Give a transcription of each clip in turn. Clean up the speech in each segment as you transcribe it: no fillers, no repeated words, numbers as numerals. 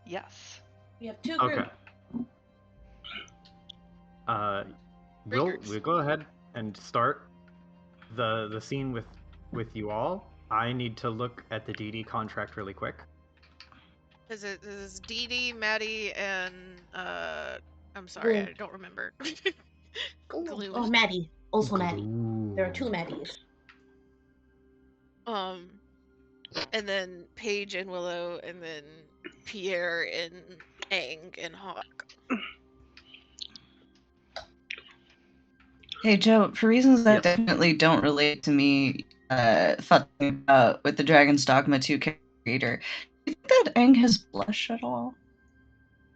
Yes. We have 2 Okay. groups. We'll go ahead and start the scene with you all. I need to look at the DD contract really quick. Is Dee Dee, Maddie, and I'm sorry, I don't remember. Gloom. Oh, Maddie. Also Maddie. There are 2 Maddies. And then Paige and Willow, and then Pierre and Aang and Hawk. Hey Joe, for reasons that definitely don't relate to me, fucking with the Dragon's Dogma 2 creator, do you think that Aang has blush at all?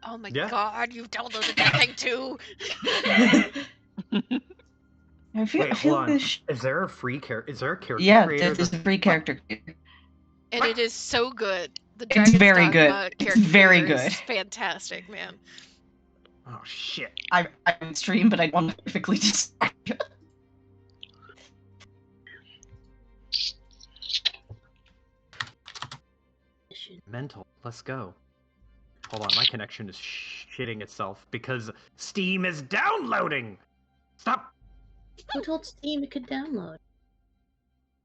Oh my god, you've downloaded that thing too! Wait, hold on. Is there a character creator? Yeah, there's a free character creator. And it is so good. The It's Dragon's very Dogma good. It's character very creator is good. fantastic, man. Oh shit. I would stream, but I want to perfectly describe it. Mental. Let's go. Hold on, my connection is shitting itself because Steam is downloading. Stop. Who told Steam it could download?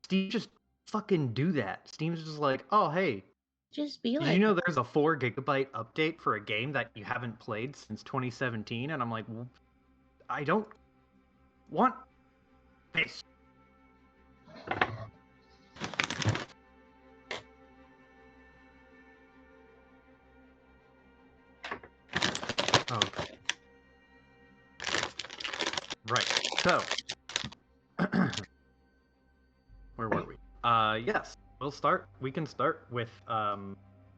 Steam just fucking do that. Steam's just like, oh hey. Just be like. Did you know there's a 4 GB update for a game that you haven't played since 2017? And I'm like, well, I don't want this. Okay. Right. So, where were we? Yes. We can start with,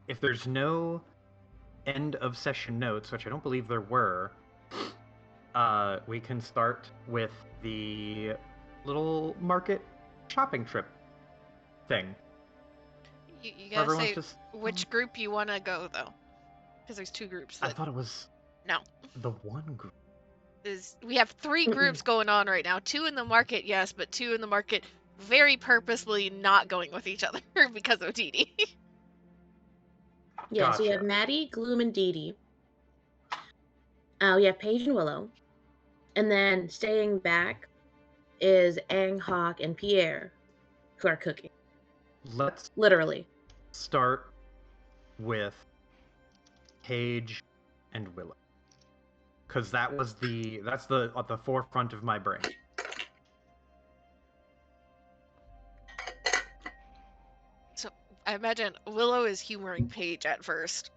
if there's no end of session notes, which I don't believe there were, we can start with the little market shopping trip thing. You gotta say which group you want to go, though. Because there's 2 groups. I thought it was... No. The one group. We have 3 groups going on right now. 2 in the market, yes, but 2 in the market very purposely not going with each other because of Dee Dee. Yeah, Gotcha. So you have Maddie, Gloom, and Dee Dee. We have Paige and Willow. And then staying back is Aang, Hawk, and Pierre, who are cooking. Let's literally start with Paige and Willow. Because that's at the forefront of my brain. So I imagine Willow is humoring Paige at first,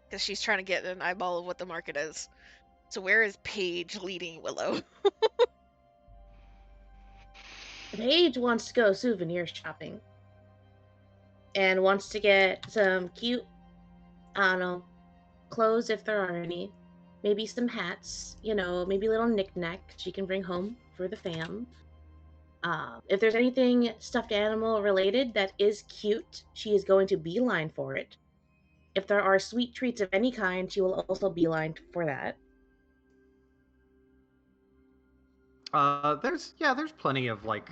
because she's trying to get an eyeball of what the market is. So where is Paige leading Willow? Paige wants to go souvenir shopping. And wants to get some cute, I don't know, clothes if there are any. Maybe some hats, maybe little knickknacks she can bring home for the fam. If there's anything stuffed animal related that is cute, she is going to beeline for it. If there are sweet treats of any kind, she will also beeline for that. There's plenty of like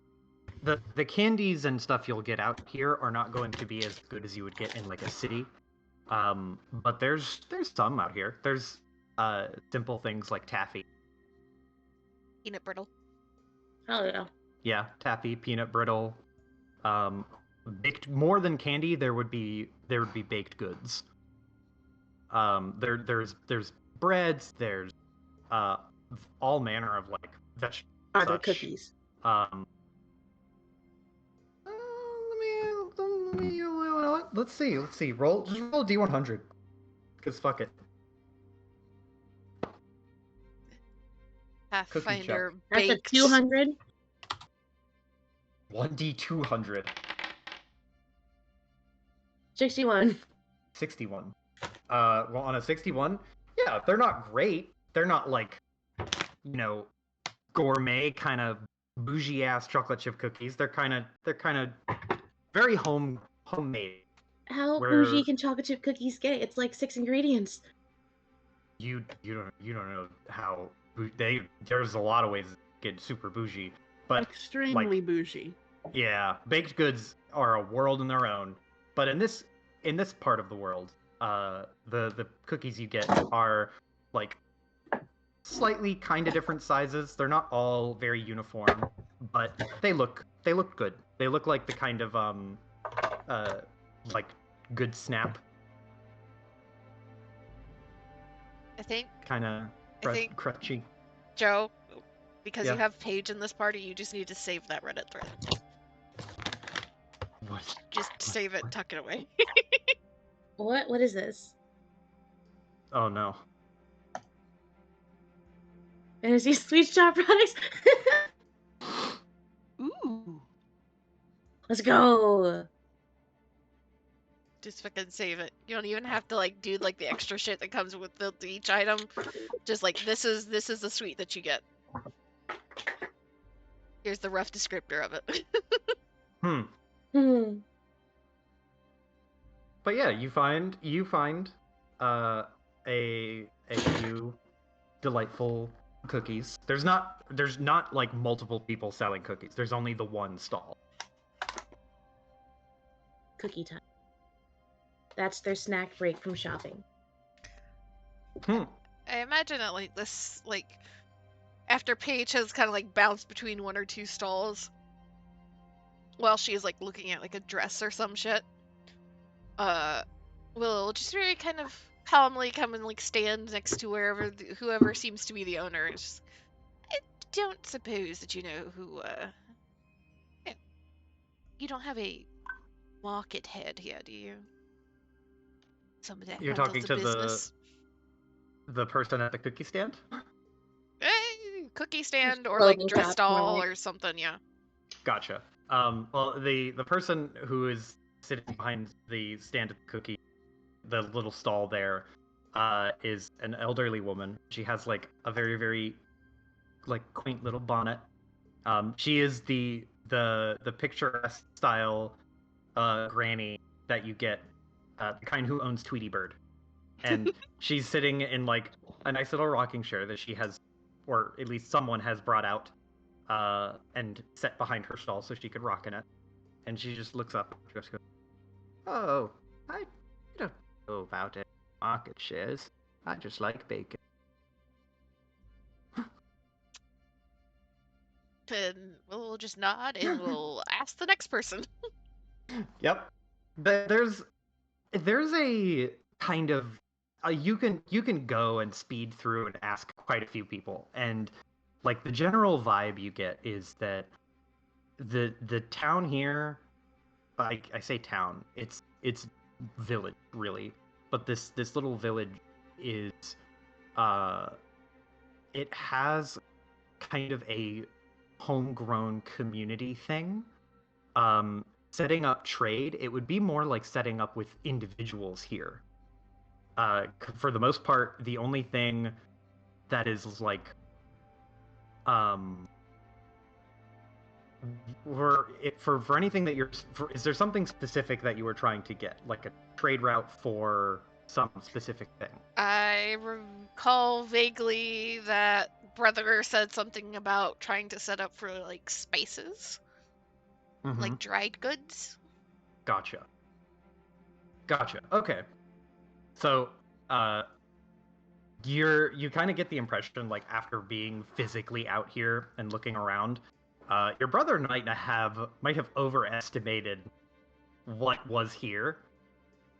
the candies and stuff you'll get out here are not going to be as good as you would get in like a city. But there's some out here. There's simple things like taffy. Peanut brittle. Oh yeah. Yeah, taffy, peanut brittle. Baked more than candy, there would be baked goods. There's breads, there's all manner of like vegetables. Are there cookies? Let's see. Just roll D100. Cause fuck it. Pathfinder baked. baked. That's a 200. 1D200. 61. 61. Well, on a 61, yeah, they're not great. They're not like, gourmet kind of bougie ass chocolate chip cookies. They're kind of very homemade. How bougie can chocolate chip cookies get? It's like 6 ingredients. You don't know how there's a lot of ways to get super bougie, but extremely bougie. Yeah, baked goods are a world in their own. But in this part of the world, the cookies you get are like slightly kind of different sizes. They're not all very uniform, but they look good. They look like the kind of like good snap I think, kind of crunchy. Joe, because Yeah. you have Paige in this party, you just need to save that Reddit thread. What? Just save it, tuck it away. What is this? Oh no. Fantasy Sweet Shop products. Ooh. Let's go. Just fucking save it. You don't even have to like do like the extra shit that comes with each item. Just like this is the sweet that you get. Here's the rough descriptor of it. But yeah, you find a few delightful cookies. There's not like multiple people selling cookies. There's only the one stall. Cookie time. That's their snack break from shopping. I imagine it like this, like after Paige has kind of like bounced between one or two stalls while she's like looking at like a dress or some shit. Will just very kind of calmly come and like stand next to whoever seems to be the owner. Just, I don't suppose that you know who. You don't have a market head here, do you? Somebody that You're handles talking the to business. the person at the cookie stand? Cookie stand or like Clothing dress shop, stall more like. or something, yeah. Gotcha. Well, the person who is sitting behind the stand at the cookie, the little stall there, is an elderly woman. She has like a very, very like quaint little bonnet. She is the picturesque style granny that you get, the kind who owns Tweety Bird, and she's sitting in like a nice little rocking chair that she has, or at least someone has brought out, and set behind her stall so she could rock in it. And she just looks up, just goes, "Oh, I don't know about it. Market shares. I just like bacon." And we'll just nod and we'll ask the next person. Yep. There's a kind of you can go and speed through and ask quite a few people, and like the general vibe you get is that the town here, I say town, it's village really, but this little village is it has kind of a homegrown community thing. Setting up trade, it would be more like setting up with individuals here. For the most part, the only thing that is like, for anything that is there something specific that you were trying to get, like a trade route for some specific thing? I recall vaguely that brother said something about trying to set up for like spices, like dried goods. Gotcha. Okay. So, you kind of get the impression, like after being physically out here and looking around, your brother might have overestimated what was here,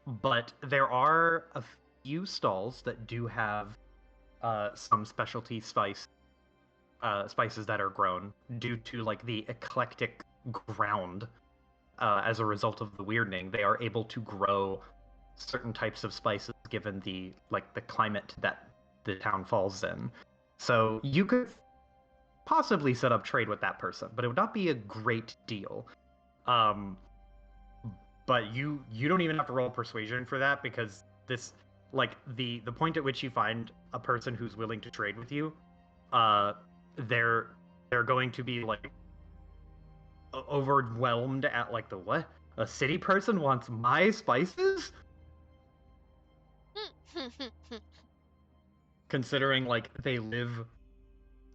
but there are a few stalls that do have some specialty spices that are grown due to like the eclectic ground. As a result of the weirding, they are able to grow certain types of spices given the climate that the town falls in. So you could possibly set up trade with that person, but it would not be a great deal. But you don't even have to roll persuasion for that, because this, like, the point at which you find a person who's willing to trade with you, they're going to be like overwhelmed at like the what? A city person wants my spices? Considering like they live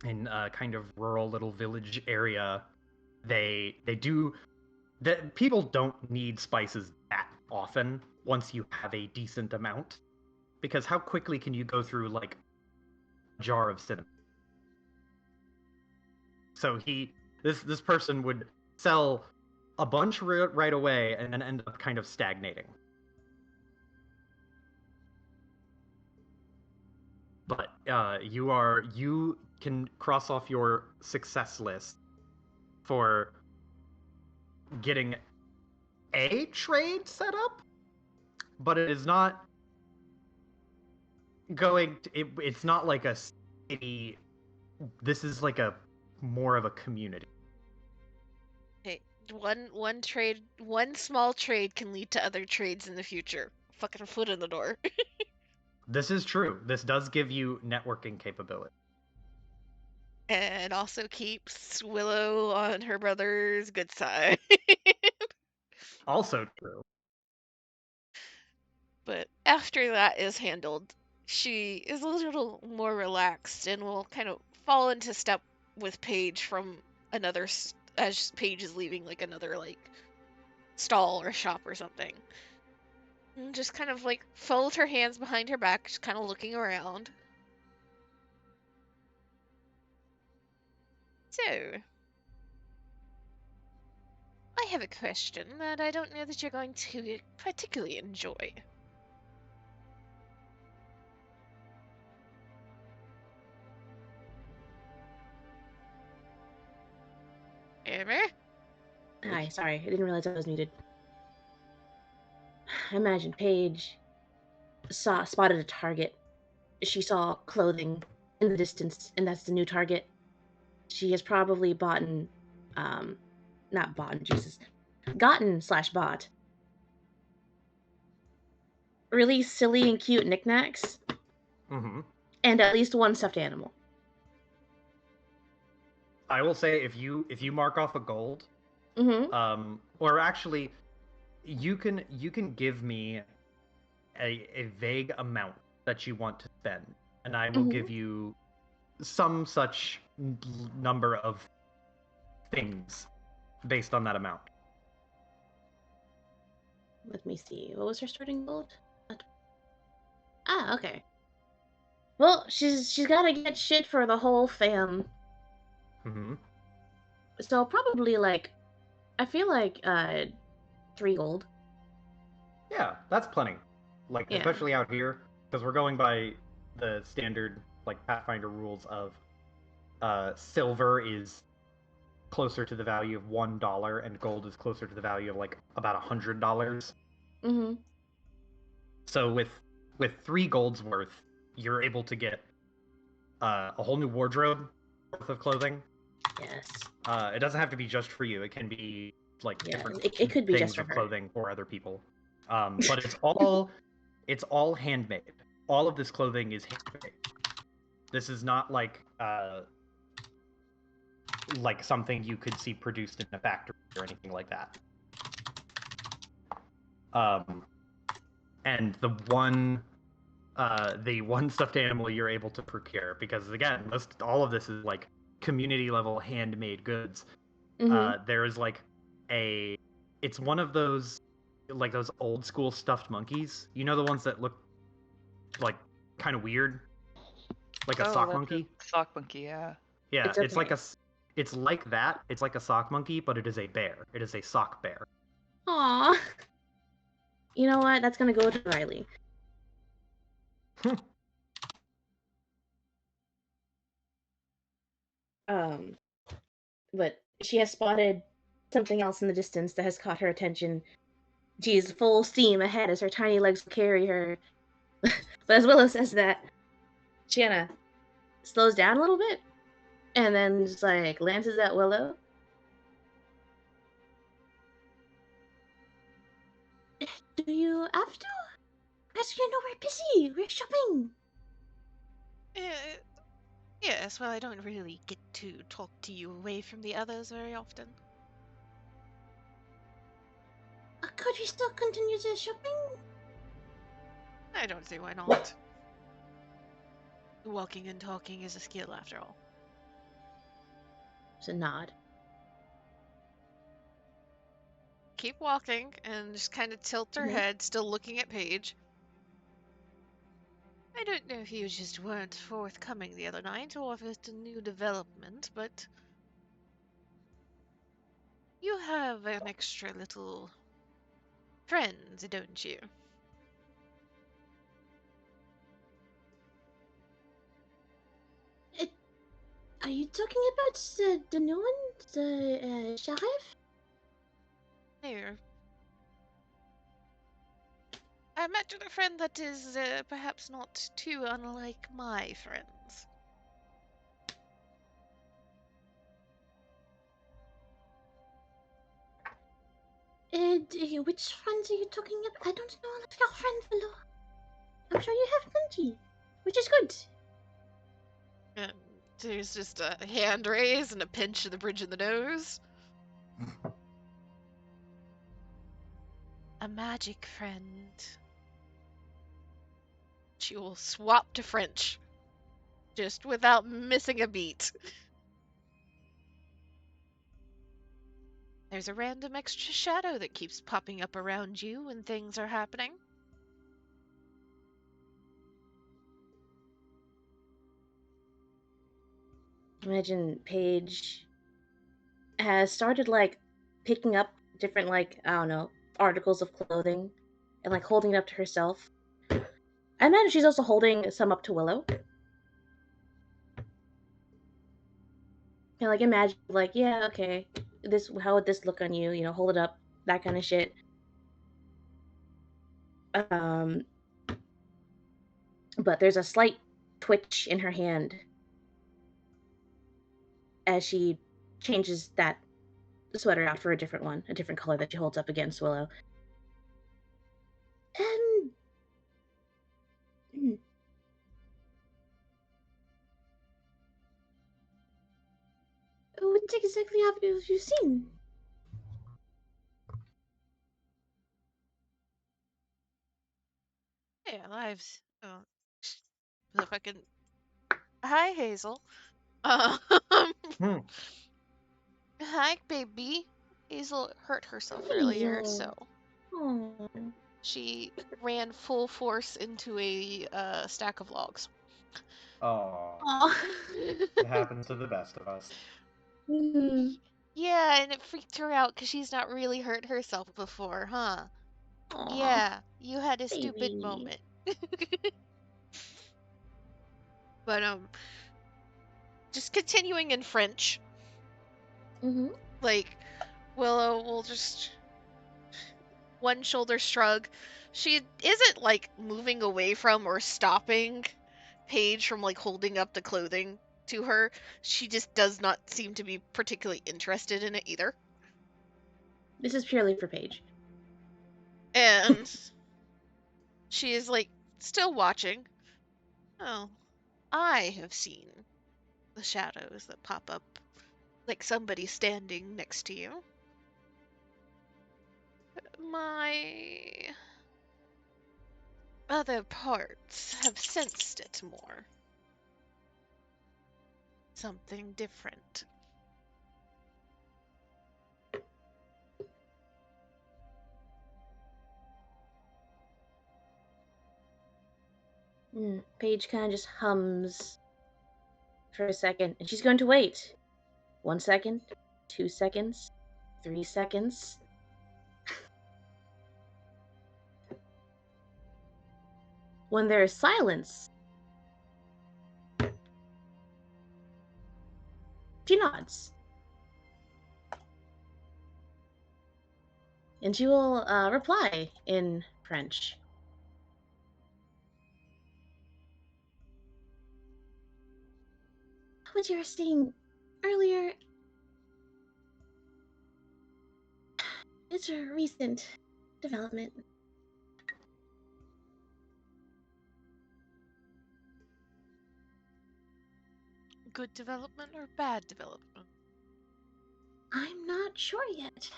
in a kind of rural little village area, they do that. People don't need spices that often. once you have a decent amount. Because how quickly can you go through like a jar of cinnamon? So this person would sell a bunch right away and then end up kind of stagnating. But you can cross off your success list for getting a trade set up, but it is not going to, it's not like a city. This is like a more of a community. Hey, one small trade can lead to other trades in the future. Fucking foot in the door. This is true. This does give you networking capability. And also keeps Willow on her brother's good side. Also true. But after that is handled, she is a little more relaxed and will kind of fall into step with Paige from another, as Paige is leaving like another like stall or shop or something. And just kind of like fold her hands behind her back, just kind of looking around. So, I have a question that I don't know that you're going to particularly enjoy. Emma? Hi, sorry, I didn't realize I was muted. I imagine Paige spotted a target. She saw clothing in the distance, and that's the new target. She has probably not bought, Jesus, gotten/bought really silly and cute knickknacks, Mm-hmm. and at least one stuffed animal. I will say if you mark off a gold, Mm-hmm. or actually, you can give me a vague amount that you want to spend, and I will give you some such number of things based on that amount. Let me see. What was her starting gold? Okay. Well, she's gotta get shit for the whole fam. Mm-hmm. So probably like, I feel like 3 gold. Yeah, that's plenty. Like, Yeah. especially out here, because we're going by the standard like Pathfinder rules of silver is closer to the value of $1 and gold is closer to the value of like about $100. Mm-hmm. So with 3 golds worth, you're able to get a whole new wardrobe worth of clothing. Yes. It doesn't have to be just for you. It can be like different it could be things just for of her. clothing for other people. But it's all handmade. All of this clothing is handmade. This is not like something you could see produced in a factory or anything like that. And the one stuffed animal you're able to procure, because again, all of this is like community level handmade goods. Mm-hmm. There is like it's one of those like those old school stuffed monkeys. You know, the ones that look like kind of weird, like a sock monkey. Sock monkey, yeah. Yeah, It's okay. it's like that. It's like a sock monkey, but it is a bear. It is a sock bear. Aww. You know what? That's gonna go to Riley. But she has spotted something else in the distance that has caught her attention. She is full steam ahead as her tiny legs carry her. But as Willow says that, she kinda slows down a little bit and then just like glances at Willow. Do you have to? Because you know we're busy. We're shopping. Yes, well, I don't really get to talk to you away from the others very often. Could we still continue the shopping? I don't see why not. Walking and talking is a skill after all. It's a nod. keep walking and just kind of tilt her Mhm. head, still looking at Paige. I don't know if you just weren't forthcoming the other night or if it's a new development, but you have an extra little friend, don't you? Are you talking about the new one? The sheriff? No. I imagine a friend that is perhaps not too unlike my friends. Which friends are you talking about? I don't know all of your friends, Valo. I'm sure you have plenty, which is good. And there's just a hand raise and a pinch of the bridge of the nose. A magic friend. She will swap to French, just without missing a beat. There's a random extra shadow that keeps popping up around you when things are happening. Imagine Paige has started like picking up different like I don't know articles of clothing and like holding it up to herself. I imagine she's also holding some up to Willow. And like imagine like yeah okay this how would this look on you? You know hold it up that kind of shit. Um, but there's a slight twitch in her hand as she changes that sweater out for a different one, a different color that she holds up against Willow. And what exactly have you seen? Yeah, lives. Oh, if I can. Hi, Hazel. Um, Hmm. hi, baby. Hazel hurt herself earlier, Hazel. so Oh. she ran full force into a stack of logs. Oh, Oh. it happens to the best of us. Yeah, and it freaked her out because she's not really hurt herself before, huh? Aw, Yeah, you had a stupid baby. moment. But just continuing in French, Mm-hmm. like Willow will just one shoulder shrug. She isn't like moving away from or stopping Paige from like holding up the clothing to her. She just does not seem to be particularly interested in it either. This is purely for Paige. And she is like still watching. Oh, I have seen the shadows that pop up like somebody standing next to you. My other parts have sensed it more. Something different. Paige kind of just hums for a second, and she's going to wait. 1 second, 2 seconds, 3 seconds. When there is silence, she nods. And she will reply in French. What you were saying earlier, it's a recent development. Good development or bad development? I'm not sure yet.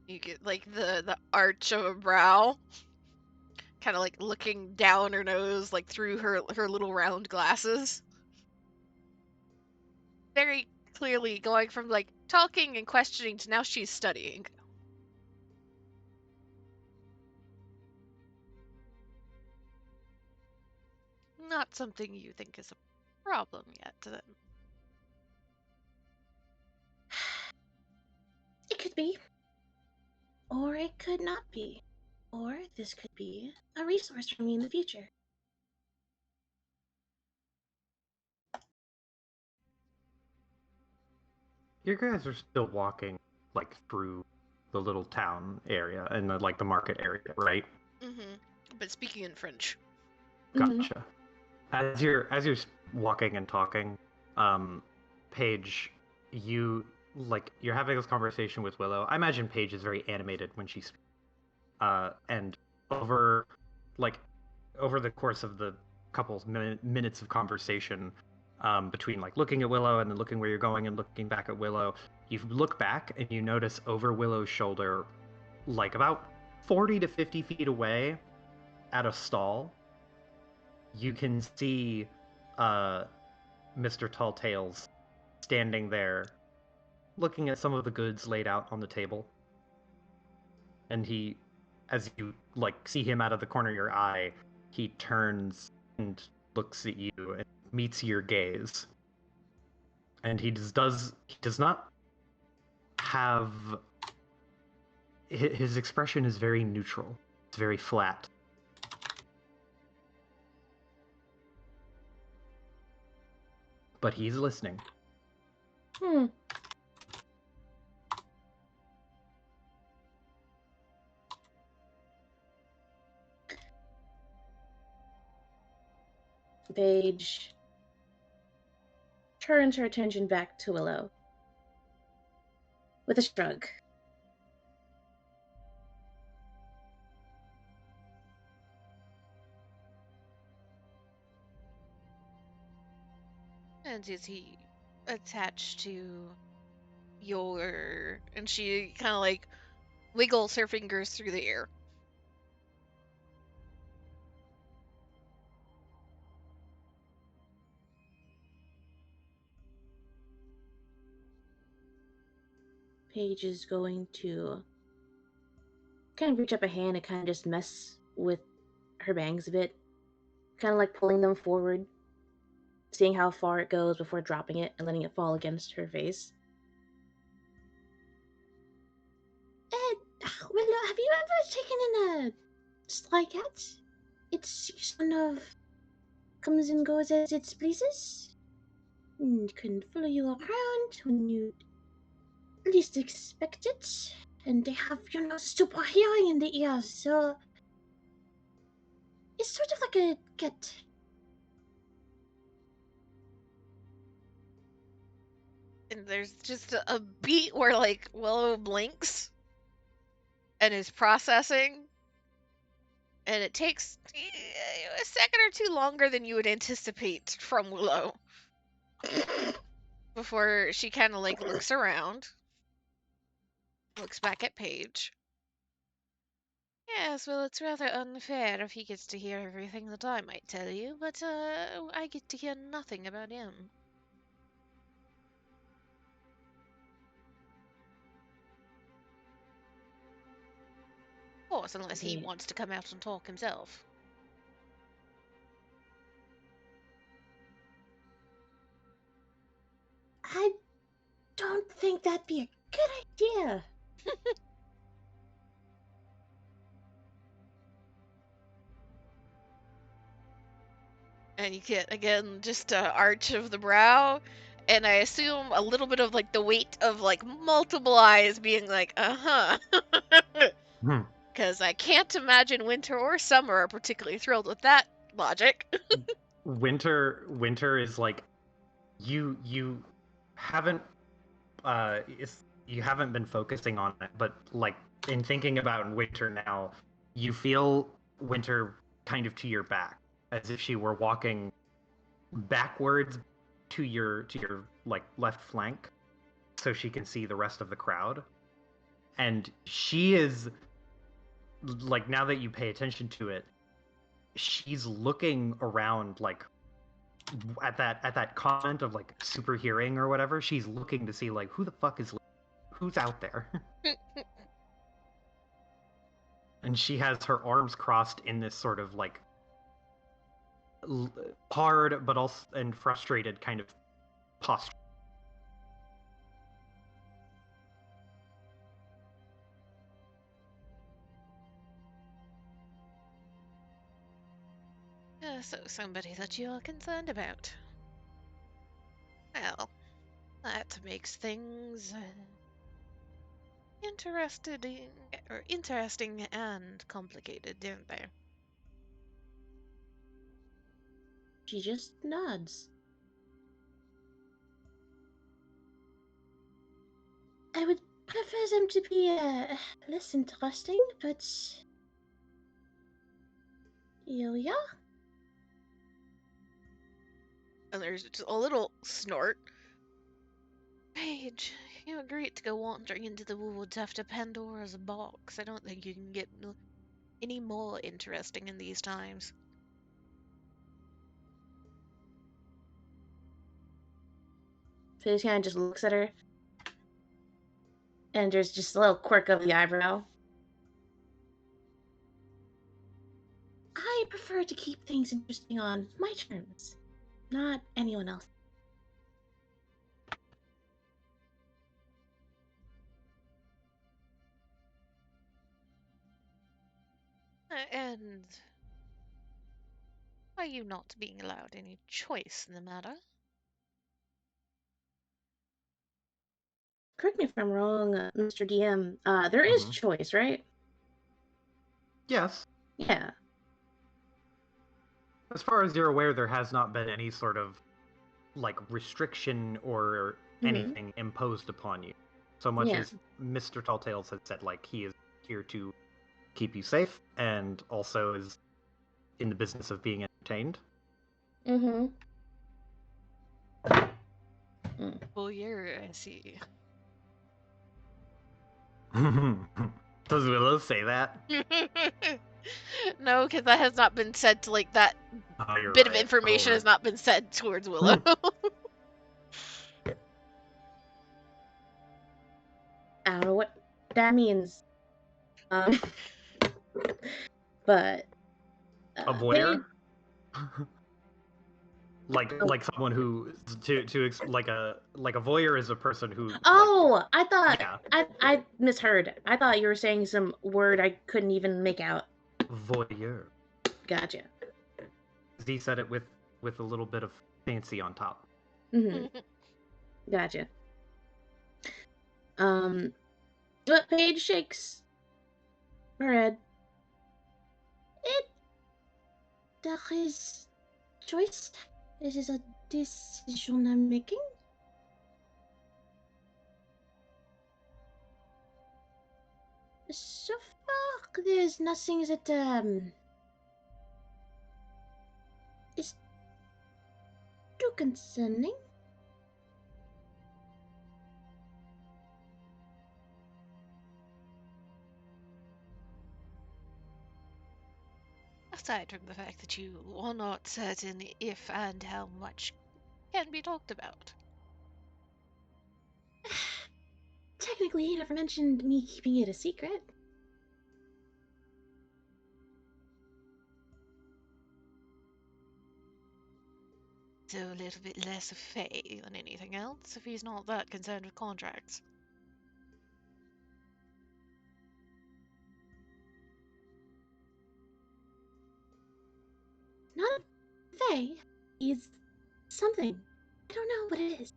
You get like the arch of a brow, kind of like looking down her nose, like through her little round glasses. very clearly going from like talking and questioning to now she's studying. Not something you think is a problem yet, then. It could be. Or it could not be. Or this could be a resource for me in the future. You guys are still walking, like, through the little town area and the market area, right? Mm-hmm. But speaking in French. Gotcha. As you're walking and talking, Paige, you're having this conversation with Willow. I imagine Paige is very animated when she speaks. And over the course of the couple minutes of conversation, between like looking at Willow and then looking where you're going and looking back at Willow, you look back and you notice over Willow's shoulder, like about 40 to 50 feet away, at a stall, you can see Mr. Talltails standing there, looking at some of the goods laid out on the table. And he, as you see him out of the corner of your eye, he turns and looks at you and meets your gaze. And he does not have, his expression is very neutral. It's very flat. But he's listening. Paige turns her attention back to Willow with a shrug. And is he attached to your... And she kind of like wiggles her fingers through the air. Paige is going to kind of reach up a hand and kind of just mess with her bangs a bit. Kind of like pulling them forward, seeing how far it goes before dropping it and letting it fall against her face. Willow, have you ever taken in a sly cat? It sort of comes and goes as it pleases, and can follow you around when you least expect it. And they have, super hearing in the ears, so it's sort of like a cat. And there's just a beat where like Willow blinks and is processing. And it takes a second or two longer than you would anticipate from Willow before she kind of like looks around, looks back at Paige. Yes, well, it's rather unfair if he gets to hear everything that I might tell you, but I get to hear nothing about him. Of course, unless he wants to come out and talk himself. I don't think that'd be a good idea. And you get, again, just an arch of the brow, and I assume a little bit of, like, the weight of, like, multiple eyes being like, uh-huh. Because I can't imagine Winter or Summer are particularly thrilled with that logic. Winter is like, you haven't you haven't been focusing on it, but like in thinking about Winter now, you feel Winter kind of to your back, as if she were walking backwards to your like left flank, so she can see the rest of the crowd. And she is like, now that you pay attention to it, she's looking around like at that comment of like super hearing or whatever, she's looking to see like who's out there. And she has her arms crossed in this sort of like hard but also and frustrated kind of posture. So somebody that you are concerned about. Well, that makes things interesting and complicated, don't they? She just nods. I would prefer them to be less interesting, but here we are. And there's just a little snort. Paige, you agreed to go wandering into the woods after Pandora's box. I don't think you can get any more interesting in these times. Paige kind of just looks at her, and there's just a little quirk of the eyebrow. I prefer to keep things interesting on my terms, not anyone else. And are you not being allowed any choice in the matter? Correct me if I'm wrong, Mr. DM. There is choice, right? Yes. Yeah. As far as you're aware, there has not been any sort of like restriction or anything imposed upon you. So much as Mr. Talltales has said, like, he is here to keep you safe and also is in the business of being entertained. Oh, yeah, I see. Does Willow say that? No, because that has not been said to, like, that bit of information has not been said towards Willow. I don't know what that means. But a voyeur? like someone who like a voyeur is a person who. Oh, like, I thought I misheard. I thought you were saying some word I couldn't even make out. Voyeur. Gotcha. He said it with a little bit of fancy on top. Gotcha. But Paige shakes her head. There is choice. This is a decision I'm making. So far, there's nothing that is too concerning. Aside from the fact that you are not certain if and how much can be talked about. Technically, he never mentioned me keeping it a secret. So a little bit less of Faye than anything else, if he's not that concerned with contracts. Not Faye. He's something. I don't know what it is.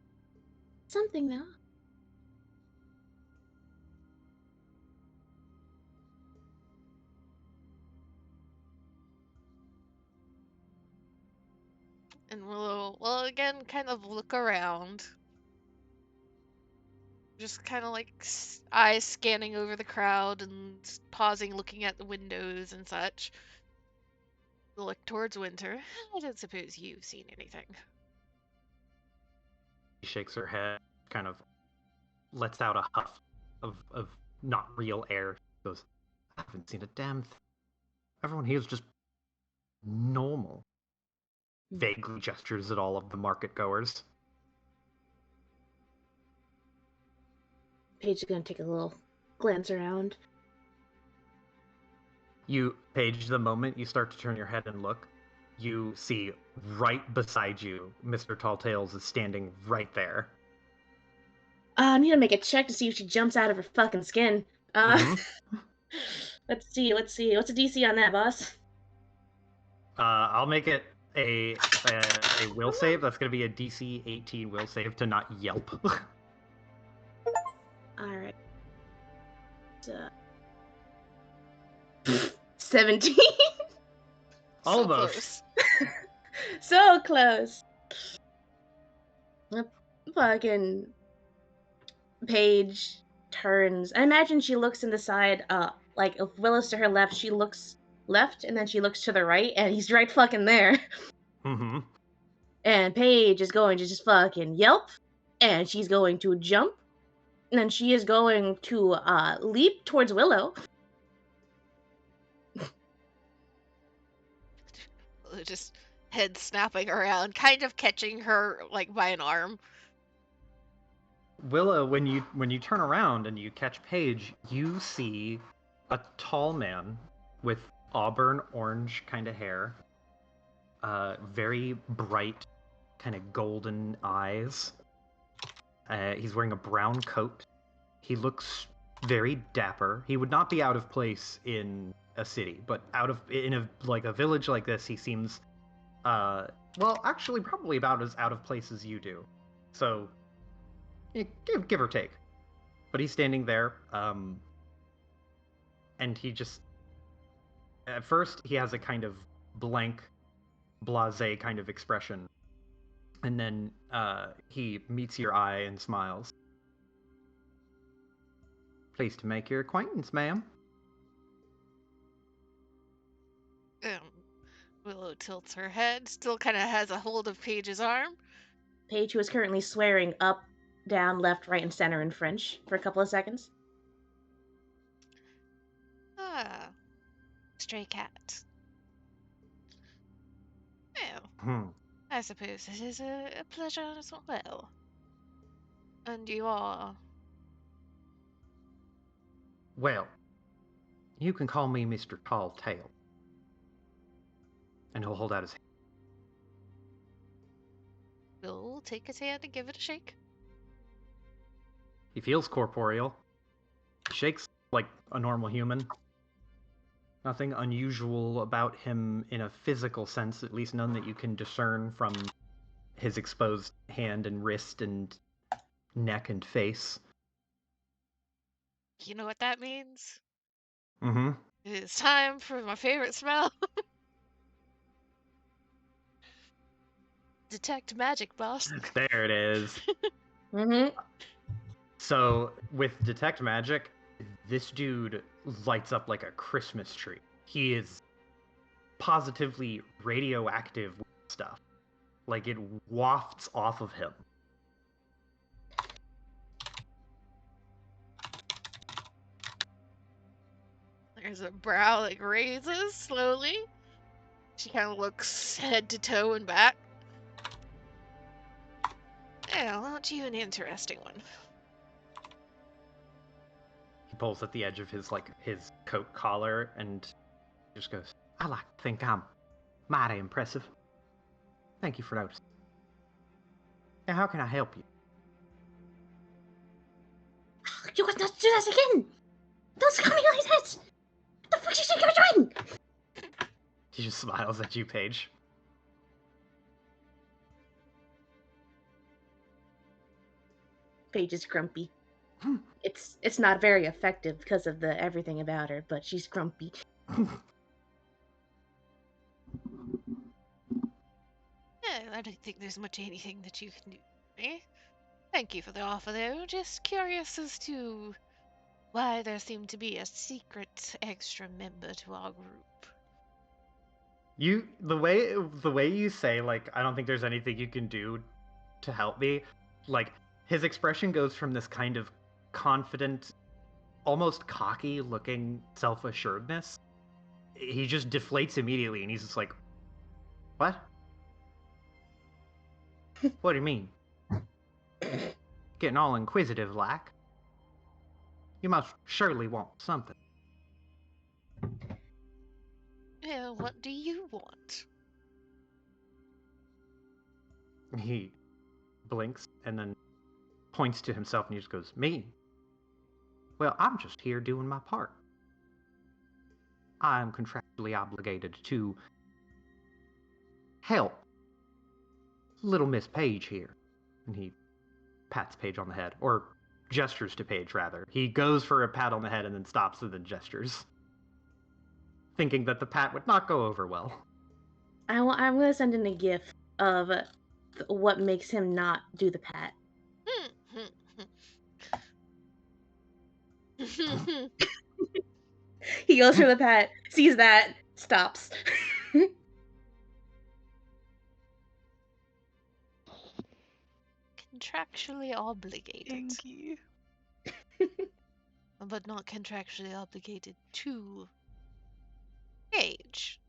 Something, though. And Willow will again kind of look around. Just kind of like eyes scanning over the crowd and pausing, looking at the windows and such. Look towards Winter. I don't suppose you've seen anything. She shakes her head, kind of lets out a huff of not real air. She goes, I haven't seen a damn thing. Everyone here is just normal. vaguely gestures at all of the market goers. Paige is gonna take a little glance around. Paige, the moment you start to turn your head and look, you see right beside you, Mr. Talltails is standing right there. I need to make a check to see if she jumps out of her fucking skin. Let's see. What's the DC on that, boss? I'll make it a will save. That's going to be a DC 18 will save to not yelp. All right. 17. Almost. So close. Fucking Paige turns. I imagine she looks in the side. Like if Willow's to her left, she looks left, and then she looks to the right, and he's right fucking there. Mm-hmm. And Paige is going to just fucking yelp, and she's going to jump, and then she is going to leap towards Willow. Just head snapping around, kind of catching her like by an arm. Willow, when you turn around and you catch Paige, you see a tall man with auburn orange kind of hair, very bright, kind of golden eyes. He's wearing a brown coat. He looks very dapper. He would not be out of place in a city, but in a village like this, he seems, well, actually, probably about as out of place as you do. So, give or take. But he's standing there, and he just, at first, he has a kind of blank, blasé kind of expression, and then he meets your eye and smiles. Pleased to make your acquaintance, ma'am. Willow tilts her head, still kind of has a hold of Paige's arm. Paige, who is currently swearing up, down, left, right, and center in French for a couple of seconds. Ah, stray cat. Well, I suppose it is a pleasure as well. And you are? Well, you can call me Mr. Talltail. And he'll hold out his hand. We'll take his hand and give it a shake. He feels corporeal. He shakes like a normal human. Nothing unusual about him in a physical sense, at least none that you can discern from his exposed hand and wrist and neck and face. You know what that means? Mm-hmm. It's time for my favorite smell. Detect magic, boss. There it is. Mm-hmm. So, with Detect Magic, this dude lights up like a Christmas tree. He is positively radioactive with stuff. Like, it wafts off of him. There's a brow that raises slowly. She kind of looks head to toe and back. Well, aren't you an interesting one? He pulls at the edge of his coat collar and just goes, I like to think I'm mighty impressive. Thank you for noticing. Now, how can I help you? You got not do that again! Don't call me like that! What the fuck do you think you're doing? He just smiles at you, Paige. Paige is grumpy. It's not very effective because of the everything about her, but she's grumpy. I don't think there's much anything that you can do for me. Thank you for the offer, though. Just curious as to why there seemed to be a secret extra member to our group. The way you say, like, I don't think there's anything you can do to help me, like, his expression goes from this kind of confident, almost cocky looking self-assuredness. He just deflates immediately and he's just like, what? What do you mean? Getting all inquisitive like? You must surely want something. What do you want? He blinks and then points to himself and he just goes, Me? Well, I'm just here doing my part. I am contractually obligated to help little Miss Page here. And he pats Paige on the head, or gestures to Paige, rather. He goes for a pat on the head and then stops and then gestures, thinking that the pat would not go over well. I'm going to send in a gif of what makes him not do the pat. He goes for the pat, sees that, stops. Contractually obligated. Dinky. But not contractually obligated to Paige.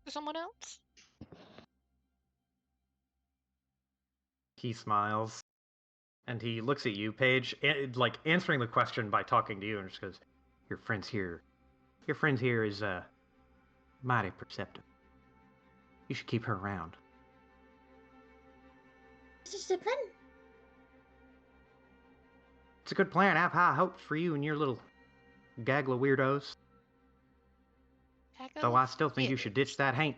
To someone else? He smiles, and he looks at you, Paige, like answering the question by talking to you, and just goes, Your friend here is mighty perceptive. You should keep her around. Discipline? It's a good plan. I have high hopes for you and your little gaggle of weirdos. Though I still think you should ditch that haint.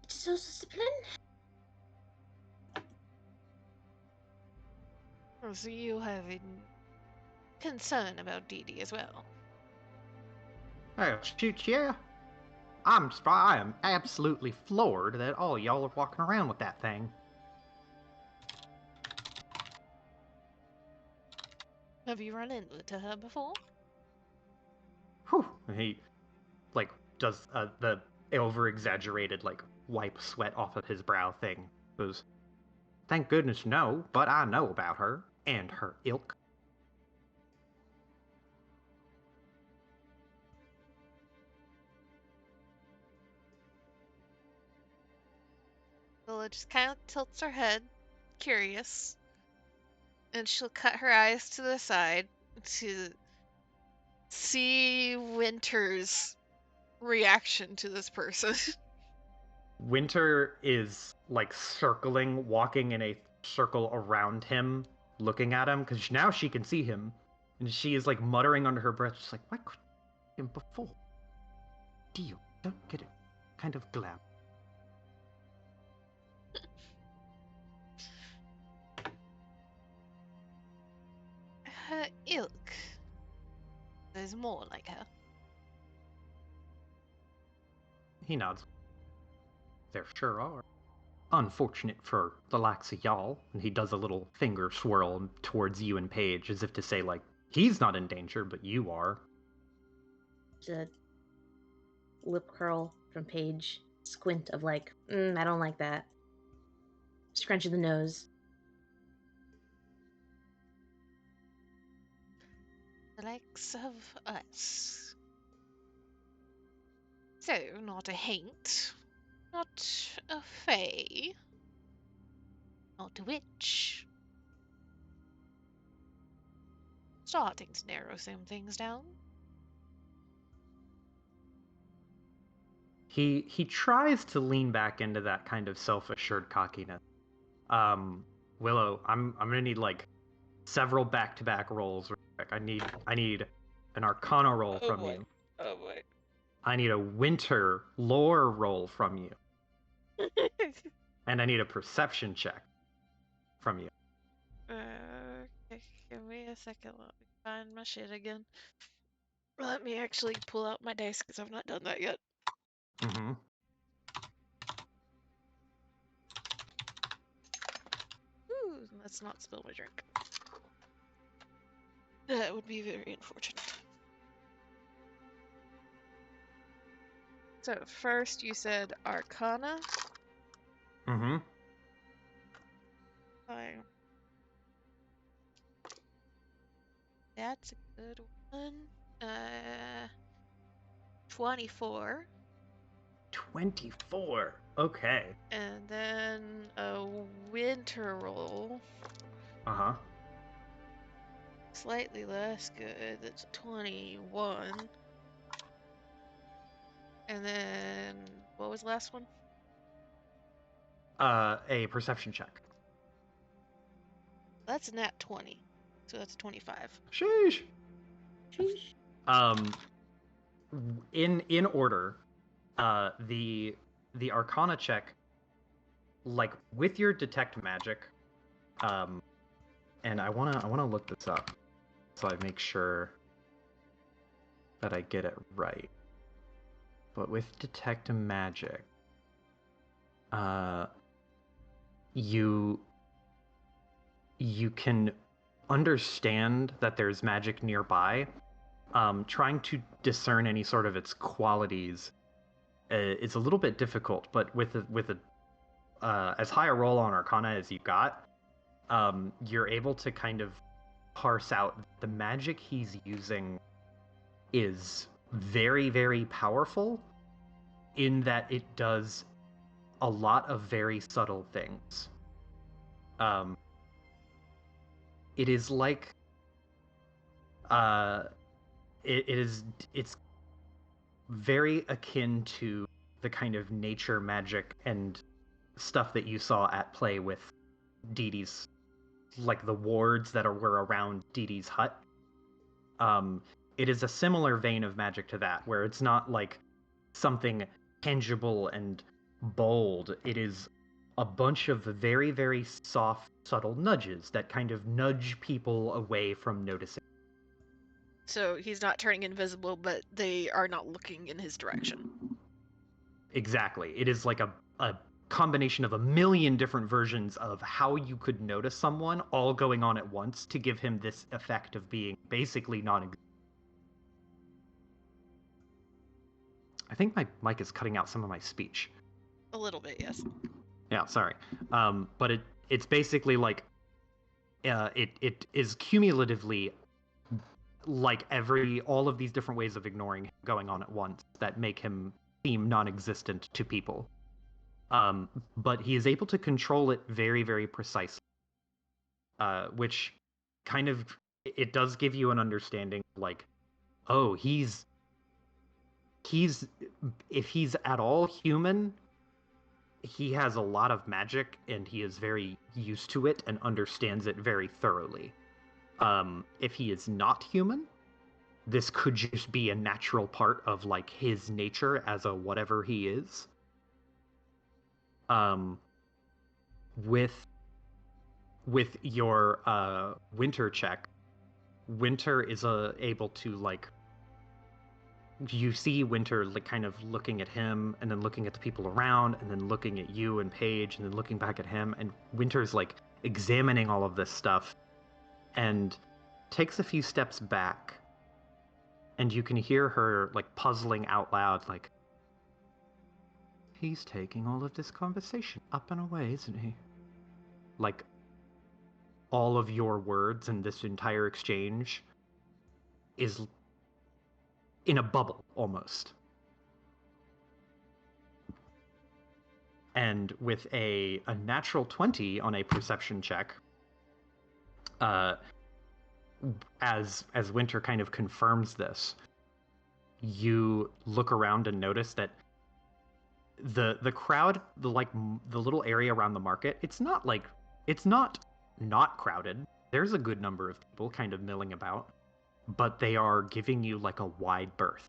So discipline? So you have a concern about Dee Dee as well. Oh, shoot, yeah. I am absolutely floored that all y'all are walking around with that thing. Have you run into her before? Whew. And he, like, does the over-exaggerated, like, wipe sweat off of his brow thing. Goes, Thank goodness no, but I know about her and her ilk. Willa just kind of tilts her head, curious, and she'll cut her eyes to the side to see Winter's reaction to this person. Winter is, like, circling, walking in a circle around him, looking at him, because now she can see him. And she is, like, muttering under her breath, just like, Why couldn't I see him before? Deal. Don't get it. Kind of glad. Her ilk. There's more like her. He nods. There sure are. Unfortunate for the likes of y'all. And he does a little finger swirl towards you and Paige, as if to say, like, he's not in danger, but you are. A lip curl from Paige. Squint of like, I don't like that. Scrunch of the nose. The likes of us. So, not a haint, not a fae, not a witch. Starting to narrow some things down. He tries to lean back into that kind of self-assured cockiness. Willow, I'm gonna need like several back-to-back rolls. I need an Arcana roll from you. Oh boy. I need a Winter lore roll from you, and I need a Perception check from you. Okay, give me a second. Let me find my shit again. Let me actually pull out my dice because I've not done that yet. Mm-hmm. Ooh, let's not spill my drink. That would be very unfortunate. So first you said Arcana. Mm-hmm. Fine. That's a good one. 24. 24. Okay. And then a winter roll. Uh-huh. Slightly less good. That's a 21. And then what was the last one? A perception check. That's a nat 20. So that's a 25. Sheesh. Sheesh. In order, the Arcana check, like with your detect magic, and I wanna look this up so I make sure that I get it right. But with detect magic, you can understand that there's magic nearby. Trying to discern any sort of its qualities is a little bit difficult, but with as high a roll on Arcana as you got, you're able to kind of parse out the magic he's using is very, very powerful in that it does a lot of very subtle things. It is like it's very akin to the kind of nature magic and stuff that you saw at play with Dee Dee's, like the wards that were around Dee Dee's hut. It is a similar vein of magic to that, where it's not like something tangible and bold. It is a bunch of very, very soft, subtle nudges that kind of nudge people away from noticing. So he's not turning invisible, but they are not looking in his direction. Exactly. It is like a combination of a million different versions of how you could notice someone all going on at once to give him this effect of being basically non-existent. I think my mic is cutting out some of my speech. A little bit, yes. Yeah, sorry. But it's basically like it is cumulatively like all of these different ways of ignoring him going on at once that make him seem non-existent to people. But he is able to control it very, very precisely, which kind of, it does give you an understanding like, oh, he's if he's at all human, he has a lot of magic and he is very used to it and understands it very thoroughly. If he is not human, this could just be a natural part of like his nature as a whatever he is. With your winter check, Winter is able to like, you see Winter like kind of looking at him and then looking at the people around and then looking at you and Paige and then looking back at him, and Winter's like examining all of this stuff and takes a few steps back, and you can hear her like puzzling out loud like, he's taking all of this conversation up and away, isn't he? Like all of your words and this entire exchange is in a bubble almost. And with a natural 20 on a perception check, as Winter kind of confirms this, you look around and notice that the crowd, the little area around the market, it's not not crowded. There's a good number of people kind of milling about, but they are giving you like a wide berth.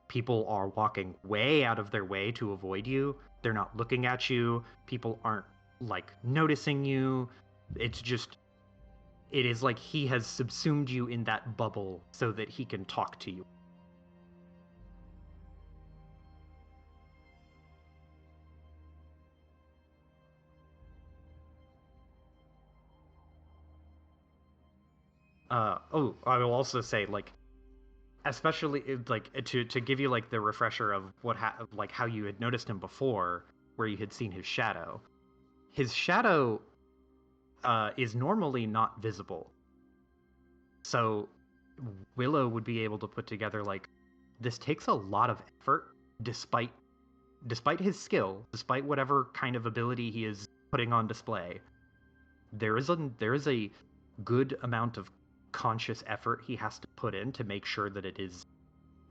People are walking way out of their way to avoid you. They're not looking at you. People aren't like noticing you. It's just, it is like he has subsumed you in that bubble so that he can talk to you. I will also say, like, especially like to give you like the refresher of like how you had noticed him before, where you had seen his shadow. His shadow is normally not visible. So Willow would be able to put together like, this takes a lot of effort despite despite his skill, despite whatever kind of ability he is putting on display, there is a good amount of conscious effort he has to put in to make sure that it is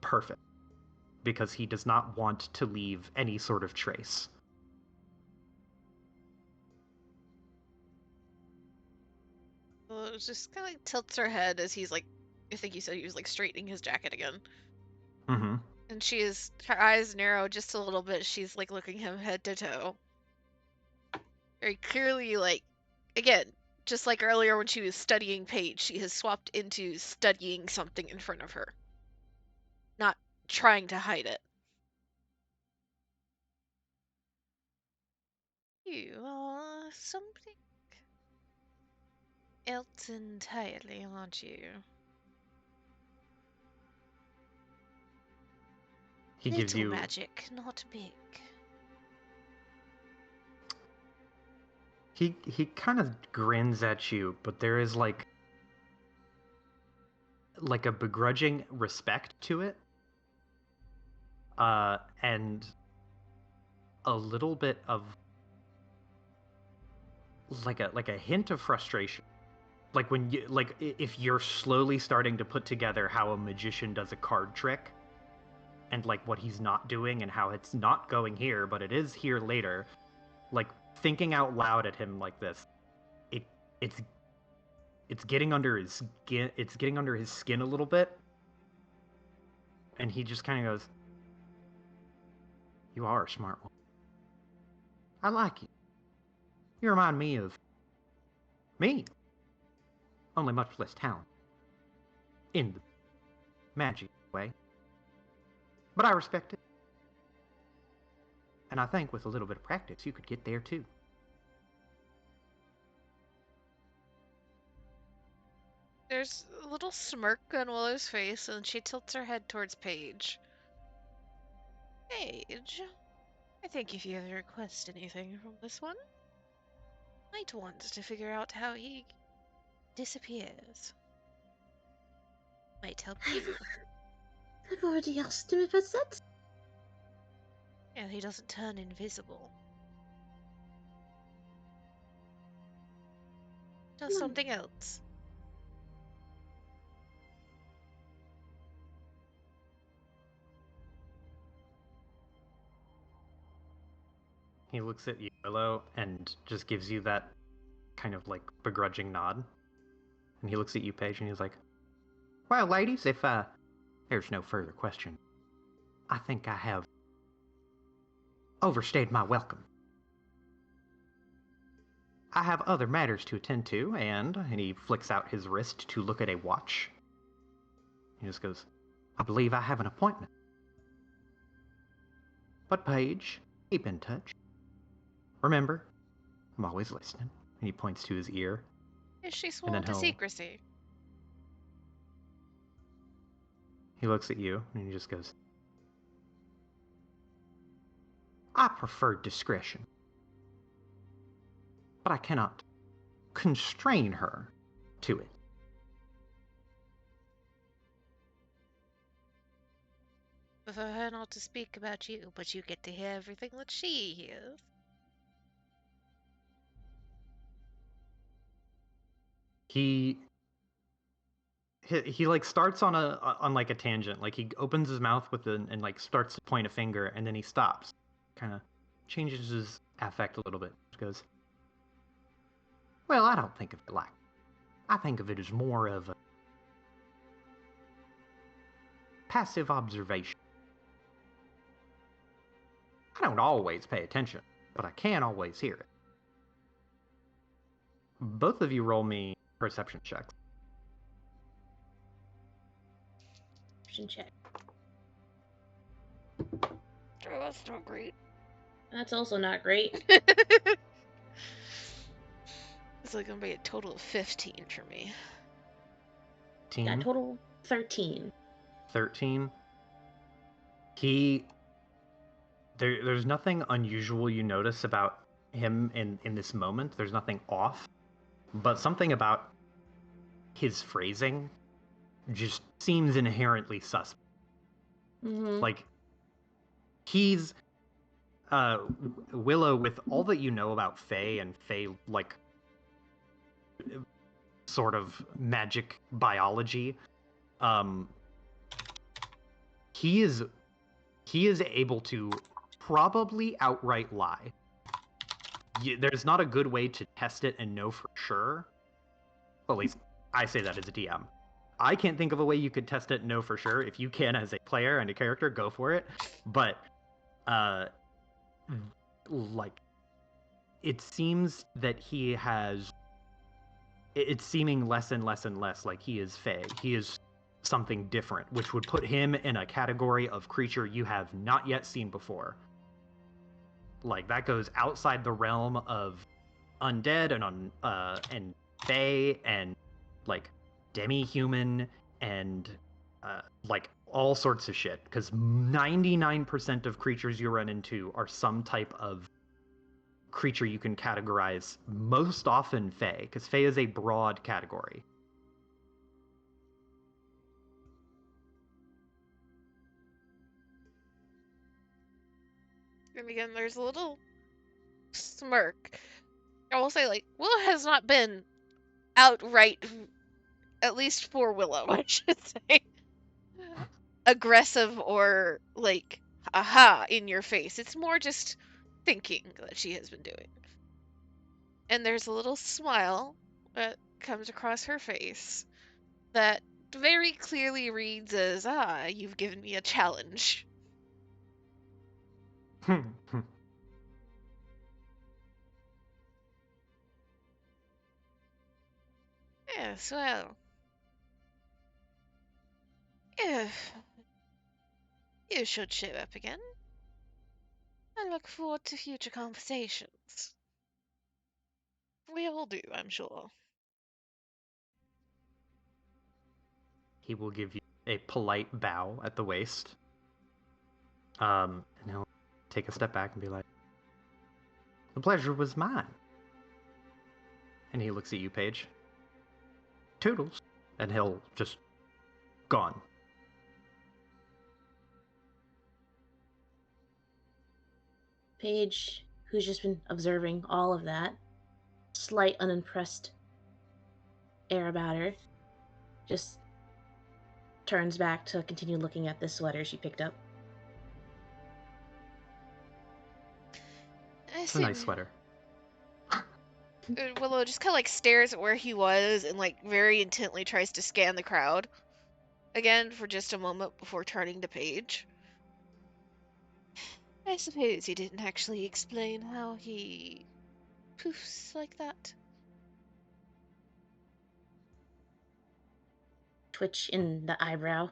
perfect, because he does not want to leave any sort of trace. Well, it just kind of like tilts her head as he's like, I think you said he was like straightening his jacket again. Mm-hmm. And her eyes narrow just a little bit. She's like looking him head to toe. Very clearly, like, again, just like earlier when she was studying Paige, she has swapped into studying something in front of her. Not trying to hide it. You are something else entirely, aren't you? He Little gives you magic, not big. he kind of grins at you, but there is like a begrudging respect to it, and a little bit of like a hint of frustration, like when you if you're slowly starting to put together how a magician does a card trick, and like what he's not doing and how it's not going here but it is here later, like thinking out loud at him like this, it's getting under his skin a little bit, and he just kind of goes, "You are a smart one. I like you. You remind me of me, only much less talent in the magic way. But I respect it. And I think with a little bit of practice, you could get there too." There's a little smirk on Willow's face, and she tilts her head towards Paige. Paige, I think if you ever request anything from this one, might want to figure out how he disappears. Might help you. I've already asked him if I said. Yeah, he doesn't turn invisible. Does something else. He looks at you, Willow, and just gives you that kind of like begrudging nod. And he looks at you, Paige, and he's like, "Well, ladies, if there's no further question, I think I have overstayed my welcome. I have other matters to attend to," and he flicks out his wrist to look at a watch. He just goes, "I believe I have an appointment. But Paige, keep in touch. Remember, I'm always listening." And he points to his ear. Is she And sworn then to secrecy? he looks at you, and he just goes, "I prefer discretion. But I cannot constrain her to it." Prefer her not to speak about you, but you get to hear everything that she hears. He like starts on like a tangent. Like he opens his mouth and like starts to point a finger, and then he stops, kind of changes his affect a little bit. Just goes, "Well, I don't think of it like. I think of it as more of a passive observation. I don't always pay attention, but I can always hear it." Both of you roll me perception checks. Perception check. Oh, that's not great. That's also not great. It's like gonna be a total of 15 for me. Yeah, total 13. 13. There's nothing unusual you notice about him in this moment. There's nothing off, but something about his phrasing just seems inherently suspect. Mm-hmm. Like he's Willow, with all that you know about Fae and Fae, like, sort of magic biology, he is able to probably outright lie. There's not a good way to test it and know for sure. Well, at least I say that as a DM. I can't think of a way you could test it and know for sure. If you can as a player and a character, go for it. But, like, it seems that he has... It's seeming less and less and less like he is Fae. He is something different, which would put him in a category of creature you have not yet seen before. Like, that goes outside the realm of undead and Fae and, like, demi-human and like all sorts of shit. Because 99% of creatures you run into are some type of creature you can categorize, most often Fae, because Fae is a broad category. And again, there's a little smirk. I will say, like, Willow has not been outright, at least for Willow, I should say, aggressive or, like, aha, in your face. It's more just thinking that she has been doing. And there's a little smile that comes across her face that very clearly reads as, you've given me a challenge. Yes, well, if you should show up again, I look forward to future conversations. We all do, I'm sure. He will give you a polite bow at the waist. And he'll take a step back and be like, "The pleasure was mine." And he looks at you, Paige. "Toodles." And he'll just gone. Paige, who's just been observing all of that, slight unimpressed air about her, just turns back to continue looking at this sweater she picked up. It's a nice sweater. Willow just kind of like stares at where he was and like very intently tries to scan the crowd again for just a moment before turning to Paige. I suppose he didn't actually explain how he poofs like that. Twitch in the eyebrow.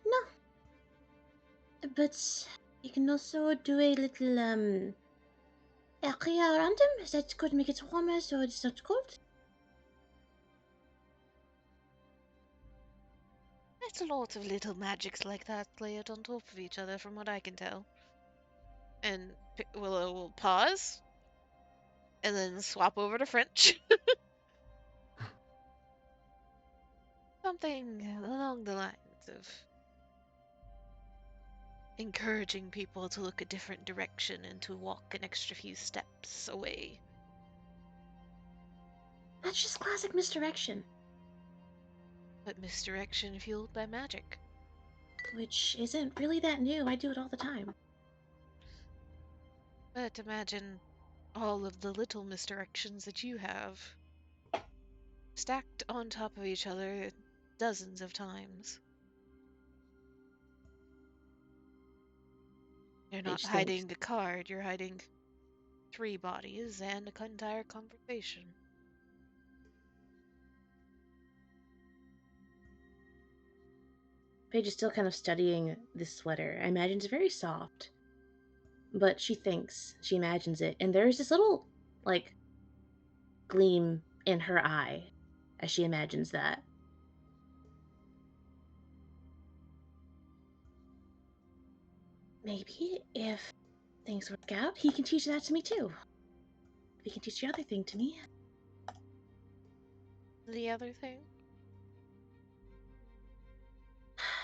No. But you can also do a little, area around him. That could make it warmer so it's not cold. It's a lot of little magics like that layered on top of each other, from what I can tell. And Willow will pause, and then swap over to French. Something along the lines of encouraging people to look a different direction and to walk an extra few steps away. That's just classic misdirection. But misdirection fueled by magic. Which isn't really that new. I do it all the time. But imagine all of the little misdirections that you have stacked on top of each other dozens of times. You're not hiding a card, you're hiding 3 bodies and an entire conversation. Paige is still kind of studying this sweater. I imagine it's very soft. But she imagines it, and there's this little, like, gleam in her eye as she imagines that. Maybe if things work out, he can teach that to me too. He can teach the other thing to me. The other thing?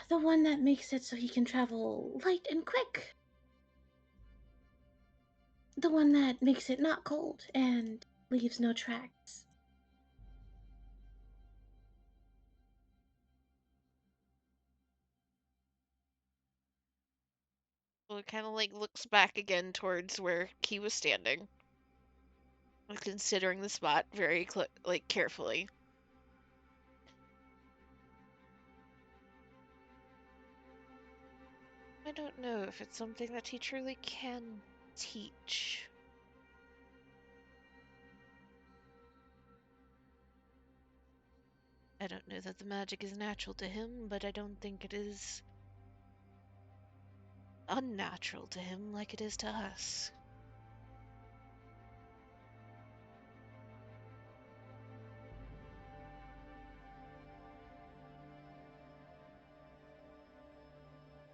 The one that makes it so he can travel light and quick. The one that makes it not cold and leaves no tracks. Well, it kind of like looks back again towards where Key was standing, considering the spot very carefully. I don't know if it's something that he truly can teach. I don't know that the magic is natural to him, but I don't think it is unnatural to him like it is to us.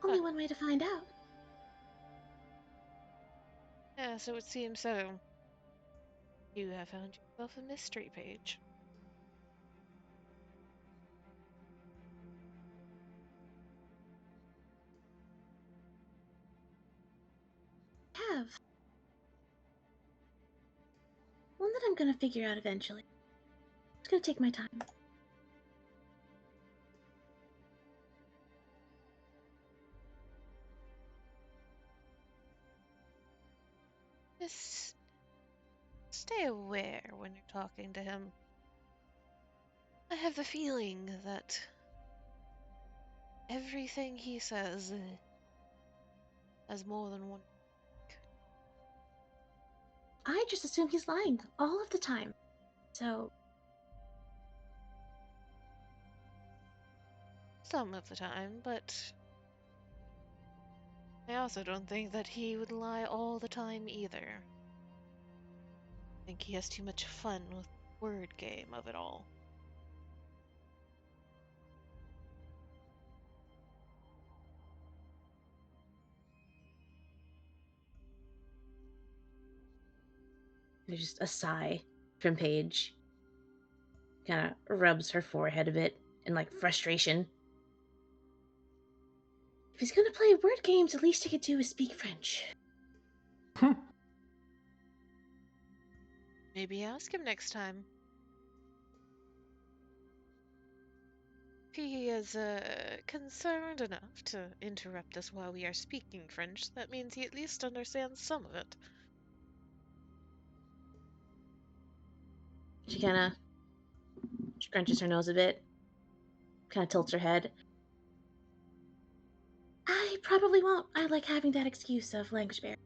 Only one way to find out. Yeah, so it seems so. You have found yourself a mystery page. Have. One that I'm gonna figure out eventually. It's gonna take my time. Just stay aware when you're talking to him. I have the feeling that everything he says has more than one. I just assume he's lying all of the time. So, Some of the time, but I also don't think that he would lie all the time either. I think he has too much fun with the word game of it all. there's just a sigh from Paige. Kind of rubs her forehead a bit in like frustration. If he's gonna play word games, at least he could do is speak French. Maybe ask him next time. If he is concerned enough to interrupt us while we are speaking French, that means he at least understands some of it. She kind of scrunches her nose a bit, kind of tilts her head. I probably won't. I like having that excuse of language barrier.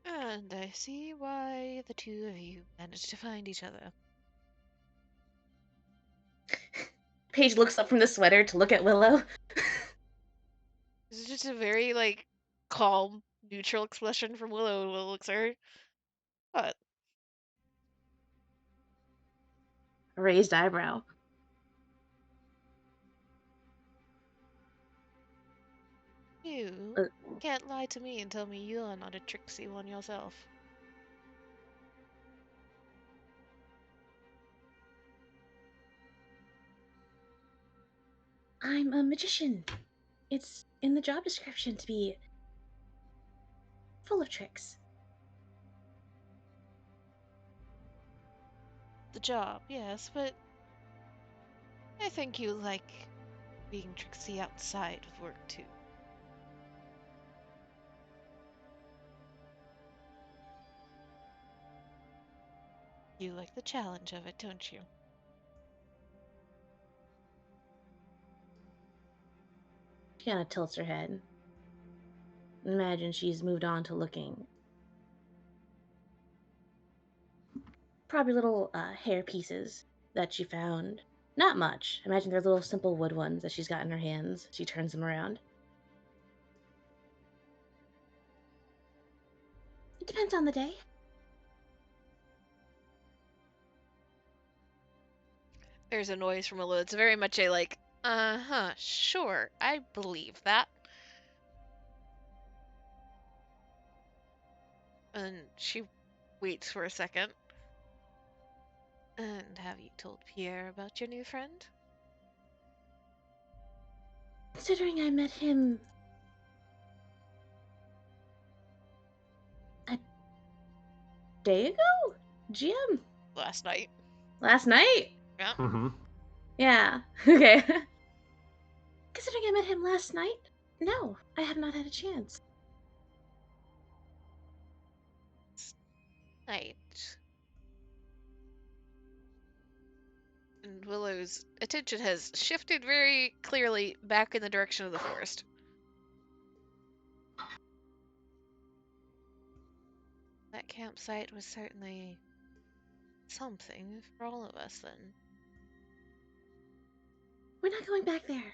And I see why the two of you managed to find each other. Paige looks up from the sweater to look at Willow. It's just a very, calm, neutral expression from Willow. Willow looks at her. What? A raised eyebrow. You can't lie to me and tell me you're not a tricksy one yourself. I'm a magician. It's in the job description to be full of tricks. The job, yes, but I think you like being tricksy outside of work, too. You like the challenge of it, don't you? She kind of tilts her head. Imagine she's moved on to looking. Probably little hair pieces that she found. Not much. Imagine they're little simple wood ones that she's got in her hands. She turns them around. It depends on the day. There's a noise from Willow. It's very much a uh-huh, sure, I believe that. And she waits for a second. And have you told Pierre about your new friend? Considering I met him a day ago? GM? Last night. Last night? Yeah. Mm-hmm. Yeah. Okay. Considering I met him last night? No, I have not had a chance. Night. And Willow's attention has shifted very clearly back in the direction of the forest. That campsite was certainly something for all of us then. We're not going back there.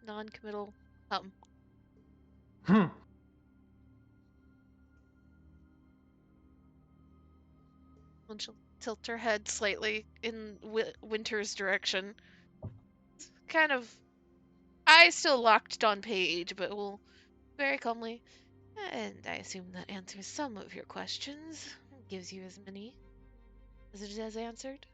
Non-committal. Hmm. And she'll tilt her head slightly in Winter's direction. Kind of eyes still locked on Paige, but will very calmly. And I assume that answers some of your questions. Gives you as many as it has answered.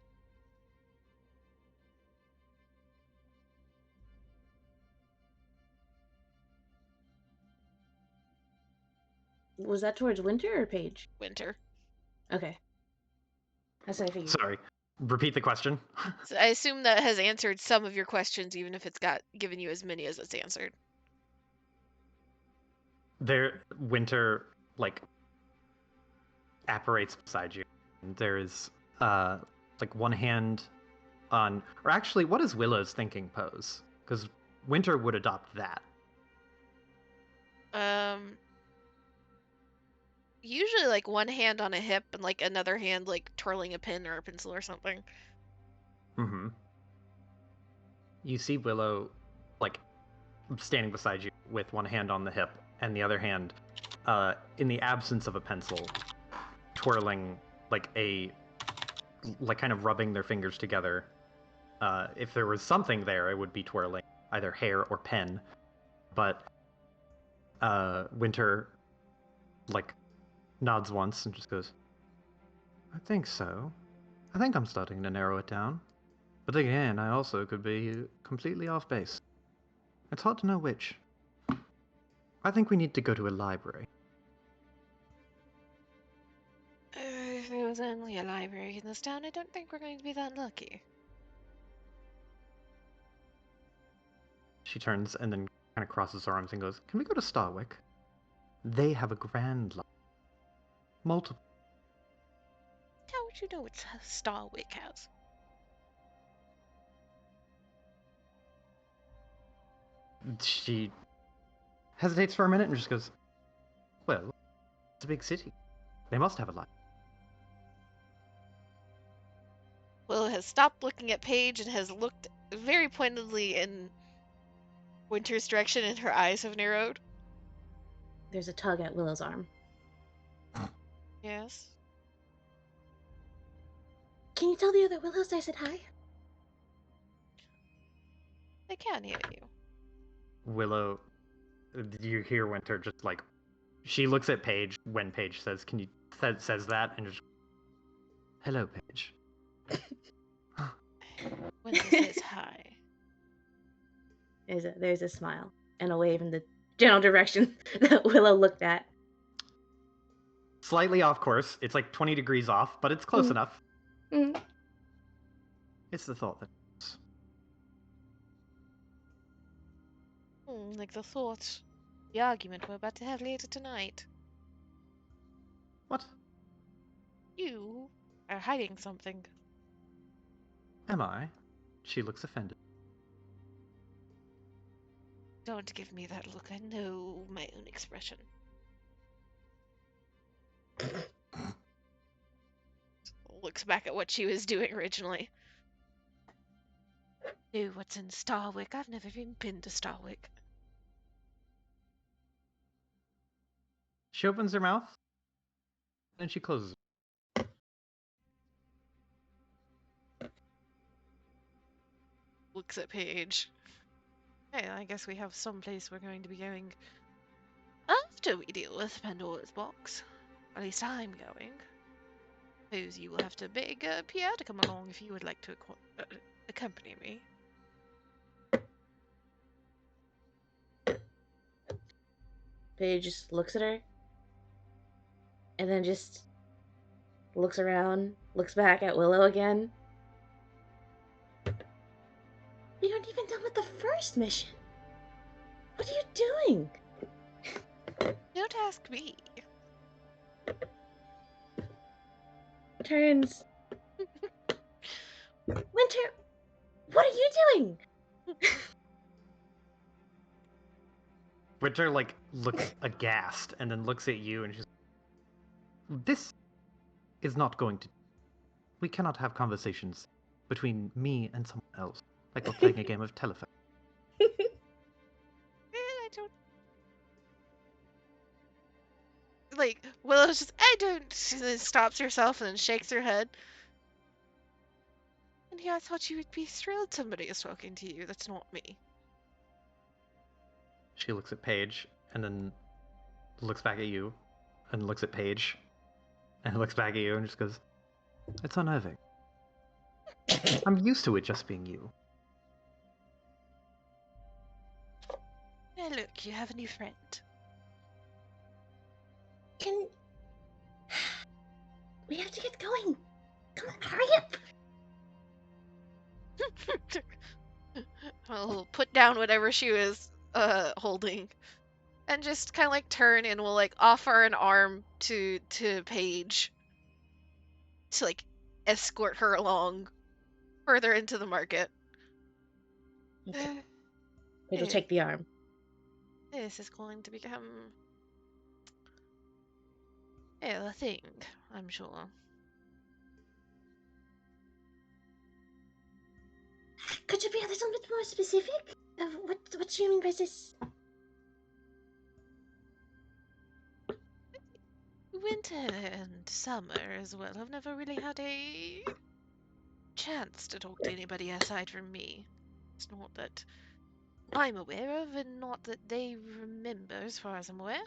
Was that towards Winter or Paige? Winter. Okay. That's what I figured. Sorry. Repeat the question. So I assume that has answered some of your questions, even if it's given you as many as it's answered. There, Winter, like, apparates beside you. And there is, like, one hand on... Or actually, what is Willow's thinking pose? Because Winter would adopt that. Usually like one hand on a hip and like another hand like twirling a pen or a pencil or something. Mm-hmm. You see Willow, like, standing beside you with one hand on the hip and the other hand, in the absence of a pencil, twirling like kind of rubbing their fingers together. If there was something there, it would be twirling either hair or pen. But Winter, like, nods once and just goes, I think so. I think I'm starting to narrow it down. But again, I also could be completely off base. It's hard to know which. I think we need to go to a library. If there was only a library in this town, I don't think we're going to be that lucky. She turns and then kind of crosses her arms and goes, Can we go to Starwick? They have a grand library. Multiple. How would you know it's a Starwick house? She hesitates for a minute and just goes, Well, it's a big city. They must have a library. Willow has stopped looking at Paige and has looked very pointedly in Winter's direction, and her eyes have narrowed. There's a tug at Willow's arm. Yes. Can you tell the other Willows I said hi? I can hear you. Willow, you hear Winter just like, she looks at Paige when Paige says, Can you, says that, and just, Hello, Paige. Winter says hi. There's a smile and a wave in the general direction that Willow looked at. Slightly off course. It's like 20 degrees off, but it's close enough. Mm. It's the thought that... Like the thought, the argument we're about to have later tonight. What? You are hiding something. Am I? She looks offended. Don't give me that look. I know my own expression. Looks back at what she was doing originally. Know what's in Starwick? I've never even been to Starwick. She opens her mouth, and she closes it. Looks at Paige. Hey, I guess we have some place we're going to be going after we deal with Pandora's box. At least I'm going. Suppose you will have to beg Pierre to come along if you would like to accompany me? Paige just looks at her and then just looks around, looks back at Willow again. We aren't even done with the first mission. What are you doing? Don't ask me. Turns. Winter, what are you doing? Winter, like, looks aghast and then looks at you and she's... This is not going to... We cannot have conversations between me and someone else, like we're playing a game of telephone. I don't... Like, Willow's just, I don't... She then stops herself and then shakes her head. And yeah, I thought you would be thrilled somebody is talking to you. That's not me. She looks at Paige and then looks back at you and looks at Paige and looks back at you and just goes, it's unnerving. I'm used to it just being you. Hey, look, you have a new friend. We have to get going. Come on, hurry up. I'll put down whatever she was holding and just kind of like turn and will like offer an arm to Paige to like escort her along further into the market. Okay. Paige will take the arm. This is going to become a thing, I'm sure. Could you be a little bit more specific? What do you mean by this? Winter and summer as well. I've never really had a chance to talk to anybody aside from me. It's not that I'm aware of, and not that they remember, as far as I'm aware.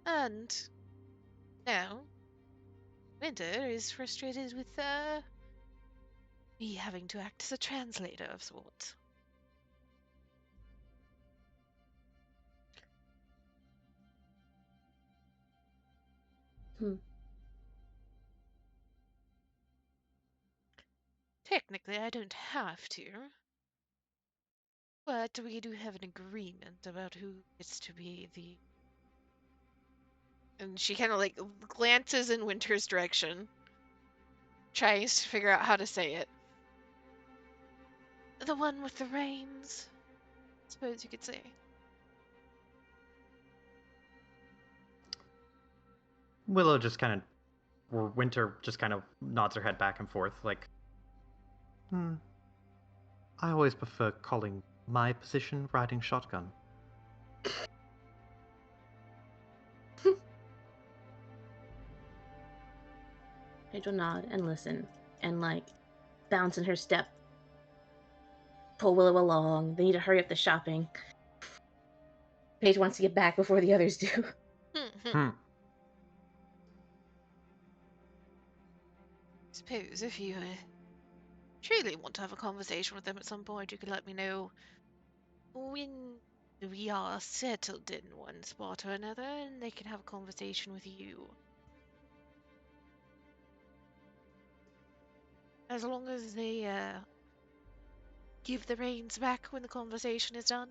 And now, Winter is frustrated with me having to act as a translator of sorts. Technically, I don't have to. But we do have an agreement about who gets to be the... And she kind of like glances in Winter's direction, tries to figure out how to say it. The one with the reins, I suppose you could say. Willow just kind of... Or Winter just kind of nods her head back and forth, like... I always prefer calling my position riding shotgun. Paige will nod and listen and like bounce in her step. Pull Willow along. They need to hurry up the shopping. Paige wants to get back before the others do. Suppose if you truly want to have a conversation with them at some point, you could let me know when we are settled in one spot or another, and they can have a conversation with you. As long as they give the reins back when the conversation is done.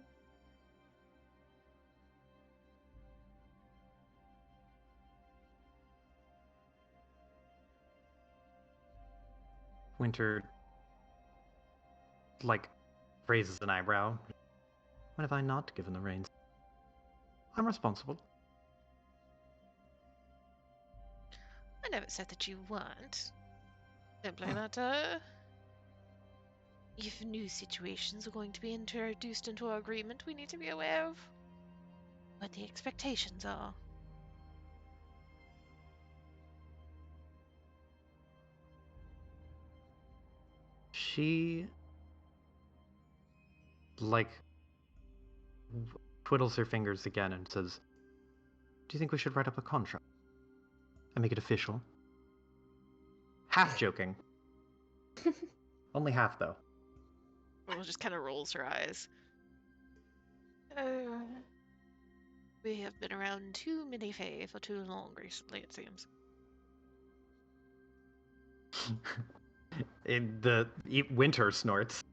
Winter, like, raises an eyebrow. When have I not given the reins? I'm responsible. I never said that you weren't. Simply that, if new situations are going to be introduced into our agreement, we need to be aware of what the expectations are. She, like, twiddles her fingers again and says, do you think we should write up a contract and make it official? Half joking, Only half, though. Willow just kind of rolls her eyes. We have been around too many Fae for too long recently, it seems. Winter snorts.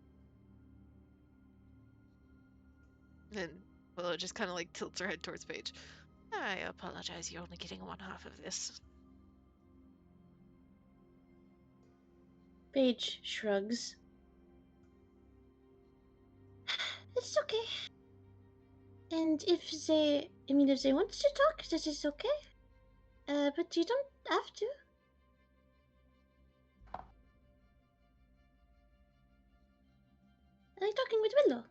And Willow just kind of like tilts her head towards Paige. I apologize, you're only getting one half of this. Paige shrugs. It's okay. And if they want to talk, that is okay. But you don't have to. I like talking with Willow.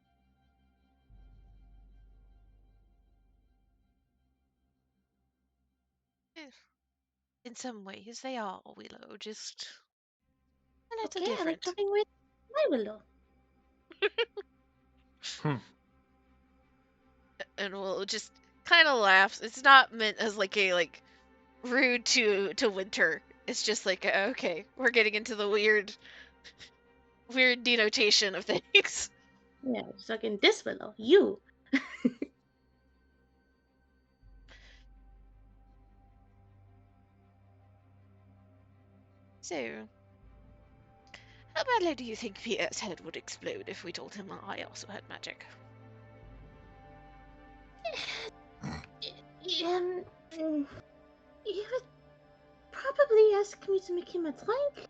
In some ways, they are Willow, just a little Okay, I like different. talking with my Willow. And Willow just kind of laughs. It's not meant as like a rude to Winter. It's just like, okay, we're getting into the weird denotation of things. Yeah, fucking this Willow. You. So, how badly do you think Pierre's head would explode if we told him I also had magic? You would probably ask me to make him a drink.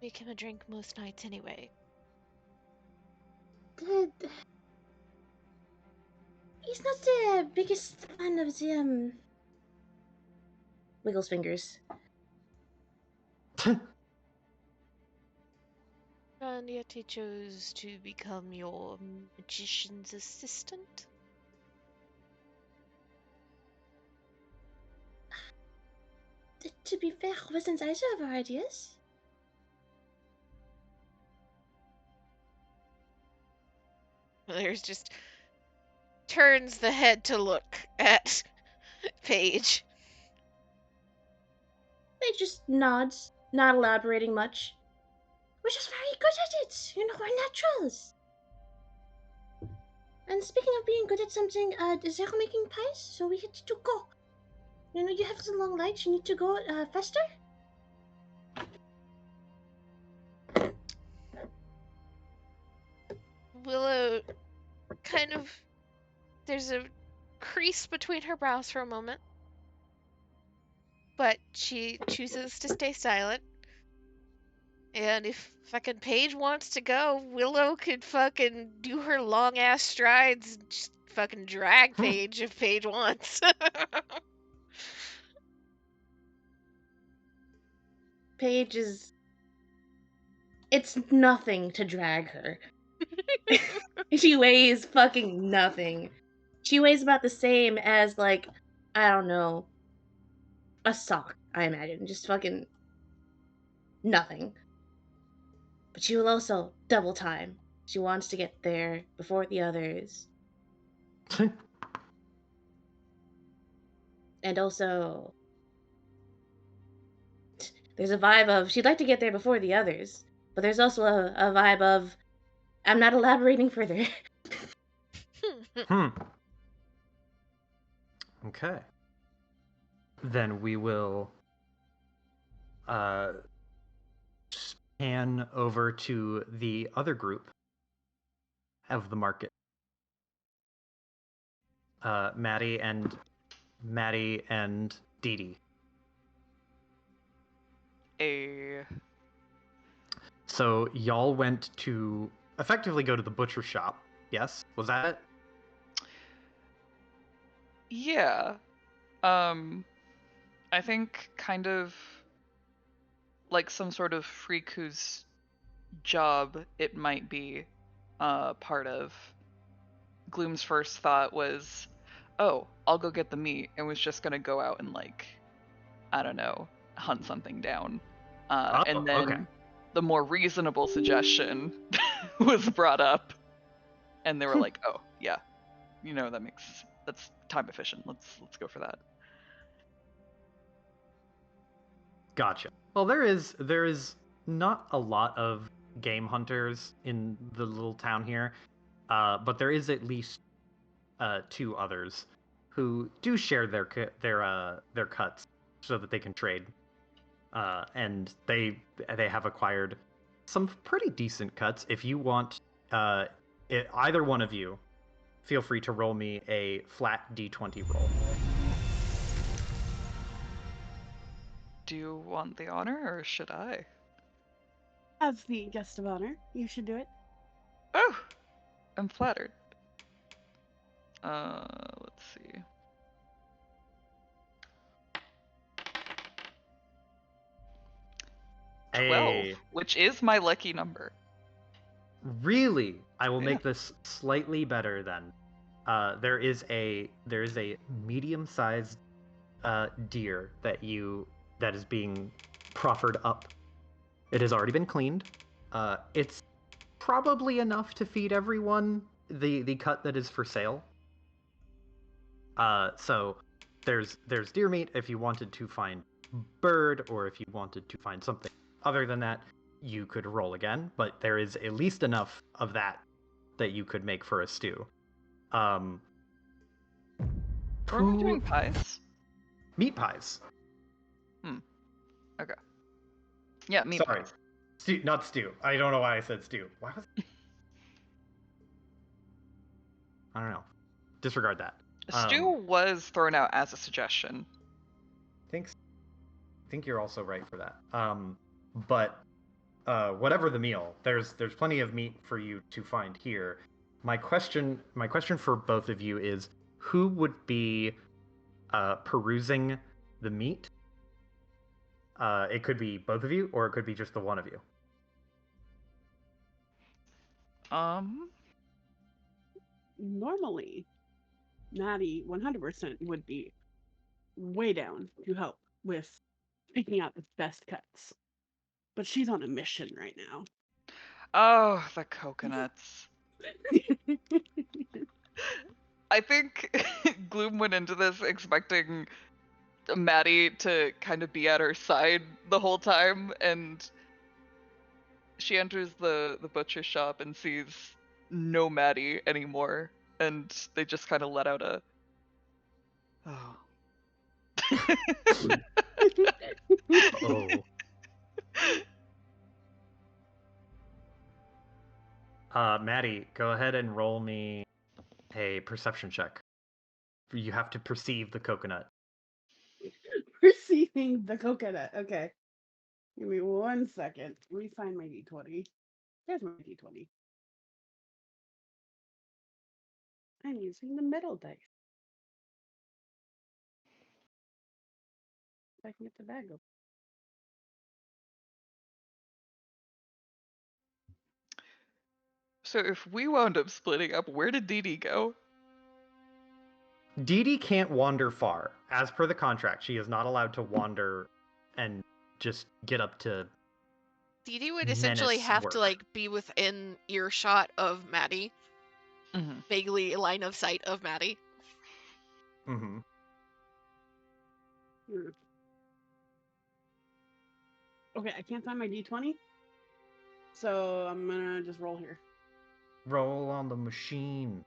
Make him a drink most nights anyway. He's not the biggest fan of the Wiggles fingers. And yet he chose to become your magician's assistant? To be fair, wasn't either of our ideas. There's just turns the head to look at Paige. They just nods, not elaborating much. We're just very good at it. You know, we're naturals. And speaking of being good at something, they're making pies, so we had to go. You know, you have the long lights, you need to go faster? Willow kind of... There's a crease between her brows for a moment. But she chooses to stay silent. And if fucking Paige wants to go, Willow could fucking do her long ass strides and just fucking drag Paige if Paige wants. Paige is... It's nothing to drag her. She weighs fucking nothing. She weighs about the same as, like, I don't know, a sock, I imagine. Just fucking nothing. But she will also double time. She wants to get there before the others. And also, there's a vibe of she'd like to get there before the others. But there's also a vibe of I'm not elaborating further. Okay. Then we will pan over to the other group of the market. Maddie and Dee Dee. So y'all went to effectively go to the butcher shop. Yes? Was that it? Yeah. I think kind of like some sort of freak whose job it might be part of. Gloom's first thought was, oh, I'll go get the meat, and was just gonna go out and, like, I don't know, hunt something down. And then okay. the more reasonable suggestion was brought up, and they were like, oh, yeah, you know, that's time efficient. Let's go for that. Gotcha. Well, there is not a lot of game hunters in the little town here, but there is at least 2 others who do share their cuts so that they can trade, and they have acquired some pretty decent cuts. If you want, either one of you, feel free to roll me a flat d20 roll. Do you want the honor, or should I? As the guest of honor, you should do it. Oh, I'm flattered. Let's see. Hey. 12, which is my lucky number. Really? I will Yeah. make this slightly better then. There is a medium-sized deer that is being proffered up. It has already been cleaned. It's probably enough to feed everyone the cut that is for sale. So there's deer meat if you wanted to find bird, or if you wanted to find something other than that, you could roll again, but there is at least enough of that you could make for a stew. Are we doing pies? Meat pies. Okay. Yeah, meat Sorry. pies. Stew, not stew. I don't know why I said stew. Why was I don't know. Disregard that. Stew was thrown out as a suggestion. I think you're also right for that. But whatever the meal, there's plenty of meat for you to find here. My question for both of you is, who would be perusing the meat? It could be both of you, or it could be just the one of you. Normally, Maddie 100% would be way down to help with picking out the best cuts. But she's on a mission right now. Oh, the coconuts. I think Gloom went into this expecting Maddie to kind of be at her side the whole time, and she enters the butcher shop and sees no Maddie anymore, and they just kind of let out a oh. Oh. Maddie, go ahead and roll me a perception check. You have to perceive the coconut. Receiving the coconut. Okay. Give me 1 second. Let me find my d20. There's my d20. I'm using the middle dice. If I can get the bag open. So if we wound up splitting up, where did Dee Dee go? Dee Dee can't wander far. As per the contract, she is not allowed to wander and just get up to Dee Dee would essentially menace have work. to be within earshot of Maddie, Mm-hmm. vaguely line of sight of Maddie. Mm-hmm. Okay, I can't find my d20. So I'm gonna just roll here. Roll on the machine.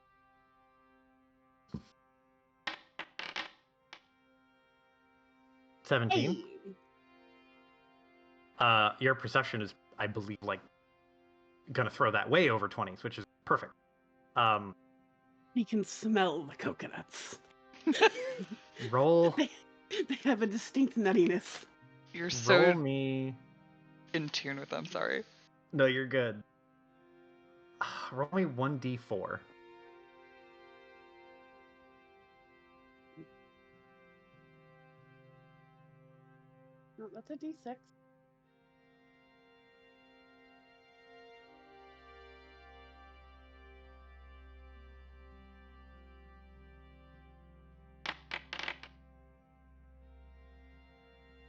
$17. Hey! Your perception is, I believe, gonna throw that way over 20s, which is perfect. He can smell the coconuts. Roll. They have a distinct nuttiness. You're so Roll me. in tune with them, sorry. No, you're good. Roll me 1d4. No, that's a d6.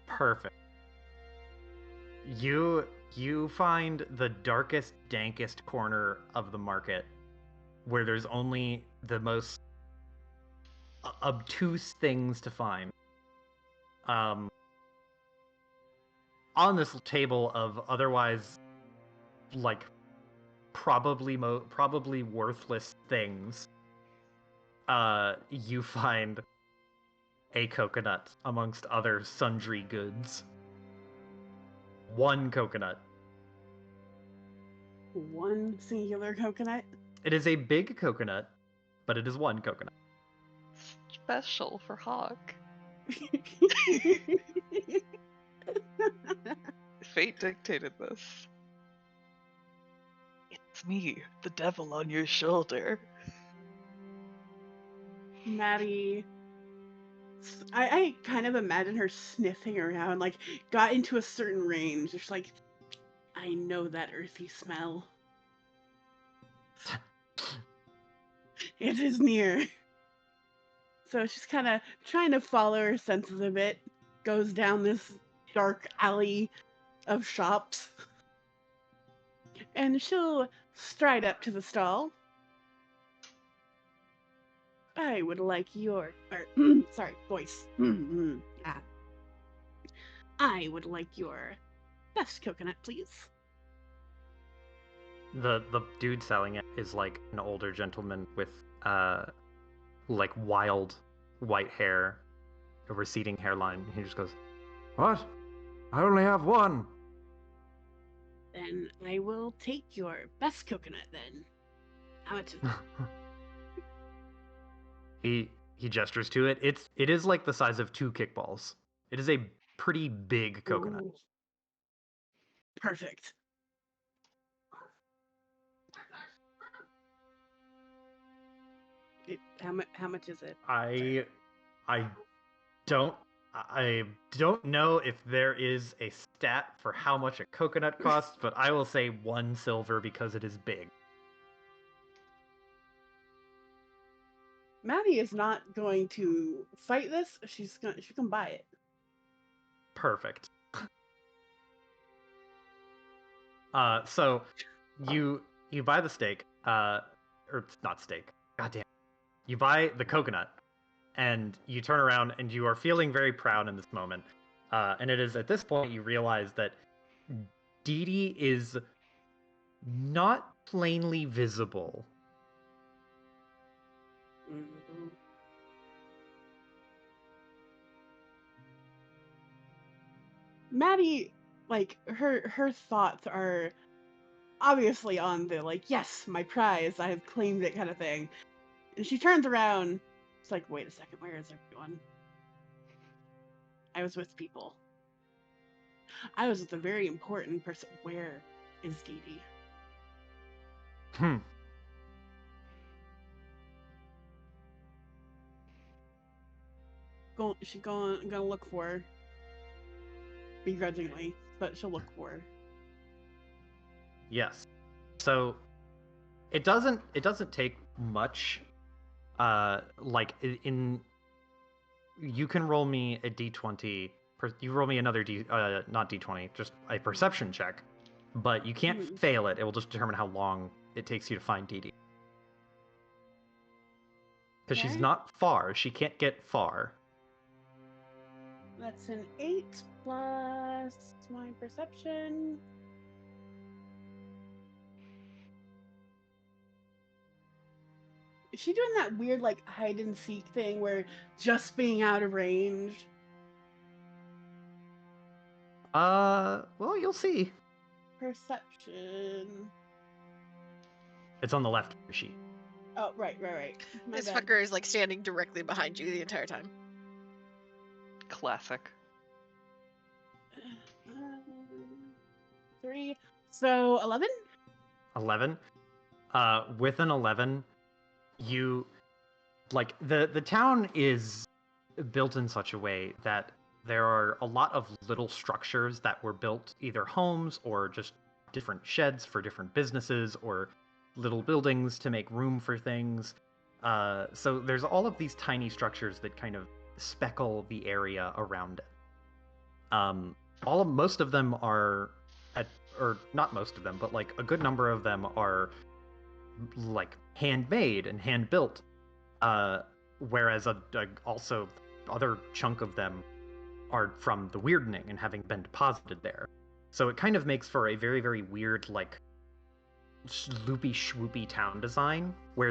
Perfect. You find the darkest, dankest corner of the market where there's only the most obtuse things to find. on this table of otherwise, like, probably worthless things, you find a coconut amongst other sundry goods. One coconut. One singular coconut. It is a big coconut, but it is one coconut. Special for Hawk. Fate dictated this. It's me, the devil on your shoulder. Maddie, I kind of imagine her sniffing around, like, got into a certain range. She's like, I know that earthy smell. It is near. So she's kind of trying to follow her senses a bit, goes down this dark alley of shops, and she'll stride up to the stall. I would like your, sorry, voice. I would like your best coconut, please. The dude selling it is like an older gentleman with like wild white hair, a receding hairline. He just goes, "What? I only have one." Then I will take your best coconut then. How much is it? He gestures to it. It is like the size of 2 kickballs. It is a pretty big coconut. Ooh. Perfect. How much is it? I don't I don't know if there is a stat for how much a coconut costs, but I will say 1 silver because it is big. Maddie is not going to fight this. She can buy it. Perfect. So you buy the steak, or it's not steak. Goddamn. You buy the coconut, and you turn around, and you are feeling very proud in this moment. And it is at this point you realize that Dee Dee is not plainly visible. Mhm. Maddie, like, her thoughts are obviously on the, like, yes, my prize, I have claimed it kind of thing. And she turns around. It's like, wait a second, where is everyone? I was with people. I was with a very important person. Where is Dee Dee? She's gonna look for her. Begrudgingly, but she'll look for her. Yes. So it doesn't take much. Like in you can roll me a d20. You roll me another not d20, just a perception check. But you can't fail it. It will just determine how long it takes you to find Dee Dee. Because she's not far. She can't get far. That's an 8 plus my perception. Is she doing that weird, like, hide and seek thing where just being out of range? Well, you'll see. Perception. It's on the left of your sheet. Oh, right. My This bad. fucker is like standing directly behind you the entire time. Classic. 3. So 11? 11. With an 11, you like the town is built in such a way that there are a lot of little structures that were built, either homes or just different sheds for different businesses or little buildings to make room for things. So there's all of these tiny structures that kind of speckle the area around it. Most of them are or not most of them, but like a good number of them are like handmade and hand built. Whereas also other chunk of them are from the Weirdning and having been deposited there. So it kind of makes for a very, very weird, like, loopy swoopy town design where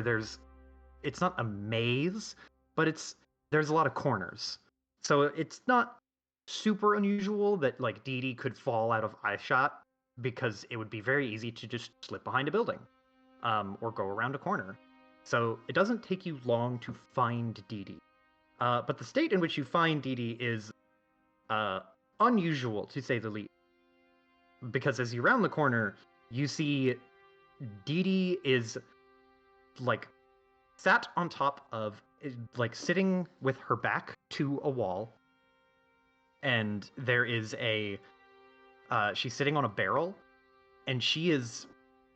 it's not a maze, but there's a lot of corners. So it's not super unusual that like Dee Dee could fall out of eyeshot, because it would be very easy to just slip behind a building, or go around a corner. So it doesn't take you long to find Dee Dee. But the state in which you find Dee Dee is unusual, to say the least. Because as you round the corner, you see Dee Dee is like sat on top of, like sitting with her back to a wall, and there is she's sitting on a barrel, and she is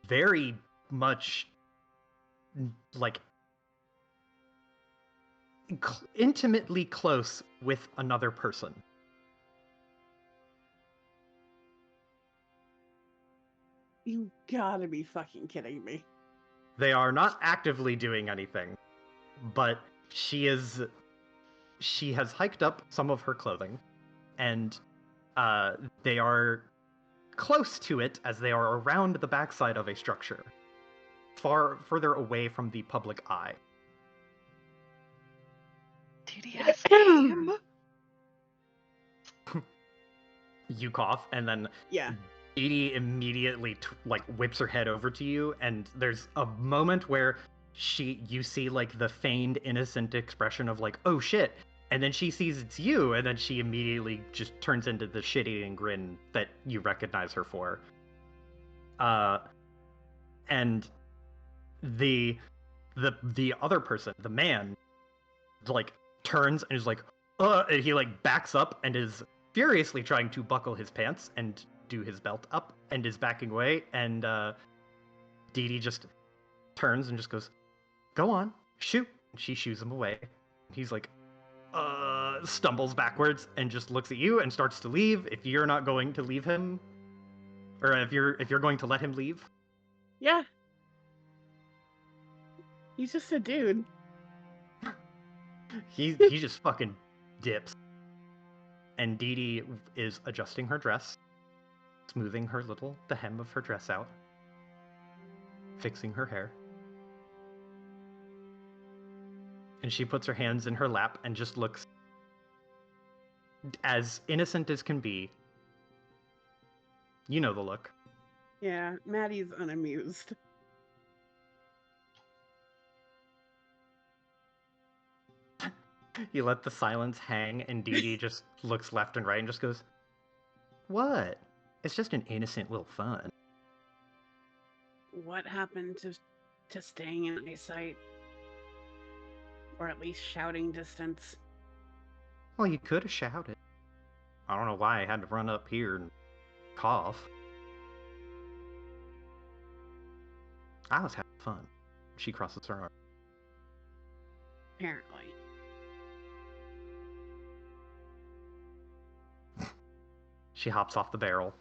very much like intimately close with another person. You gotta be fucking kidding me. They are not actively doing anything, but she has hiked up some of her clothing, and they are close to it as they are around the backside of a structure, far further away from the public eye. TDS game. You cough, and then Yeah. Edie immediately like whips her head over to you, and there's a moment where you see like the feigned innocent expression of like, oh shit, and then she sees it's you, and then she immediately just turns into the shit-eating grin that you recognize her for. And the other person, the man, like turns and is like, and he like backs up and is furiously trying to buckle his pants and do his belt up and is backing away, and Dee Dee just turns and just goes, go on, shoot. She shoos him away. He's like, stumbles backwards and just looks at you and starts to leave. If you're not going to leave him, or if you're going to let him leave. Yeah. He's just a dude. He just fucking dips. And Dee Dee is adjusting her dress, smoothing the hem of her dress out, fixing her hair. And she puts her hands in her lap and just looks as innocent as can be. You know the look. Yeah, Maddie's unamused. You let the silence hang, and Dee Dee just looks left and right and just goes, what? It's just an innocent little fun. What happened to staying in eyesight? Or at least shouting distance? Well, you could have shouted. I don't know why I had to run up here and cough. I was having fun. She crosses her arm. Apparently. She hops off the barrel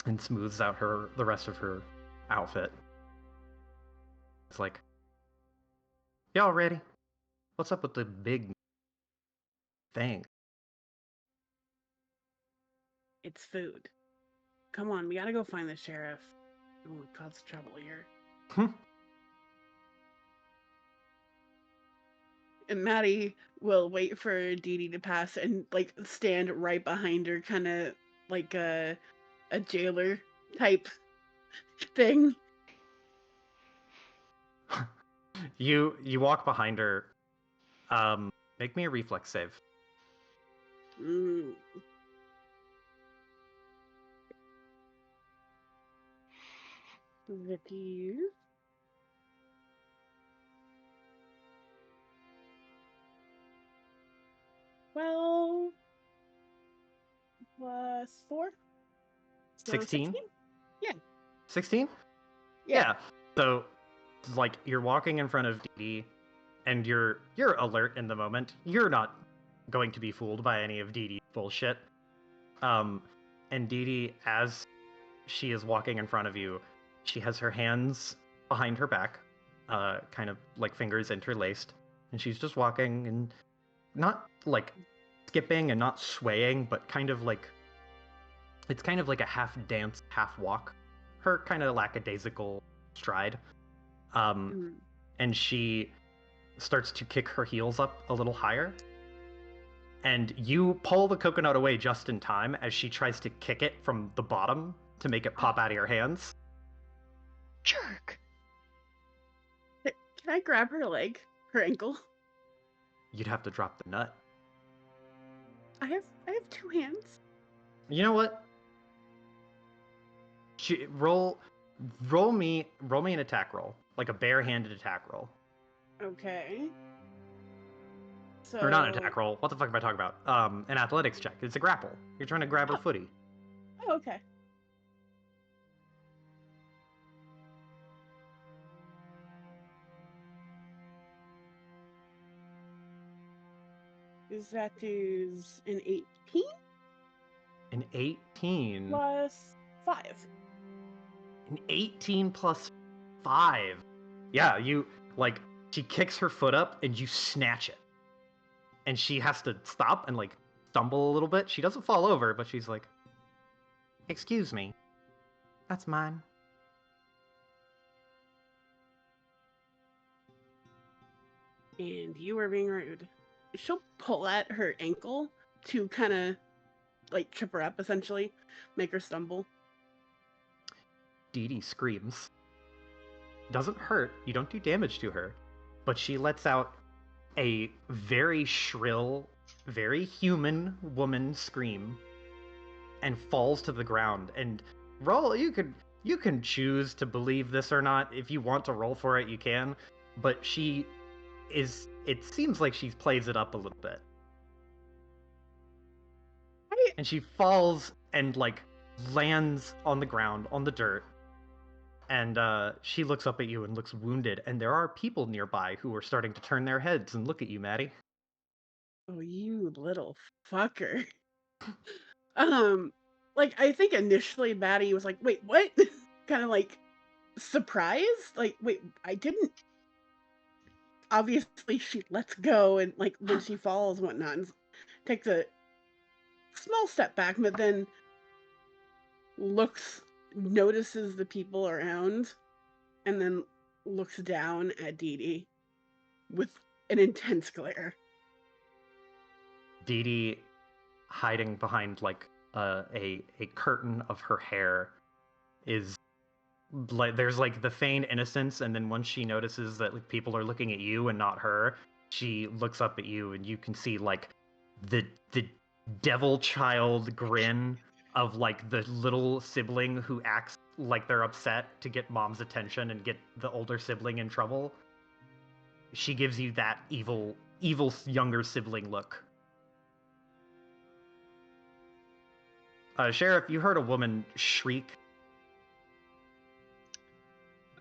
and smooths out the rest of her outfit. It's like, y'all ready? What's up with the big thing? It's food. Come on, we gotta go find the sheriff. Don't want to cause trouble here. And Maddie will wait for Dee Dee to pass and like stand right behind her, kind of like a jailer type thing. You walk behind her. Make me a reflex save. Mm. Zippy. Well, plus 4. So 16? Yeah. 16? Yeah. So, like, you're walking in front of Dee Dee, and you're alert in the moment. You're not going to be fooled by any of Dee Dee's bullshit. And Dee Dee, as she is walking in front of you, she has her hands behind her back, kind of like fingers interlaced, and she's just walking, and not like skipping and not swaying, but kind of like it's kind of like a half dance, half walk. Her kind of lackadaisical stride. Mm. And she starts to kick her heels up a little higher. And you pull the coconut away just in time as she tries to kick it from the bottom to make it pop out of your hands. Jerk. Can I grab her leg, her ankle? You'd have to drop the nut. I have 2 hands. You know what? Roll me an attack roll, like a bare-handed attack roll. Okay. So Or not an attack roll. What the fuck am I talking about? An athletics check. It's a grapple. You're trying to grab her footy. Oh, okay. That is an 18 An 18. plus 5. An 18 plus 5. Yeah, you, like, she kicks her foot up and you snatch it. And she has to stop and, like, stumble a little bit. She doesn't fall over, but she's like, excuse me. That's mine. And you are being rude. She'll pull at her ankle to kind of like trip her up, essentially, make her stumble. Dee Dee screams. Doesn't hurt. You don't do damage to her. But she lets out a very shrill, very human woman scream and falls to the ground. And roll, you can choose to believe this or not. If you want to roll for it, you can. But it seems like she plays it up a little bit. And she falls and, like, lands on the ground, on the dirt. And she looks up at you and looks wounded. And there are people nearby who are starting to turn their heads and look at you, Maddie. Oh, you little fucker. Like, I think initially Maddie was like, wait, what? Kind of like surprised. Like, wait, I didn't. Obviously, she lets go and, like, when she falls and whatnot, and takes a small step back, but then notices the people around, and then looks down at Dee Dee with an intense glare. Dee Dee, hiding behind, like, a curtain of her hair, is like, there's, like, the feigned innocence, and then once she notices that, like, people are looking at you and not her, she looks up at you, and you can see, like, the devil child grin of, like, the little sibling who acts like they're upset to get mom's attention and get the older sibling in trouble. She gives you that evil younger sibling look. Sheriff, you heard a woman shriek.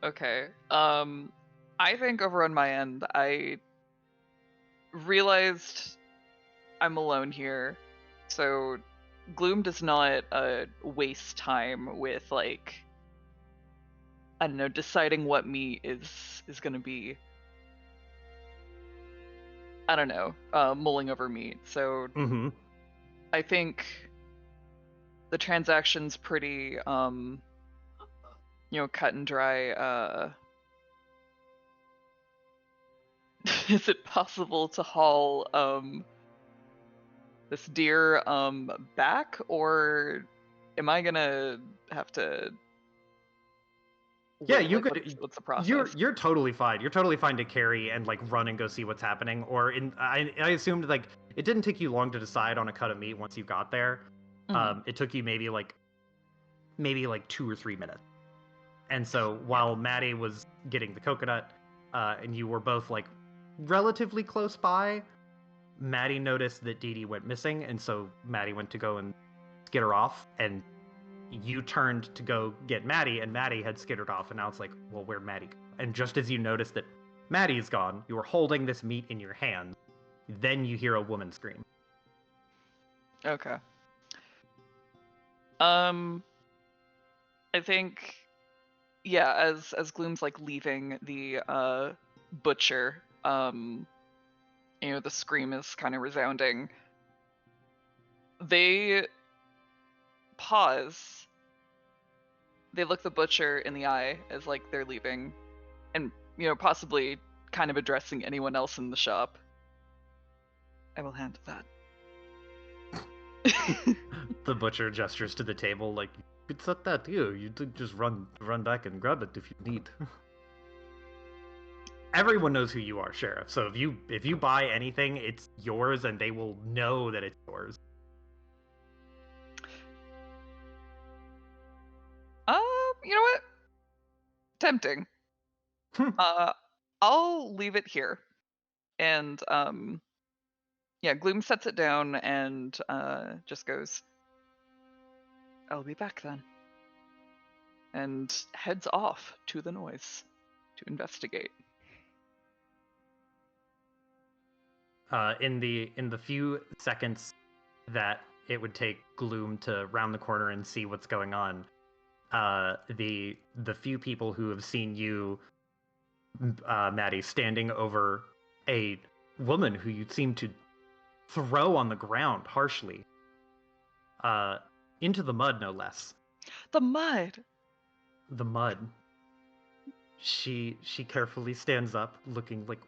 Okay. I think over on my end, I realized I'm alone here, so Gloom does not waste time with, like, I don't know, deciding what meat is gonna be, I don't know, mulling over meat. So Mm-hmm. I think the transaction's pretty cut and dry. Is it possible to haul this deer back, or am I gonna have to Yeah, wait? you Like, could. what's the process? You're totally fine. You're totally fine to carry and, like, run and go see what's happening. Or I assumed, like, it didn't take you long to decide on a cut of meat once you got there. Mhm. It took you maybe like 2 or 3 minutes. And so while Maddie was getting the coconut, and you were both, like, relatively close by, Maddie noticed that Dee Dee went missing, and so Maddie went to go and get her off, and you turned to go get Maddie, and Maddie had skittered off, and now it's like, well, where'd Maddie go? And just as you notice that Maddie's gone, you were holding this meat in your hand, then you hear a woman scream. Okay. I think, yeah, as Gloom's, like, leaving the butcher, the scream is kind of resounding. They pause. They look the butcher in the eye as like they're leaving, and possibly kind of addressing anyone else in the shop. I will handle that. The butcher gestures to the table like, it's at that here. You just run back and grab it if you need. Everyone knows who you are, Sheriff. So if you buy anything, it's yours, and they will know that it's yours. You know what? Tempting. I'll leave it here. And yeah, Gloom sets it down and just goes, I'll be back then. And heads off to the noise to investigate. In the few seconds that it would take Gloom to round the corner and see what's going on, the few people who have seen you, Maddie, standing over a woman who you seem to throw on the ground harshly, into the mud, no less. The mud. The mud. She carefully stands up, looking like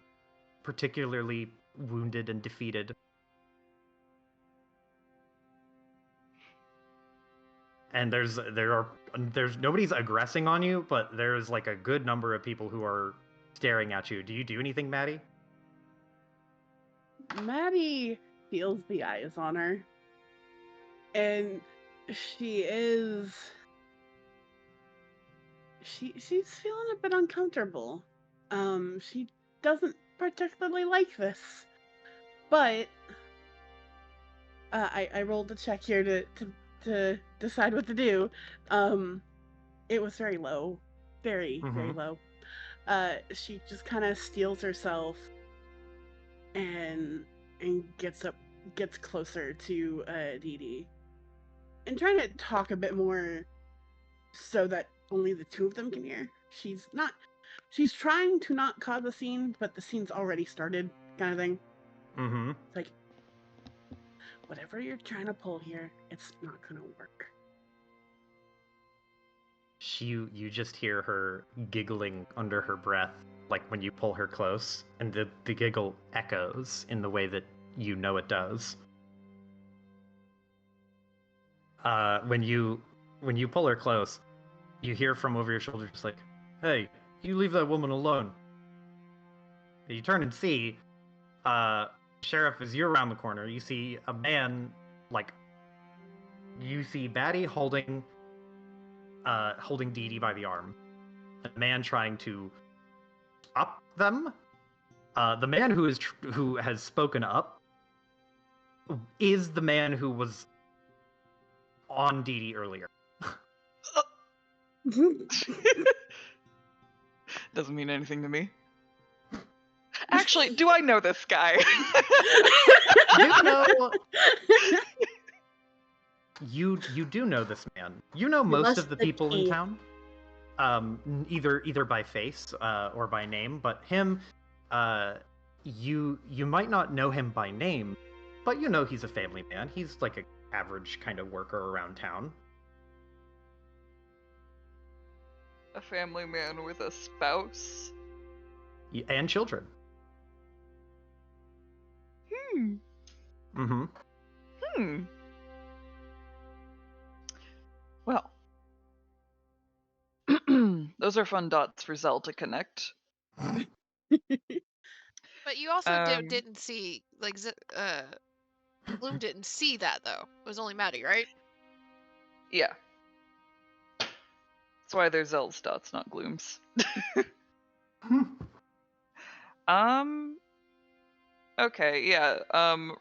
particularly wounded and defeated. And there's nobody's aggressing on you, but there's like a good number of people who are staring at you. Do you do anything, Maddie? Maddie feels the eyes on her, and she's feeling a bit uncomfortable. She doesn't particularly like this, but I rolled a check here to decide what to do. It was very low, very low. She just kind of steels herself and gets closer to Dee Dee, and trying to talk a bit more so that only the two of them can hear. She's trying to not cause a scene, but the scene's already started, kind of thing. It's like, whatever you're trying to pull here, it's not gonna work. You just hear her giggling under her breath, like when you pull her close, and the giggle echoes in the way that you know it does. When you pull her close, you hear from over your shoulder just like, "Hey, you leave that woman alone." And you turn and see, Sheriff, as you're around the corner, you see a man, you see Batty holding Dee Dee by the arm. A man trying to stop them. The man who has spoken up is the man who was on Dee Dee earlier. Doesn't mean anything to me. Actually, do I know this guy? You do know this man. You know most of the people in town, either by face or by name. But him, you might not know him by name, but you know he's a family man. He's like an average kind of worker around town. A family man with a spouse? And children. Well. Those are fun dots for Zell to connect. But you also didn't see, Bloom didn't see that, though. It was only Maddie, right? Yeah. That's why they're Zell's dots, not Gloom's. Okay, yeah.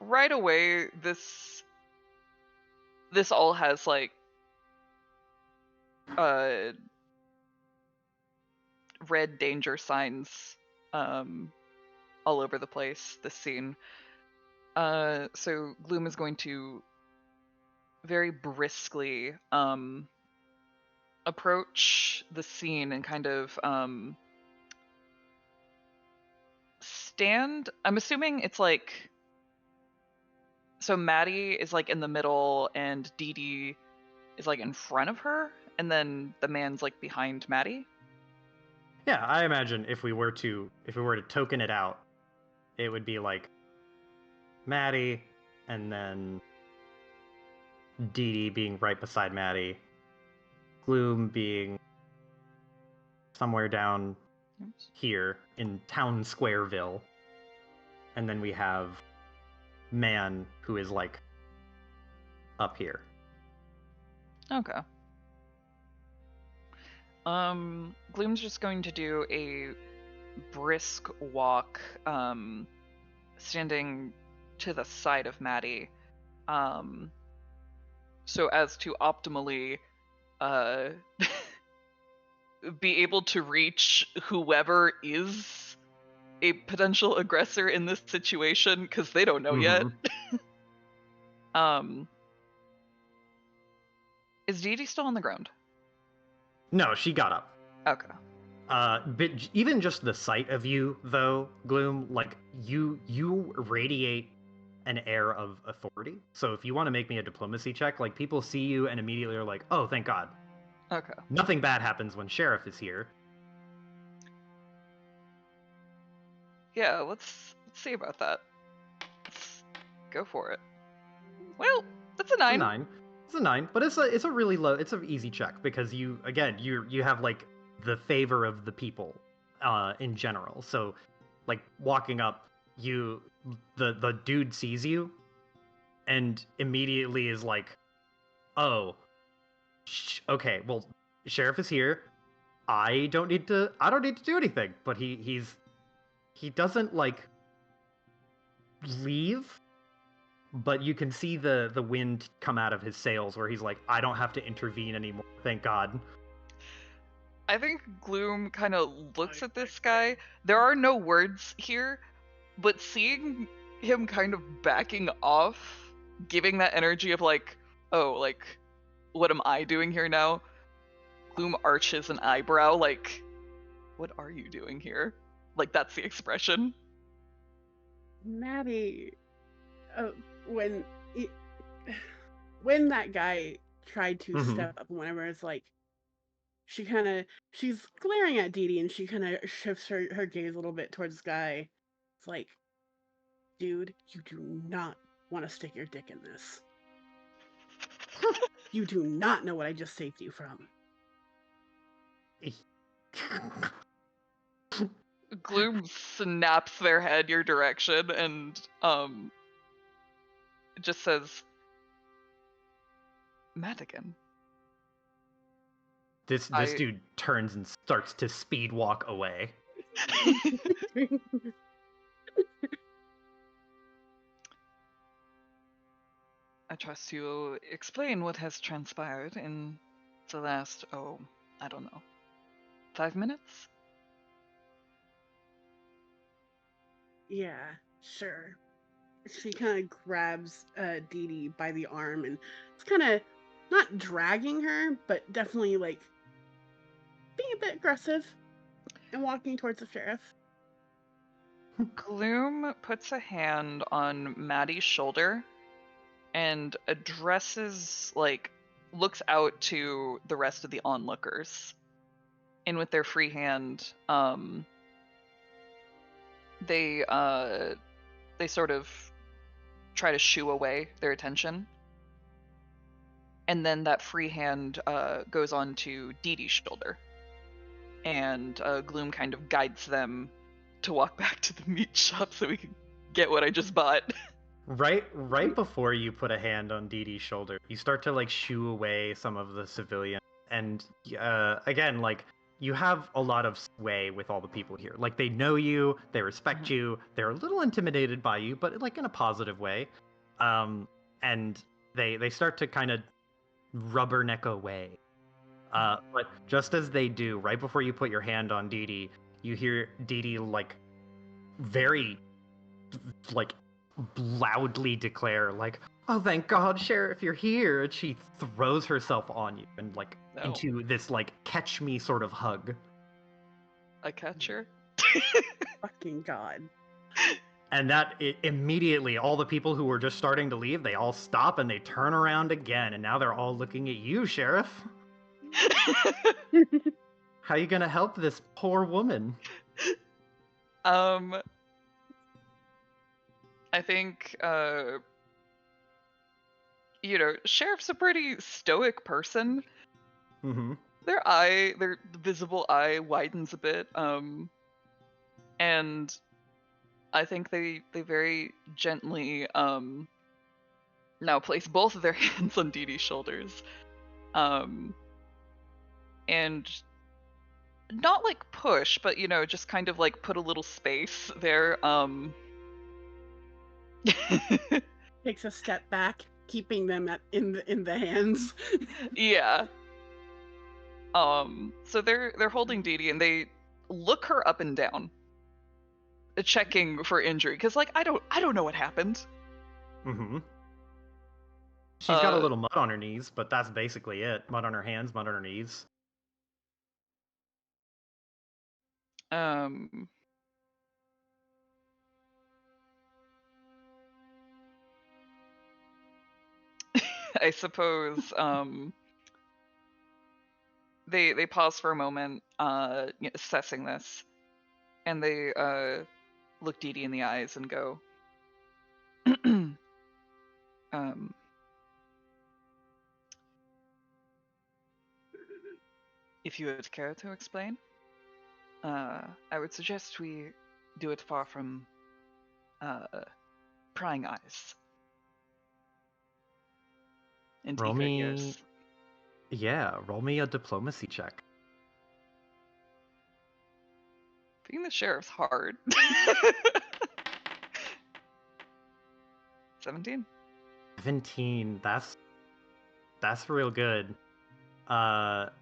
Right away, this all has red danger signs all over the place, this scene. So Gloom is going to very briskly approach the scene and kind of stand. I'm assuming it's So Maddie is like in the middle, and Dee Dee is like in front of her, and then the man's like behind Maddie. Yeah, I imagine if we were to token it out, it would be like Maddie, and then Dee Dee being right beside Maddie, Gloom being somewhere down here in Town Squareville, and then we have Man, who is like up here. Okay. Gloom's just going to do a brisk walk, standing to the side of Maddie, so as to optimally be able to reach whoever is a potential aggressor in this situation, because they don't know yet. Is Dee Dee still on the ground? No, she got up. Okay. But even just the sight of you, though, Gloom, like you radiate an air of authority. So if you want to make me a diplomacy check, like people see you and immediately are like, "Oh, thank God." Okay. Nothing bad happens when Sheriff is here. Yeah, let's see about that. Let's go for it. Well, that's a 9. It's a 9, but it's a really low. It's an easy check because you have like the favor of the people, in general. So, like walking up, the dude sees you, and immediately is like, "Oh, okay. Well, Sheriff is here. I don't need to do anything." But he doesn't like leave, but you can see the wind come out of his sails where he's like, "I don't have to intervene anymore, thank God." I think Gloom kind of looks at this guy. There are no words here, but seeing him kind of backing off, giving that energy of like, oh, like, what am I doing here now? Gloom arches an eyebrow, like, what are you doing here? Like, that's the expression. Maddie, when that guy tried to step up, whenever it's like, she's glaring at Dee Dee, and she kind of shifts her gaze a little bit towards the guy. It's like, dude, you do not want to stick your dick in this. You do not know what I just saved you from. Gloom snaps their head your direction and just says, Madigan. This dude turns and starts to speed walk away. I trust you explain what has transpired in the last, I don't know, 5 minutes? Yeah, sure. She kind of grabs Dee Dee by the arm, and it's kind of not dragging her, but definitely like being a bit aggressive and walking towards the sheriff. Gloom puts a hand on Maddie's shoulder and addresses, like, looks out to the rest of the onlookers. And with their free hand, they sort of try to shoo away their attention. And then that free hand goes on to Dee Dee's shoulder. And Gloom kind of guides them to walk back to the meat shop so we can get what I just bought. Right before you put a hand on Dee Dee's shoulder, you start to like shoo away some of the civilians. And again, like, you have a lot of sway with all the people here. Like, they know you, they respect you, they're a little intimidated by you, but like in a positive way. And they start to kind of rubberneck away. But just as they do, right before you put your hand on Dee Dee, you hear Dee Dee like very like loudly declare like, "Oh, thank God, Sheriff, you're here." And she throws herself on you and like into this like catch me sort of hug. A catcher? Fucking God. And that immediately, all the people who were just starting to leave, they all stop and they turn around again, and now they're all looking at you, Sheriff. How you gonna help this poor woman? I think Sheriff's a pretty stoic person. Mm-hmm. Their visible eye widens a bit, and I think they very gently now place both of their hands on Dee Dee's shoulders, and not like push, but just kind of like put a little space there. Takes a step back, keeping them in the hands. Yeah. So they're holding Dee Dee and they look her up and down, checking for injury, because like I don't know what happened. Mm-hmm. She's got a little mud on her knees, but that's basically it. Mud on her hands, mud on her knees. I suppose they pause for a moment, assessing this, and they look Dee Dee in the eyes and go, if you would care to explain, I would suggest we do it far from prying eyes into Roll eager me, ears. yeah, roll me a diplomacy check. Being the sheriff's hard. 17? 17. That's real good. That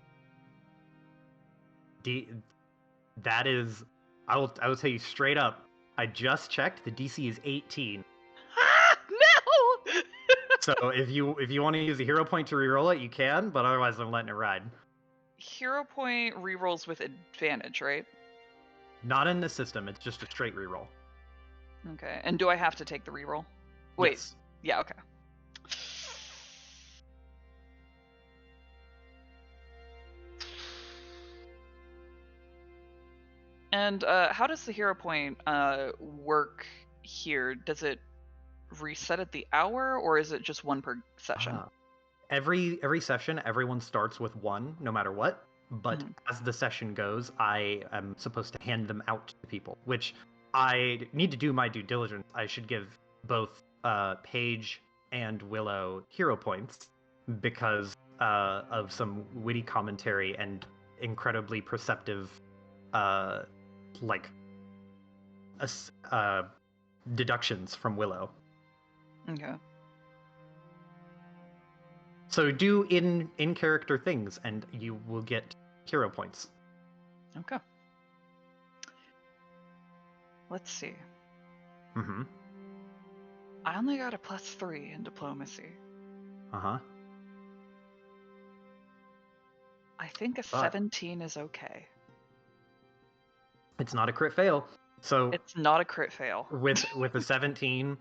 is, I will tell you straight up. I just checked. The DC is 18. No! So if you want to use a hero point to reroll it, you can. But otherwise, I'm letting it ride. Hero point rerolls with advantage, right? Not in the system. It's just a straight reroll. Okay. And do I have to take the reroll? Wait. Yes. Yeah. Okay. And how does the hero point work here? Does it reset at the hour, or is it just one per session? Every session, everyone starts with one, no matter what. But as the session goes, I am supposed to hand them out to people, which I need to do my due diligence. I should give both Paige and Willow hero points because of some witty commentary and incredibly perceptive, deductions from Willow. Okay. So do in character things, and you will get hero points. Okay. Let's see. Mm-hmm. I only got a +3 in diplomacy. Uh-huh. I think a 17 is okay. It's not a crit fail. So it's not a crit fail. With a 17,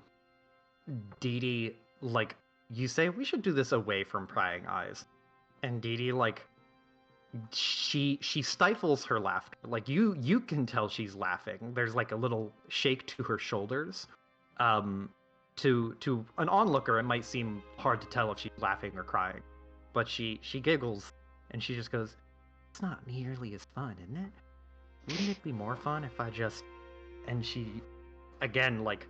Dee Dee, like, you say we should do this away from prying eyes. And Dee Dee, like, she stifles her laughter. Like, you can tell she's laughing. There's like a little shake to her shoulders. To an onlooker, it might seem hard to tell if she's laughing or crying. But she giggles and she just goes, "It's not nearly as fun, isn't it? Wouldn't it be more fun if I just..." And she, again, like,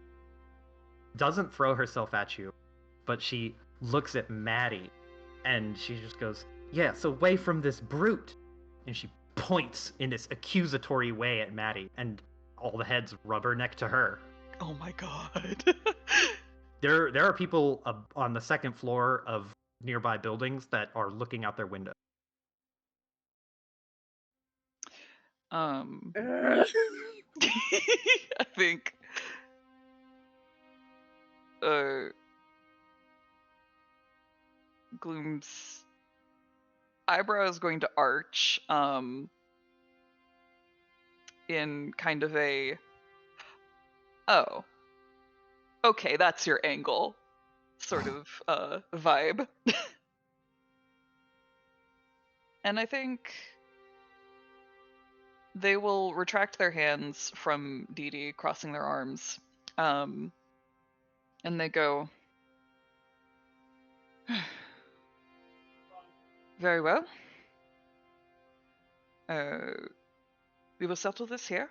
doesn't throw herself at you, but she looks at Maddie and she just goes, "Yes, away from this brute." And she points in this accusatory way at Maddie, and all the heads rubberneck to her. Oh my god. There are people on the second floor of nearby buildings that are looking out their window. I think Gloom's eyebrow is going to arch in kind of a, oh, okay, that's your angle sort of vibe. And I think they will retract their hands from Dee Dee, crossing their arms. And they go, very well. We will settle this here.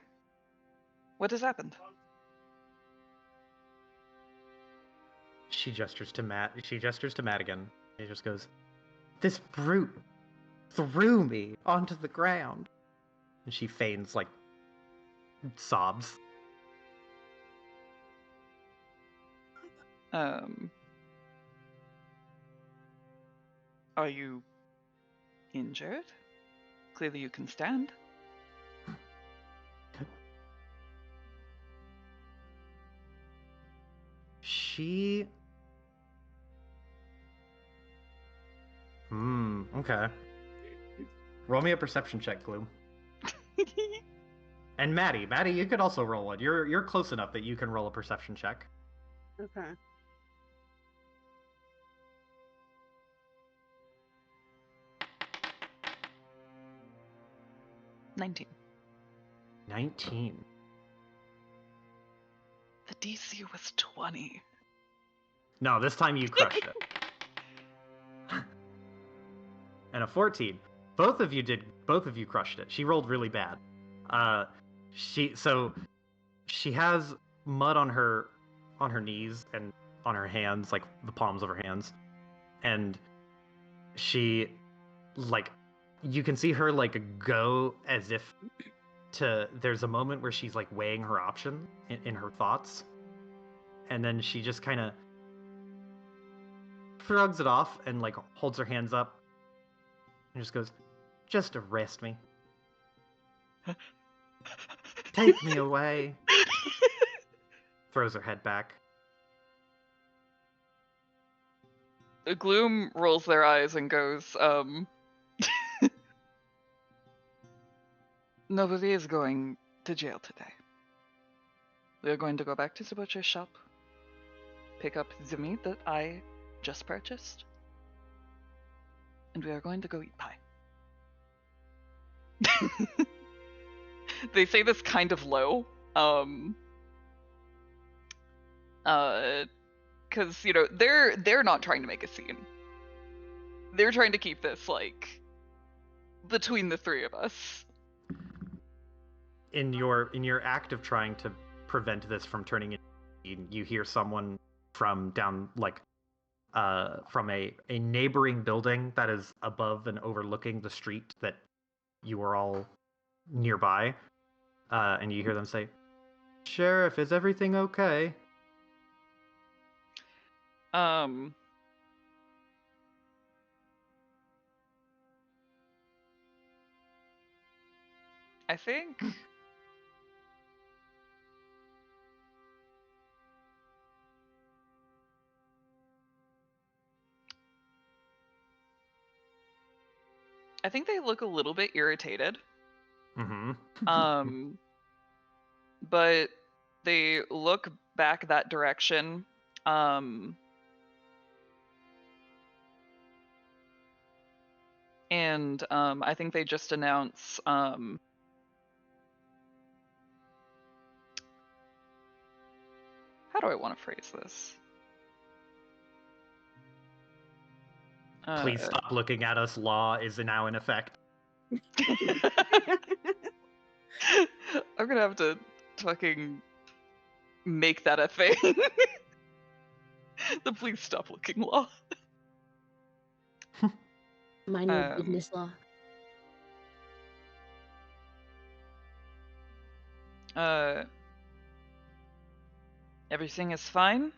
What has happened? She gestures to Matt. She gestures to Madigan. He just goes, "This brute threw me onto the ground." And she feigns, like, sobs. Are you injured? Clearly you can stand. She... okay. Roll me a perception check, Gloom. And Maddie, you could also roll one. You're close enough that you can roll a perception check. Okay. $19. 19. The DC was 20. No, this time you crushed it. And a 14. Both of you crushed it. She rolled really bad. She has mud on her knees and on her hands, like the palms of her hands. And she, like, you can see her, like, go as if there's a moment where she's, like, weighing her option in her thoughts. And then she just kind of shrugs it off and, like, holds her hands up and just goes, "Just arrest me. Take me away." Throws her head back. Gloom rolls their eyes and goes, nobody is going to jail today. We are going to go back to the butcher shop, pick up the meat that I just purchased, and we are going to go eat pie. They say this kind of low, because, you know, they're not trying to make a scene. They're trying to keep this, like, between the three of us. In your act of trying to prevent this from turning into, you hear someone from down, like, from a neighboring building that is above and overlooking the street that you are all nearby, and you hear them say, "Sheriff, is everything okay?" I think they look a little bit irritated. Mm-hmm. But they look back that direction. And I think they just announce, how do I want to phrase this? Please stop looking at us. Law is now in effect. I'm gonna have to fucking make that a thing. The please stop looking law. Mind your business, law. Everything is fine.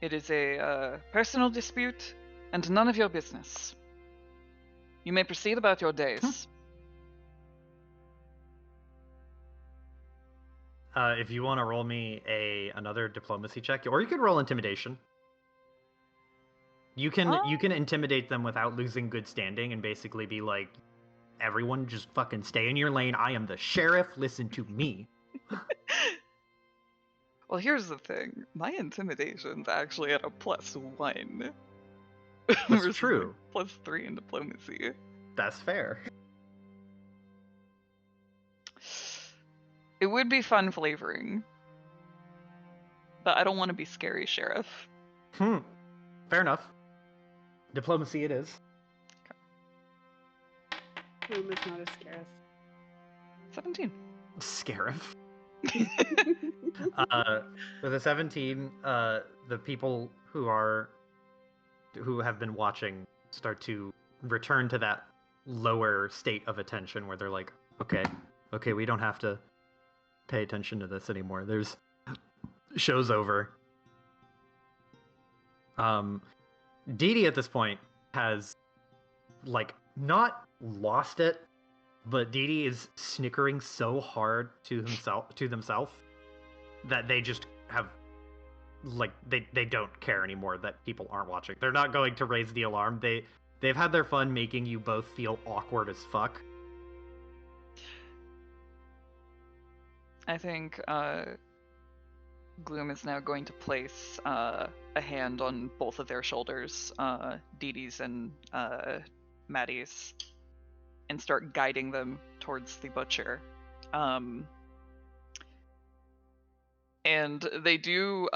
It is a personal dispute and none of your business. You may proceed about your days. If you want to roll me another diplomacy check, or you could roll intimidation. You can intimidate them without losing good standing and basically be like, "Everyone just fucking stay in your lane. I am the sheriff. Listen to me." Well, here's the thing. My intimidation's actually at a +1. That's versus true. my +3 in diplomacy. That's fair. It would be fun flavoring. But I don't want to be scary, Sheriff. Fair enough. Diplomacy it is. Bloom is not a scarif. 17. Scarif. With a 17, the people who have been watching start to return to that lower state of attention where they're like, okay, we don't have to pay attention to this anymore. There's show's over. Dee Dee at this point has like not lost it, but Dee Dee is snickering so hard to themselves that they just have like they don't care anymore that people aren't watching. They're not going to raise the alarm. They've had their fun making you both feel awkward as fuck. I think Gloom is now going to place a hand on both of their shoulders, Dee Dee's and Maddie's, and start guiding them towards the butcher. And they do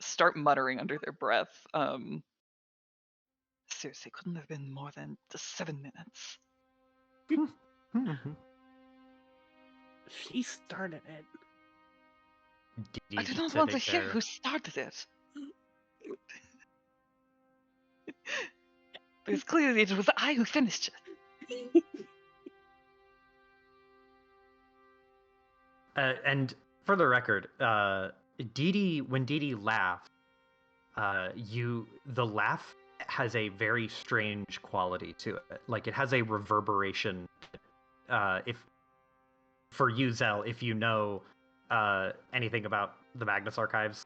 start muttering under their breath. Seriously, couldn't have been more than just 7 minutes. She started it. I do not want to hear who started it. Because clearly it was I who finished it. And for the record, Dee Dee, when Dee Dee laughs, the laugh has a very strange quality to it. Like it has a reverberation. For you, Zell, if you know anything about the Magnus Archives,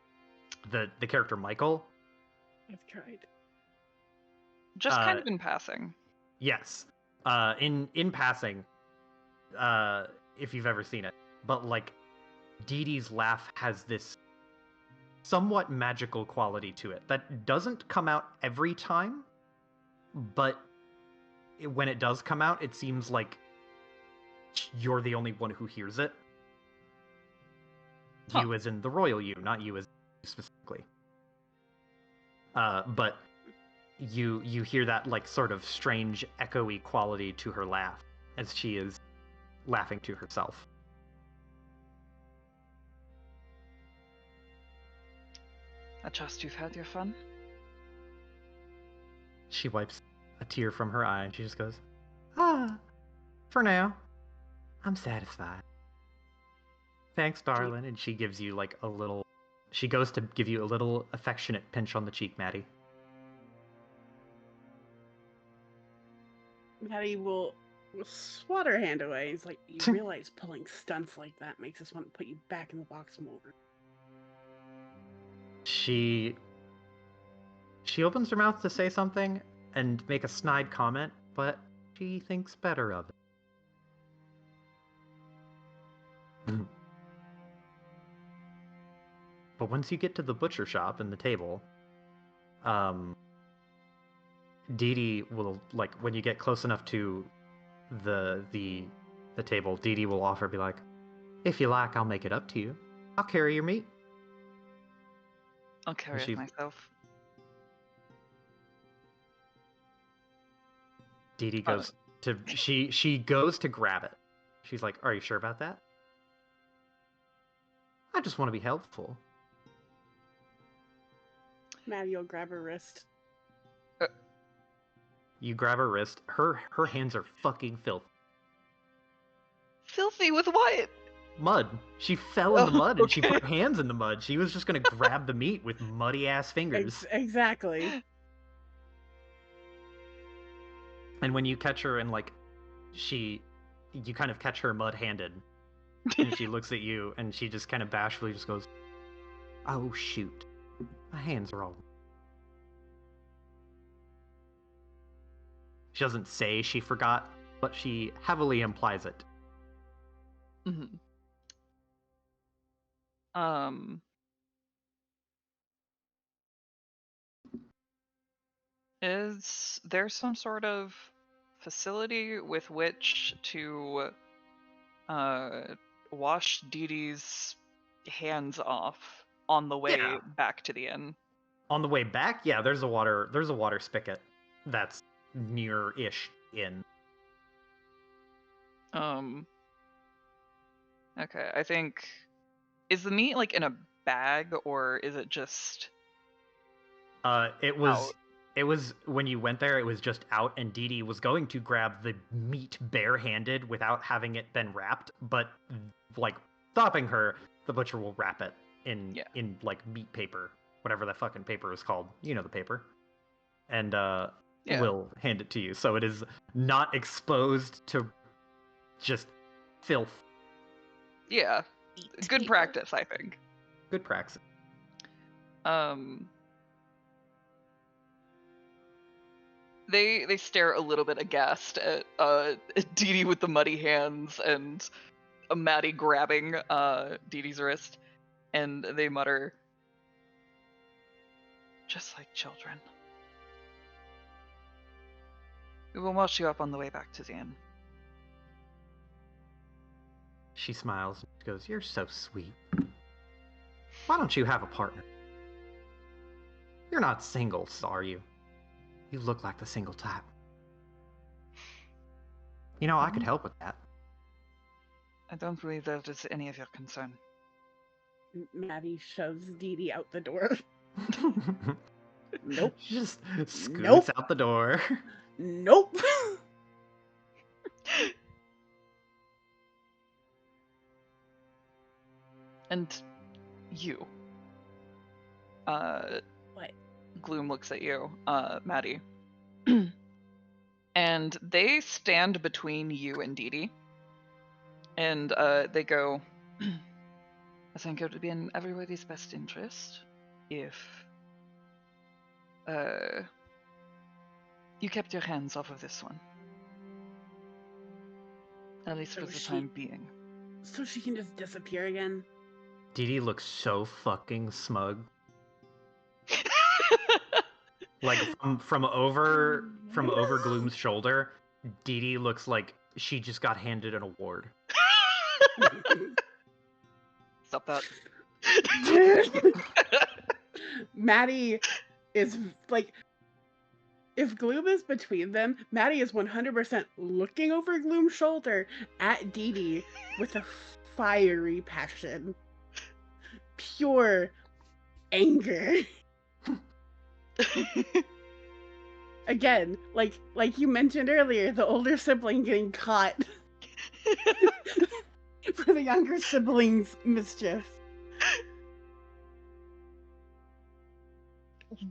the character Michael. I've tried. Just kind of in passing. Yes. In passing, if you've ever seen it. But like Dee Dee's laugh has this somewhat magical quality to it that doesn't come out every time, but when it does come out, it seems like you're the only one who hears it. Huh. You as in the royal you, not you as specifically. But you hear that like sort of strange echoey quality to her laugh as she is laughing to herself. I trust you've had your fun. She wipes a tear from her eye and she just goes, for now, I'm satisfied. Thanks, darling. And she gives you like she goes to give you a little affectionate pinch on the cheek, Maddie. Maddie will swat her hand away. He's like, you realize pulling stunts like that makes us want to put you back in the box more. She opens her mouth to say something and make a snide comment, but she thinks better of it. But once you get to the butcher shop and the table, Dee Dee will, like, when you get close enough to the table, Dee Dee will offer, be like, if you like, I'll make it up to you. I'll carry your meat. I'll carry it myself. Dee Dee goes she goes to grab it. She's like, are you sure about that? I just want to be helpful. Maddie will grab her wrist. You grab her wrist. Her hands are fucking filthy. Filthy with what? Mud. She fell in the mud and she okay. put her hands in the mud. She was just gonna grab the meat with muddy ass fingers. Exactly. And when you catch her and like you kind of catch her mud handed and she looks at you and she just kind of bashfully just goes, oh shoot, my hands are all. She doesn't say she forgot, but she heavily implies it. Mm-hmm. Um, is there some sort of facility with which to wash Dee Dee's hands off on the way Yeah. back to the inn? On the way back, yeah, there's a water spigot that's near-ish in. Okay, I think, is the meat like in a bag or is it just It out? was when you went there, it was just out, and Dee Dee was going to grab the meat barehanded without having it been wrapped, but like stopping her, the butcher will wrap it in Yeah. like meat paper, whatever that fucking paper is called. You know the paper. And Yeah. will hand it to you. So it is not exposed to just filth. Yeah. Eat Good paper. practice, I think. Good praxis. They stare a little bit aghast at Dee Dee with the muddy hands and Maddie grabbing Dee Dee's wrist, and they mutter, "Just like children. We will wash you up on the way back to the inn." She smiles and goes, "You're so sweet. Why don't you have a partner? You're not singles, are you? You look like the single type. You know, I could help with that." I don't believe that is any of your concern. Maddie shoves Dee Dee out the door. Nope. She just scoots Nope. out the door. Nope. And you. What? Gloom looks at you, Maddie. And they stand between you and Dee Dee. And they go, "I think it would be in everybody's best interest if you kept your hands off of this one. At least So for the she- time being." So she can just disappear again? Dee Dee looks so fucking smug. Like from over Gloom's shoulder, Dee Dee looks like she just got handed an award. Stop that. Maddie is like, if Gloom is between them, Maddie is 100% looking over Gloom's shoulder at Dee Dee with a fiery passion. Pure anger. Again, like you mentioned earlier, the older sibling getting caught for the younger sibling's mischief.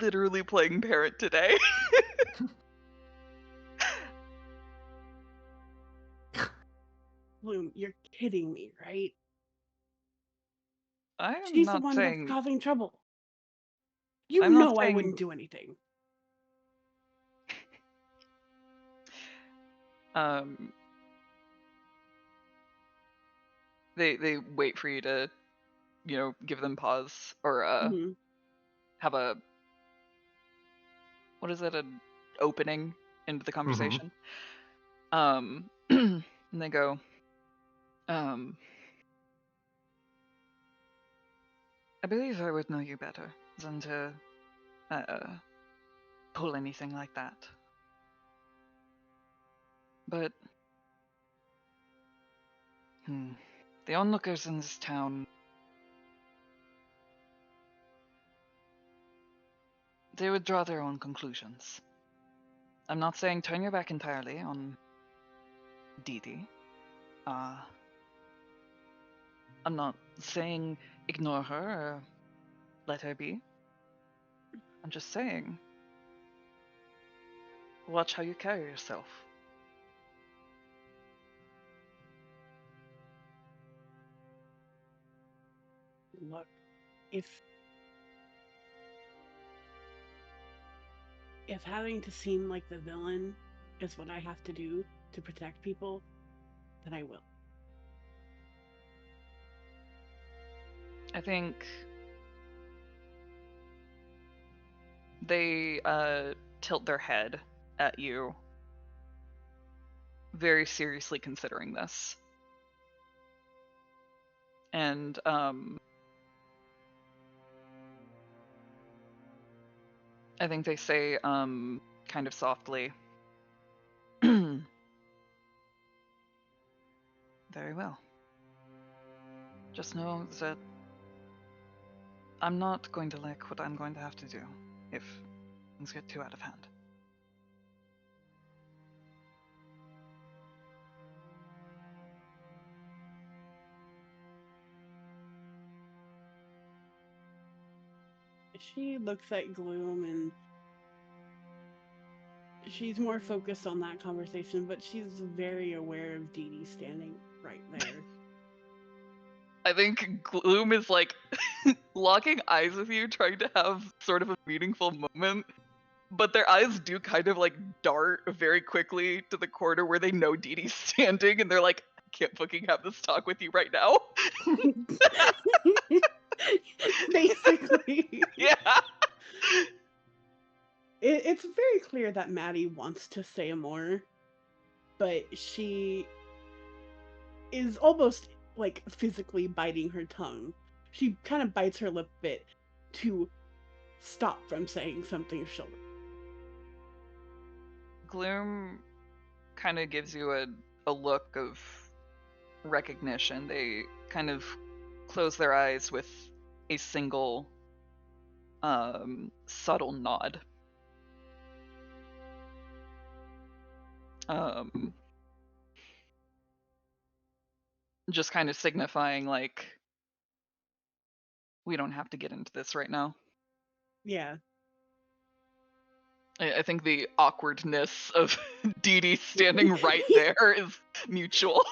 Literally playing parent today. Bloom, you're kidding me, right? I am She's the not one saying. that's causing trouble. You I'm not know I saying- wouldn't do anything. They wait for you to, give them pause or Mhm. have a, what is it, an opening into the conversation. And they go, I believe I would know you better than to pull anything like that. But the onlookers in this town, they would draw their own conclusions. I'm not saying turn your back entirely on Dee Dee. I'm not saying ignore her or let her be. I'm just saying, watch how you carry yourself. Look, if having to seem like the villain is what I have to do to protect people, then I will. I think they tilt their head at you, very seriously considering this. And I think they say kind of softly, very well. Just know that I'm not going to like what I'm going to have to do if things get too out of hand. She looks at Gloom and she's more focused on that conversation, but she's very aware of Dee Dee standing right there. I think Gloom is like locking eyes with you, trying to have sort of a meaningful moment, but their eyes do kind of like dart very quickly to the corner where they know Dee Dee's standing, and they're like, I can't fucking have this talk with you right now. Basically. Yeah. It's very clear that Maddie wants to say more, but she is almost like physically biting her tongue. She kind of bites her lip a bit to stop from saying something she'll. Gloom kind of gives you a look of recognition. They kind of close their eyes with a single subtle nod. Just kind of signifying like, we don't have to get into this right now. Yeah. I think the awkwardness of Dee Dee standing right there is mutual.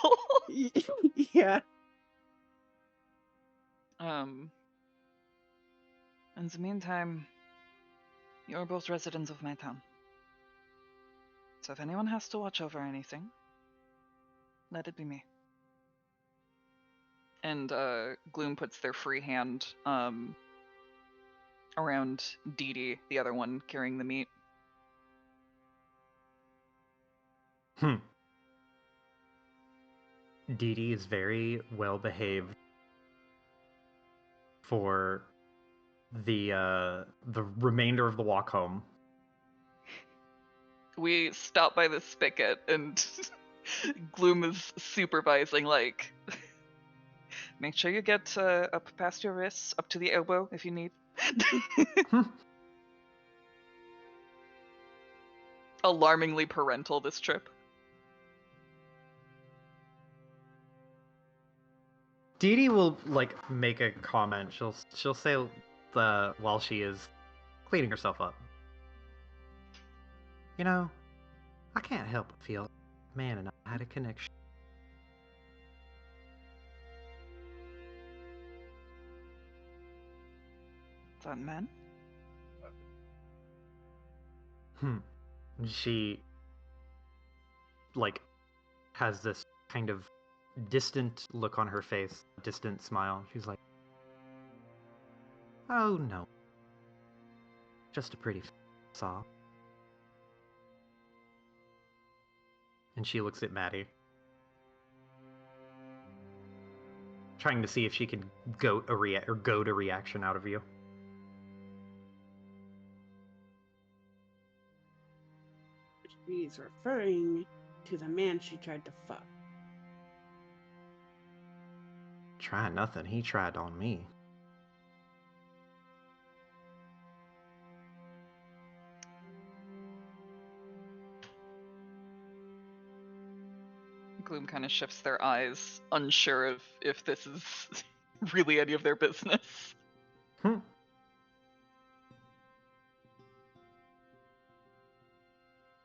Yeah. In the meantime, you're both residents of my town. So if anyone has to watch over anything, let it be me. And Gloom puts their free hand around Dee Dee, the other one carrying the meat. Dee Dee is very well behaved for the remainder of the walk home. We stop by the spigot, and Gloom is supervising, like, make sure you get up past your wrists, up to the elbow if you need. Alarmingly parental this trip. Dee Dee will like make a comment. She'll say while she is cleaning herself up. You know, I can't help but feel man and I had a connection. Is that men? She like has this kind of distant look on her face, distant smile. She's like, "Oh no, just a pretty saw." And she looks at Maddie, trying to see if she can goad a reaction out of you. She's referring to the man she tried to fuck. Try nothing. He tried on me. Gloom kind of shifts their eyes, unsure of if this is really any of their business.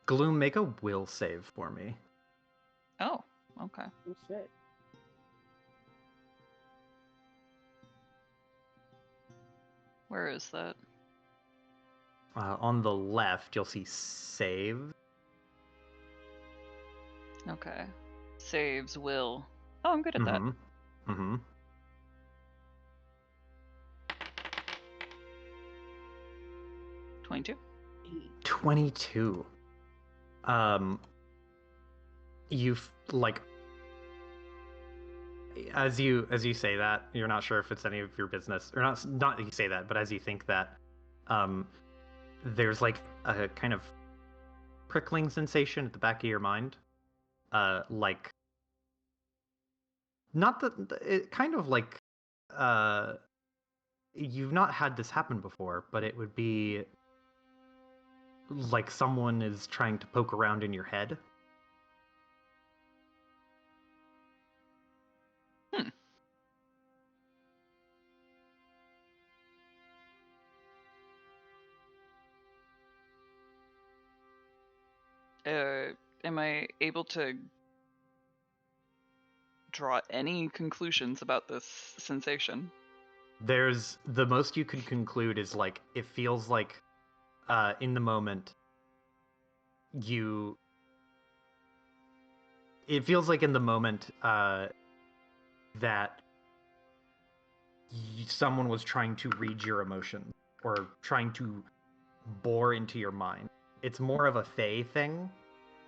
Gloom, make a will save for me. Oh, okay. Oh shit. Where is that? On the left, you'll see save. Okay. Saves will. Oh, I'm good at that. Mm-hmm. 22. 22. You've like as you say that, you're not sure if it's any of your business or not that you say that, but as you think that, there's like a kind of prickling sensation at the back of your mind, like not that it kind of like you've not had this happen before, but it would be like someone is trying to poke around in your head. Am I able to draw any conclusions about this sensation? There's the most you can conclude is like it feels like in the moment it feels like in the moment that someone was trying to read your emotions or trying to bore into your mind. It's more of a Fae thing,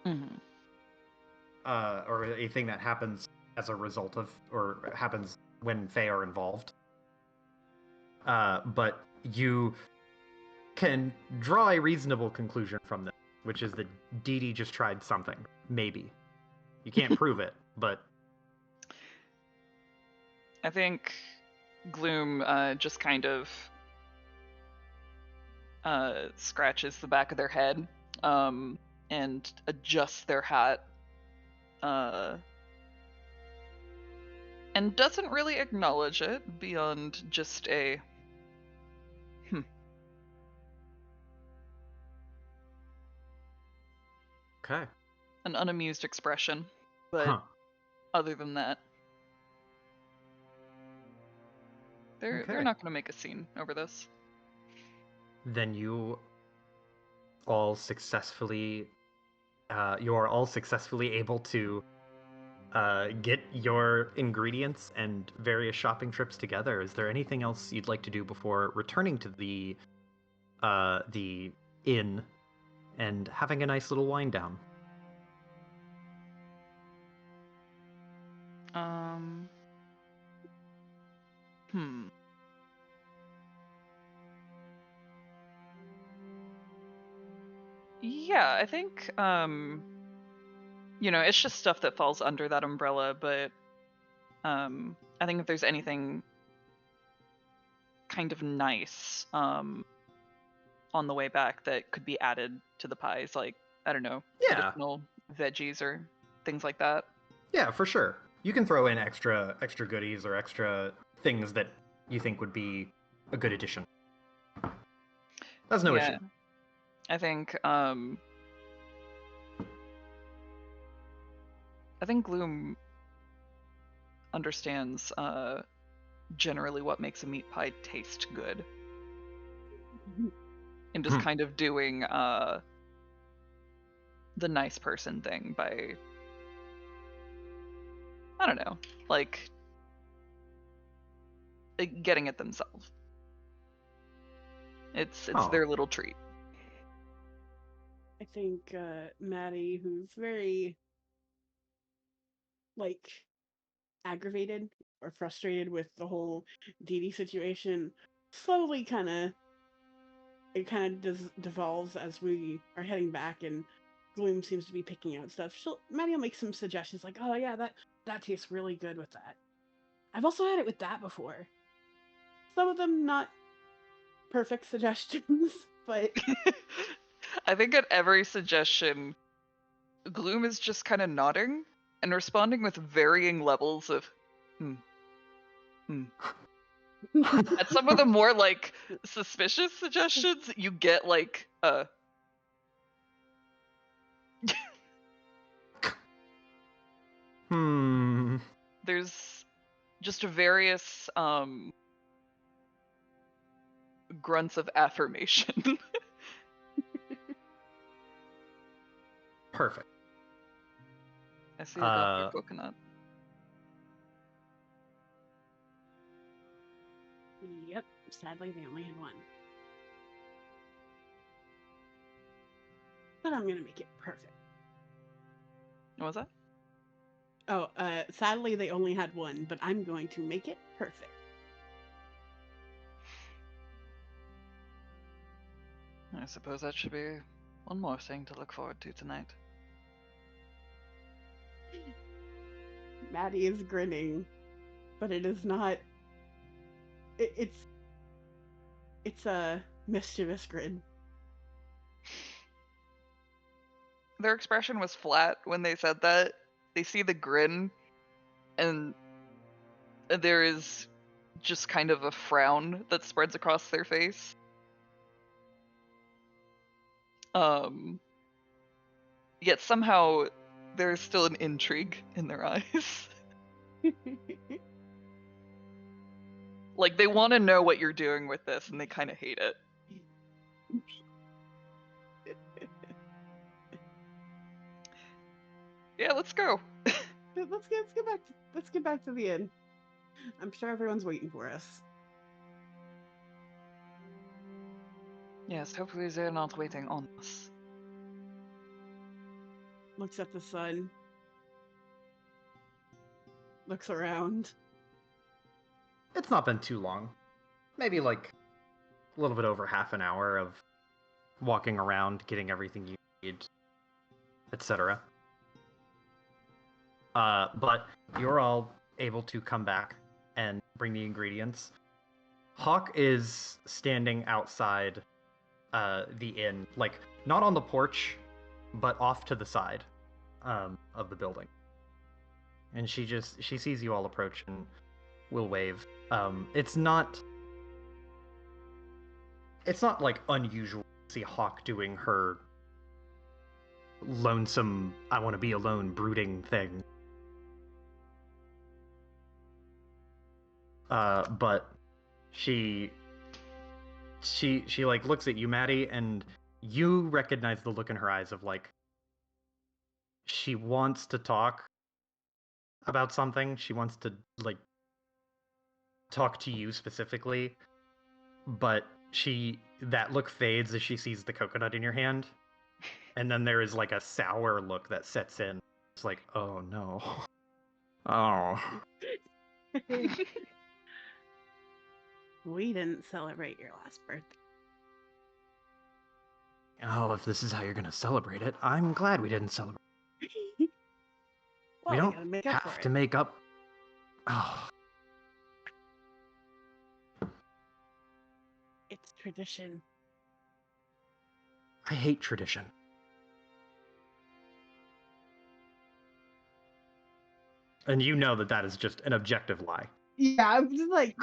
Mm-hmm. or a thing that happens as a result of, or happens when Fae are involved. But you can draw a reasonable conclusion from this, which is that Dee Dee just tried something. Maybe. You can't prove it, but... I think Gloom just kind of scratches the back of their head and adjusts their hat and doesn't really acknowledge it beyond just a Okay. an unamused expression, but other than that, they're not going to make a scene over this. Then you all successfully able to get your ingredients and various shopping trips together. Is there anything else you'd like to do before returning to the inn and having a nice little wind down? Yeah, I think it's just stuff that falls under that umbrella, but I think if there's anything kind of nice on the way back that could be added to the pies, like, I don't know, additional veggies or things like that. Yeah, for sure. You can throw in extra goodies or extra things that you think would be a good addition. That's no issue. I think Gloom understands generally what makes a meat pie taste good. And just kind of doing the nice person thing by, I don't know, like getting it themselves. It's their little treat. I think Maddie, who's very like aggravated or frustrated with the whole Dee Dee situation, slowly kind of devolves as we are heading back, and Gloom seems to be picking out stuff. Maddie will make some suggestions like, "Oh yeah, that tastes really good with that. I've also had it with that before." Some of them not perfect suggestions, but I think at every suggestion, Gloom is just kind of nodding and responding with varying levels of At some of the more like suspicious suggestions, you get like there's just various grunts of affirmation. Perfect. I see a Dr. Coconut. Yep, sadly they only had one. but I'm gonna make it perfect. What was that? Oh, sadly they only had one, but I'm going to make it perfect. I suppose that should be one more thing to look forward to tonight. Maddie is grinning, but it is not. It's a mischievous grin. Their expression was flat when they said that. They see the grin, and there is just kind of a frown that spreads across their face. Yet somehow there's still an intrigue in their eyes. Like they want to know what you're doing with this, and they kind of hate it. Yeah, let's go. Let's get back to the inn. I'm sure everyone's waiting for us. Yes, hopefully they're not waiting on us. Looks at the sun. Looks around. It's not been too long. Maybe like a little bit over half an hour of walking around, getting everything you need, etc. But you're all able to come back and bring the ingredients. Hawk is standing outside the inn, like not on the porch, but off to the side of the building. And she sees you all approach and will wave. It's not like unusual to see Hawk doing her lonesome, I want to be alone, brooding thing. But she like looks at you, Maddie, and you recognize the look in her eyes of like she wants to talk about something. She wants to like talk to you specifically, but that look fades as she sees the coconut in your hand, and then there is like a sour look that sets in. It's like, oh no. Oh. We didn't celebrate your last birthday. Oh, if this is how you're gonna celebrate it, I'm glad we didn't celebrate. Well, We don't gotta make up have for to it. make up. Oh, It's tradition. I hate tradition. And you know that is just an objective lie. Yeah, I'm just like.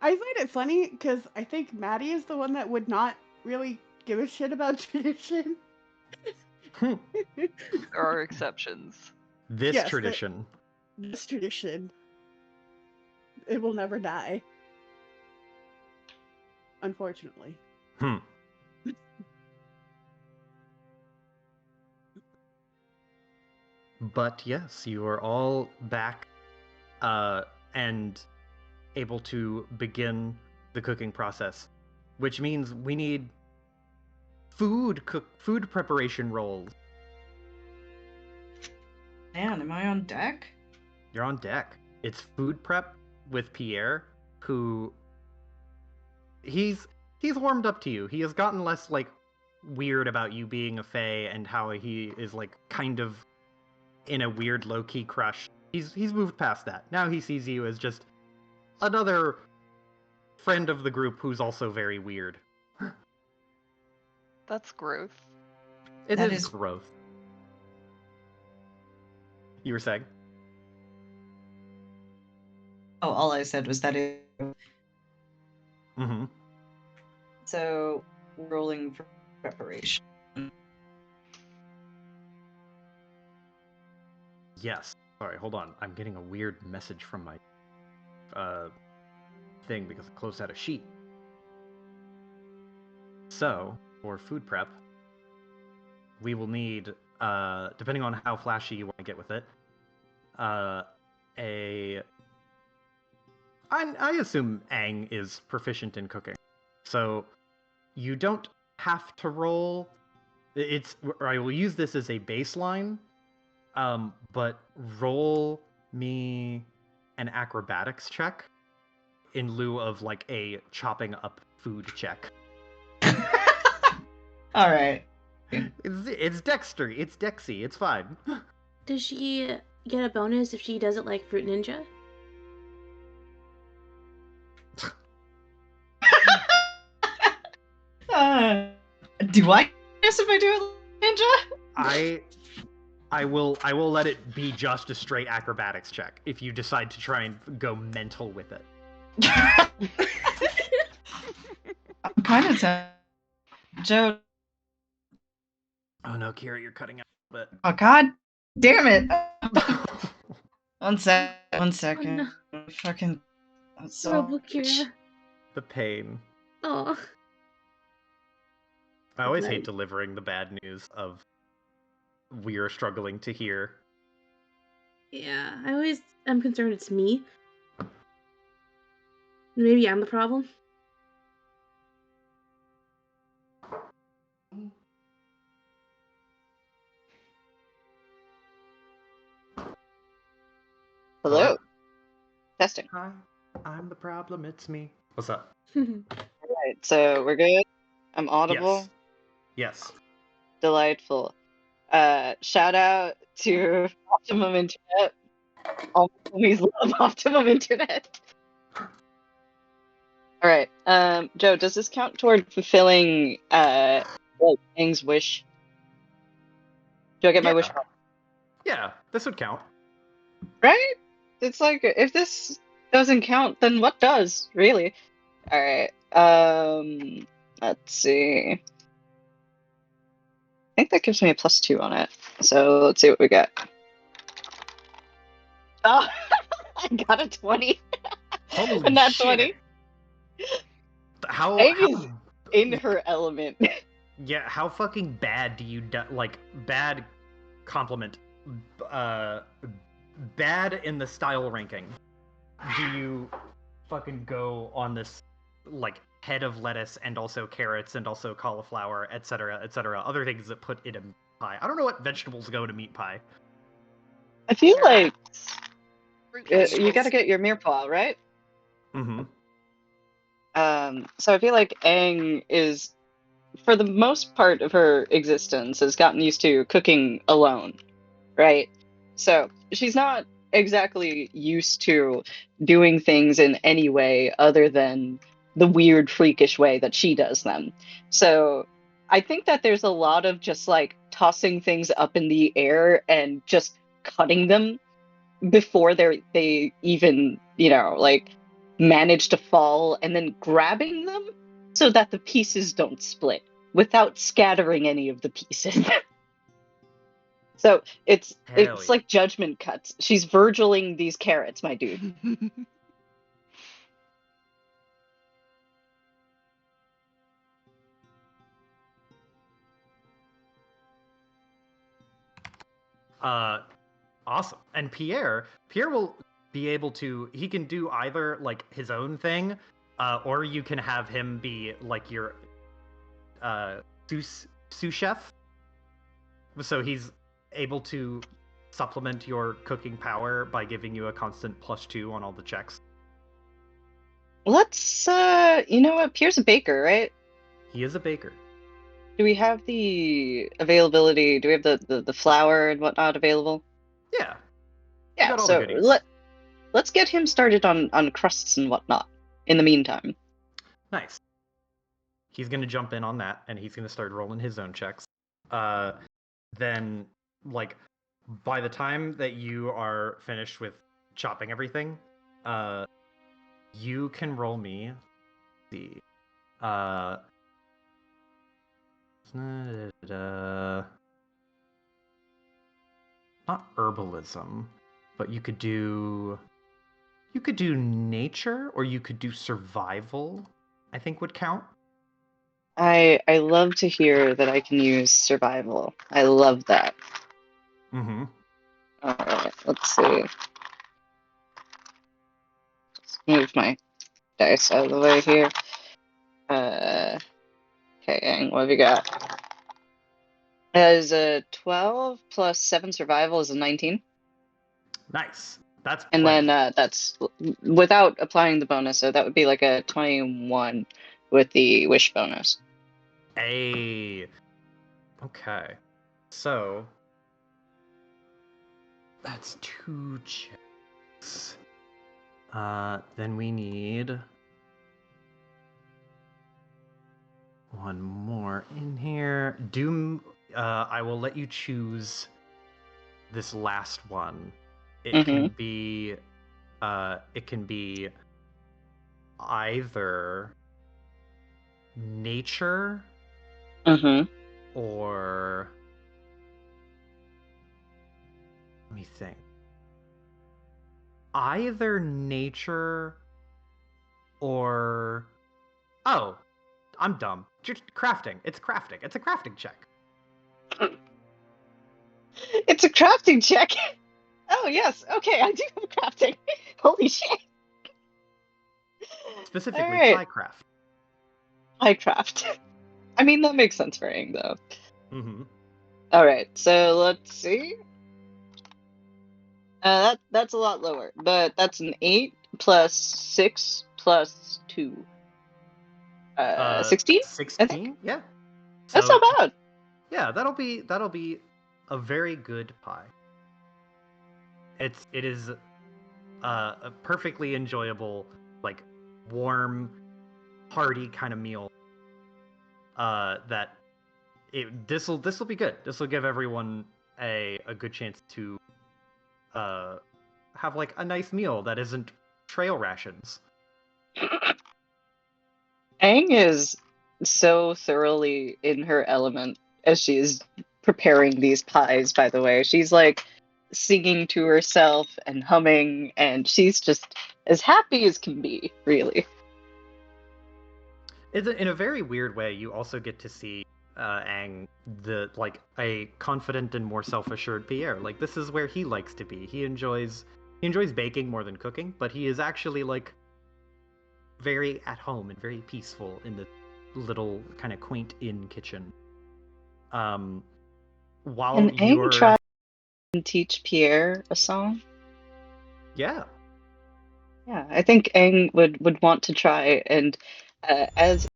I find it funny because I think Maddie is the one that would not really give a shit about tradition. There are exceptions. This Yes, tradition. This tradition. It will never die. Unfortunately. But yes, you are all back and able to begin the cooking process, which means we need food preparation rolls. Man, am I on deck? You're on deck. It's food prep with Pierre, who he's warmed up to you. He has gotten less like weird about you being a fae and how he is like kind of in a weird low-key crush. He's moved past that. Now he sees you as just another friend of the group who's also very weird. That's growth. It is growth. You were saying? Oh, all I said was that it. Mm-hmm. So, rolling for preparation. Yes. Sorry, hold on. I'm getting a weird message from my thing because I closed out a sheet. So, for food prep, we will need, depending on how flashy you want to get with it, I assume Aang is proficient in cooking. So, you don't have to roll I will use this as a baseline, but roll me an acrobatics check in lieu of like a chopping up food check. All right. It's dextery. It's dexy. It's fine. Does she get a bonus if she does it like Fruit Ninja? Do I guess if I do it like ninja? I will let it be just a straight acrobatics check if you decide to try and go mental with it. I'm kind of tempted. Joe. Oh no, Kira, you're cutting out a bit. Oh god damn it. One second. no. Fucking Robo Kira. The pain. Oh. I always Right. hate delivering the bad news of we are struggling to hear. Yeah, I'm concerned it's me. Maybe I'm the problem. Hello. Testing. Hi, I'm the problem, it's me. What's up? Alright, so we're good. I'm audible. Yes. Delightful. Shout out to Optimum Internet. All my homies love Optimum Internet. Alright, Joe, does this count toward fulfilling Aang's wish? Do I get my wish? Yeah, this would count. Right? It's like, if this doesn't count, then what does, really? Alright, let's see. I think that gives me a +2 on it. So let's see what we got. Oh, I got a 20. Holy And that shit. 20. How Aang is in her element. Yeah, how fucking bad do you like bad compliment bad in the style ranking do you fucking go on this like head of lettuce and also carrots and also cauliflower, etc., other things that put in a pie? I don't know what vegetables go to meat pie. I feel like Fruit you vegetables. gotta get your meerpaw, right? Mm-hmm. So I feel like Aang is, for the most part of her existence, has gotten used to cooking alone, right? So she's not exactly used to doing things in any way other than the weird, freakish way that she does them. So I think that there's a lot of just like tossing things up in the air and just cutting them before they even, like manage to fall, and then grabbing them so that the pieces don't split without scattering any of the pieces. So it's Hell yeah. like judgment cuts. She's Virgiling these carrots, my dude. Awesome. And Pierre will be able to, he can do either like his own thing, or you can have him be like your sous chef. So he's able to supplement your cooking power by giving you a constant +2 on all the checks. Let's you know what? Pierre's a baker, right? He is a baker. Do we have the availability? Do we have the flour and whatnot available? Yeah. Yeah, got all the so goodies. let's get him started on crusts and whatnot in the meantime. Nice. He's gonna jump in on that, and he's gonna start rolling his own checks. Then, like, by the time that you are finished with chopping everything, you can roll me the not herbalism, but you could do nature, or you could do survival, I think would count. I love to hear that I can use survival. I love that. Mm-hmm. Alright, let's see. Just move my dice out of the way here. Okay, Aang, what have you got? As a 12 plus 7 survival is a 19. Nice. That's And plenty. then that's without applying the bonus, so that would be like a 21 with the wish bonus. Okay. So that's 2 checks. Then we need one more in here. Doom, I will let you choose this last one. It can be either nature or let me think. Either nature or I'm dumb. Just crafting. It's crafting. It's a crafting check. It's a crafting check. Oh yes, okay, I do have crafting. Holy shit. Specifically, Alright. pie craft. Pie craft. I mean, that makes sense for Aang, though. Mm-hmm. Alright, so let's see. That's a lot lower, but that's an 8 plus 6 plus 2. 16? 16? Yeah. That's So, not bad. yeah, that'll be a very good pie. It is a perfectly enjoyable, like warm, hearty kind of meal. This'll be good. This will give everyone a good chance to have like a nice meal that isn't trail rations. Aang is so thoroughly in her element as she is preparing these pies, by the way. She's like singing to herself and humming, and she's just as happy as can be, really. In a very weird way, you also get to see Aang, a confident and more self-assured Pierre. Like, this is where he likes to be. He enjoys baking more than cooking, but he is actually like very at home and very peaceful in the little kind of quaint inn kitchen. While Can Aang you're try and teach Pierre a song? Yeah, I think Aang would want to try, and as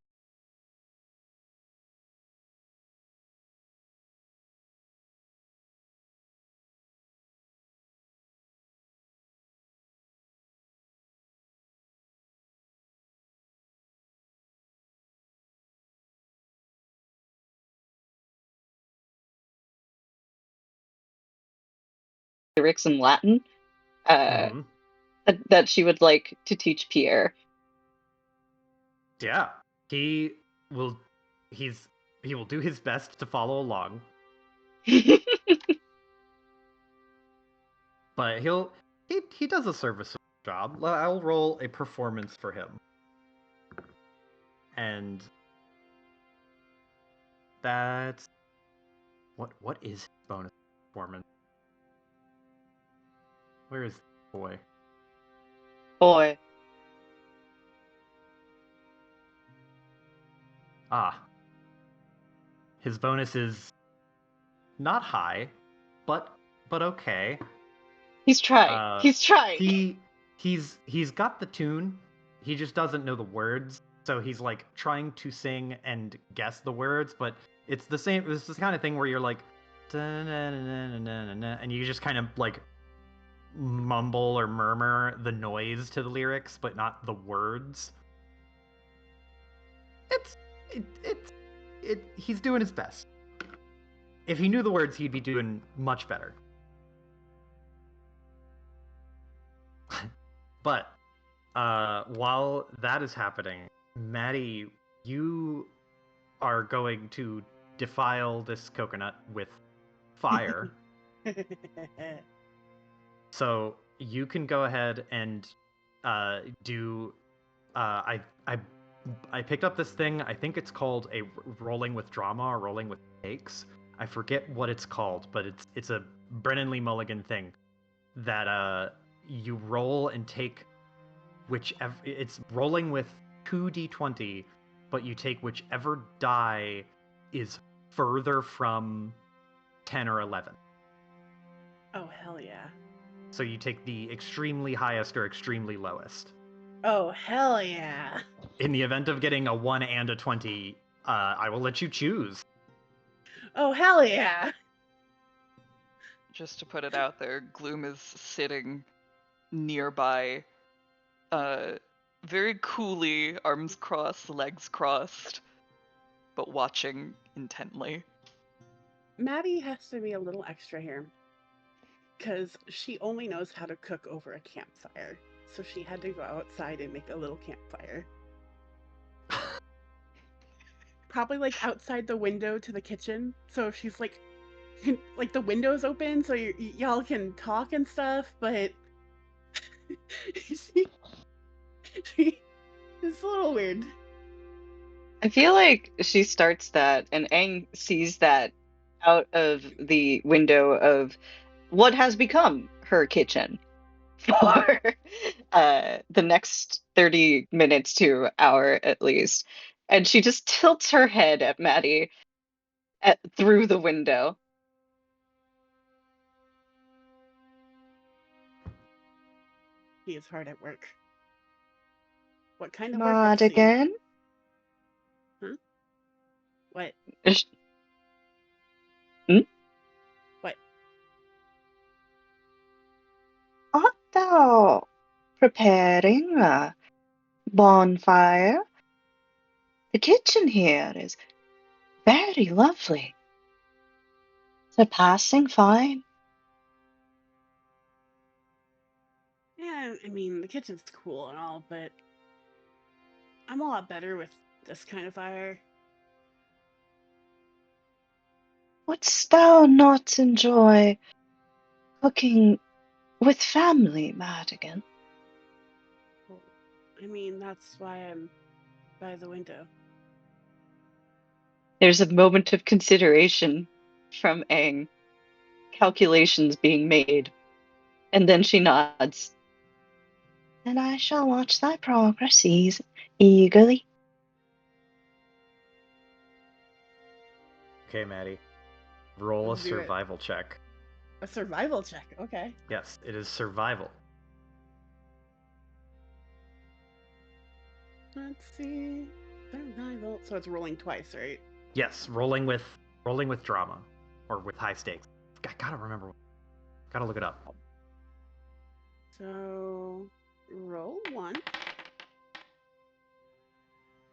lyrics in Latin, that she would like to teach Pierre. yeah, he will do his best to follow along, but he does a serviceable job. I'll roll a performance for him, and that's what is his bonus performance? Where is the boy? Boy. His bonus is not high, but okay. He's trying. He's trying. He's got the tune. He just doesn't know the words. So he's like trying to sing and guess the words, but it's the same. It's this kind of thing where you're like, and you just kind of like mumble or murmur the noise to the lyrics, but not the words. He's doing his best. If he knew the words, he'd be doing much better. But while that is happening, Maddie, you are going to defile this coconut with fire. So you can go ahead and do. I picked up this thing. I think it's called a rolling with drama or rolling with stakes. I forget what it's called, but it's a Brennan Lee Mulligan thing that you roll and take whichever. It's rolling with 2d20, but you take whichever die is further from 10 or 11. Oh, hell yeah. So you take the extremely highest or extremely lowest. Oh, hell yeah. In the event of getting a 1 and a 20, I will let you choose. Oh, hell yeah. Just to put it out there, Gloom is sitting nearby, very coolly, arms crossed, legs crossed, but watching intently. Maddie has to be a little extra here because she only knows how to cook over a campfire. So she had to go outside and make a little campfire. Probably like outside the window to the kitchen. So she's like the window's open so y'all can talk and stuff, but it's a little weird. I feel like she starts that, and Aang sees that out of the window of what has become her kitchen for the next 30 minutes to hour at least. And she just tilts her head at Maddie through the window. He is hard at work. What kind of work? Let's see. Again? Huh? What? Hmm? What? Art thou preparing a bonfire? The kitchen here is very lovely. Surpassing fine. Yeah, I mean, the kitchen's cool and all, but I'm a lot better with this kind of fire. Wouldst thou not enjoy cooking with family, Madigan? Well, I mean, that's why I'm by the window. There's a moment of consideration from Aang, calculations being made, and then she nods. And I shall watch thy progress eagerly. Okay, Maddie. Roll a Let's do it. survival check. A survival check, okay. Yes, it is survival. Let's see. Survival. So it's rolling twice, right? Yes, rolling with drama, or with high stakes. I gotta remember. Gotta look it up. So roll 1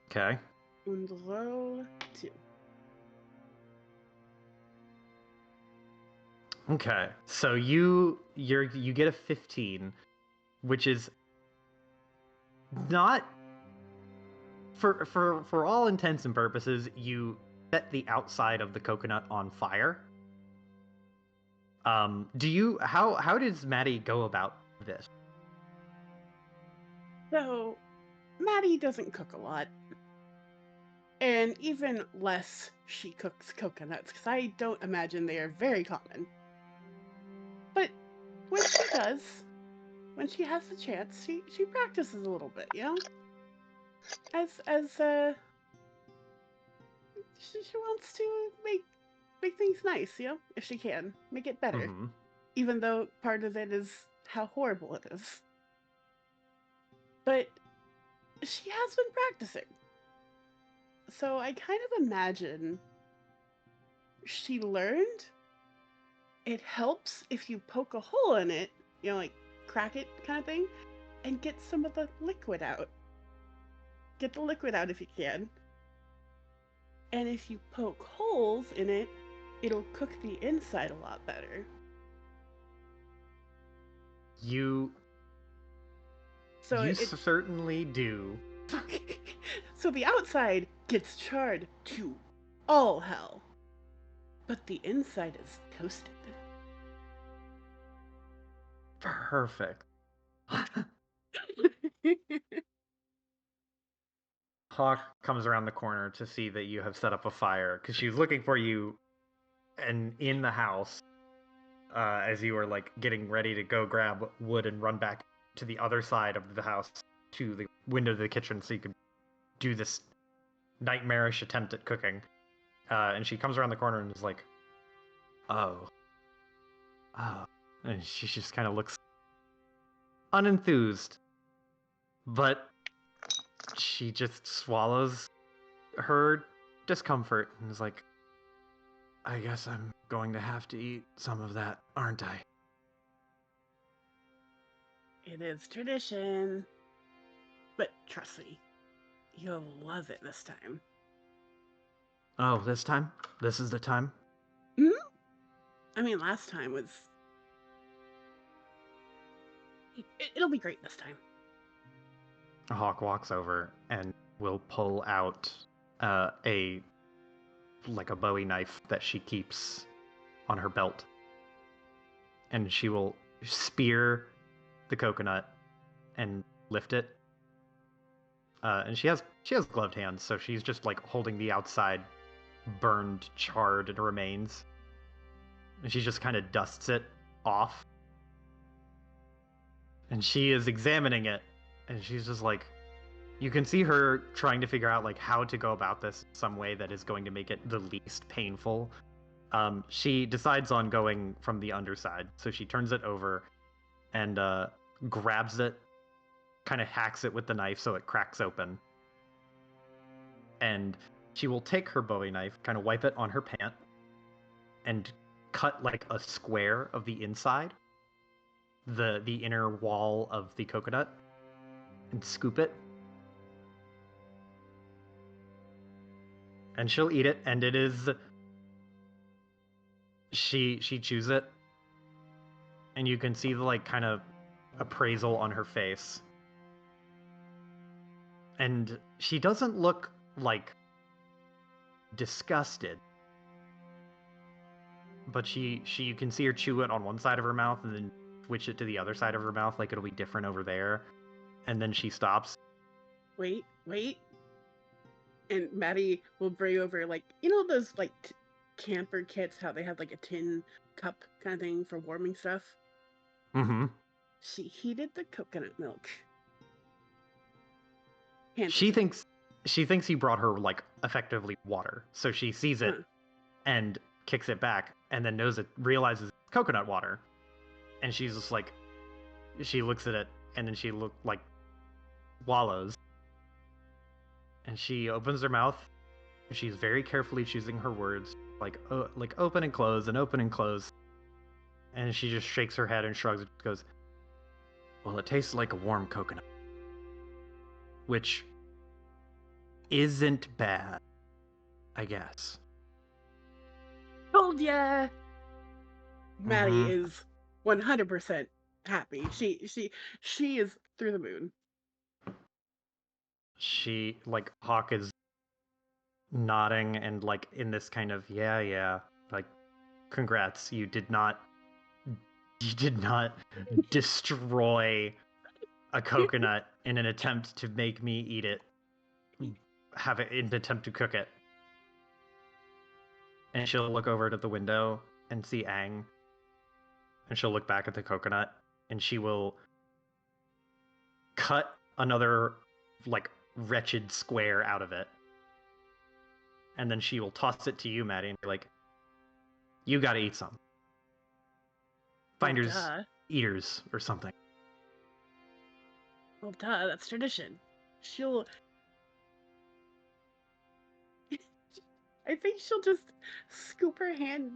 Okay. and roll 2. Okay. So you get a 15, which is not for all intents and purposes, you set the outside of the coconut on fire. How does Maddie go about this? So Maddie doesn't cook a lot. And even less she cooks coconuts, because I don't imagine they are very common. But when she does, when she has the chance, she practices a little bit, you know? She wants to make things nice, you know, if she can. Make it better. Mm-hmm. Even though part of it is how horrible it is. But she has been practicing. So I kind of imagine she learned. It helps if you poke a hole in it, you know, like crack it kind of thing, and get some of the liquid out. Get the liquid out if you can. And if you poke holes in it, it'll cook the inside a lot better. You certainly do. So the outside gets charred to all hell, but the inside is toasted. Perfect. Hawk comes around the corner to see that you have set up a fire because she's looking for you and in the house as you are like getting ready to go grab wood and run back to the other side of the house to the window of the kitchen so you could do this nightmarish attempt at cooking. And she comes around the corner and is like, Oh. Oh. And she just kind of looks unenthused. But she just swallows her discomfort and is like, I guess I'm going to have to eat some of that, aren't I? It is tradition. But trust me, you'll love it this time. Oh, this time? This is the time? Hmm? I mean, last time was... It'll be great this time. Hawk walks over and will pull out a Bowie knife that she keeps on her belt, and she will spear the coconut and lift it. And she has gloved hands, so she's just like holding the outside burned, charred remains, and she just kind of dusts it off. And she is examining it, and she's just like, you can see her trying to figure out like how to go about this in some way that is going to make it the least painful. She decides on going from the underside, so she turns it over and grabs it, kind of hacks it with the knife so it cracks open. And she will take her Bowie knife, kind of wipe it on her pant, and cut like a square of the inside, the inner wall of the coconut, and scoop it. And she'll eat it, and it is... She chews it, and you can see the like kind of appraisal on her face. And she doesn't look like disgusted, but you can see her chew it on one side of her mouth and then switch it to the other side of her mouth, like it'll be different over there, and then she stops. Wait. And Maddie will bring over, like, you know those, like, camper kits, how they have, like, a tin cup kind of thing for warming stuff? Mm-hmm. She heated the coconut milk. She thinks he brought her, like, effectively water. So she sees it and kicks it back, and then realizes it's coconut water. And she's just like, she looks at it, and then she wallows. And she opens her mouth. She's very carefully choosing her words, like open and close and open and close. And she just shakes her head and shrugs and goes, well, it tastes like a warm coconut. Which isn't bad, I guess. Told ya! Maddie is 100% happy. She is through the moon. She, like, Hawk is nodding and, like, in this kind of, yeah, like, congrats, you did not destroy a coconut in an attempt to make me eat it, in an attempt to cook it. And she'll look over at the window and see Aang, and she'll look back at the coconut, and she will cut another, like, wretched square out of it. And then she will toss it to you, Maddie, and be like, you gotta eat some. Finders, eaters, or something. Well, duh, that's tradition. I think she'll just scoop her hand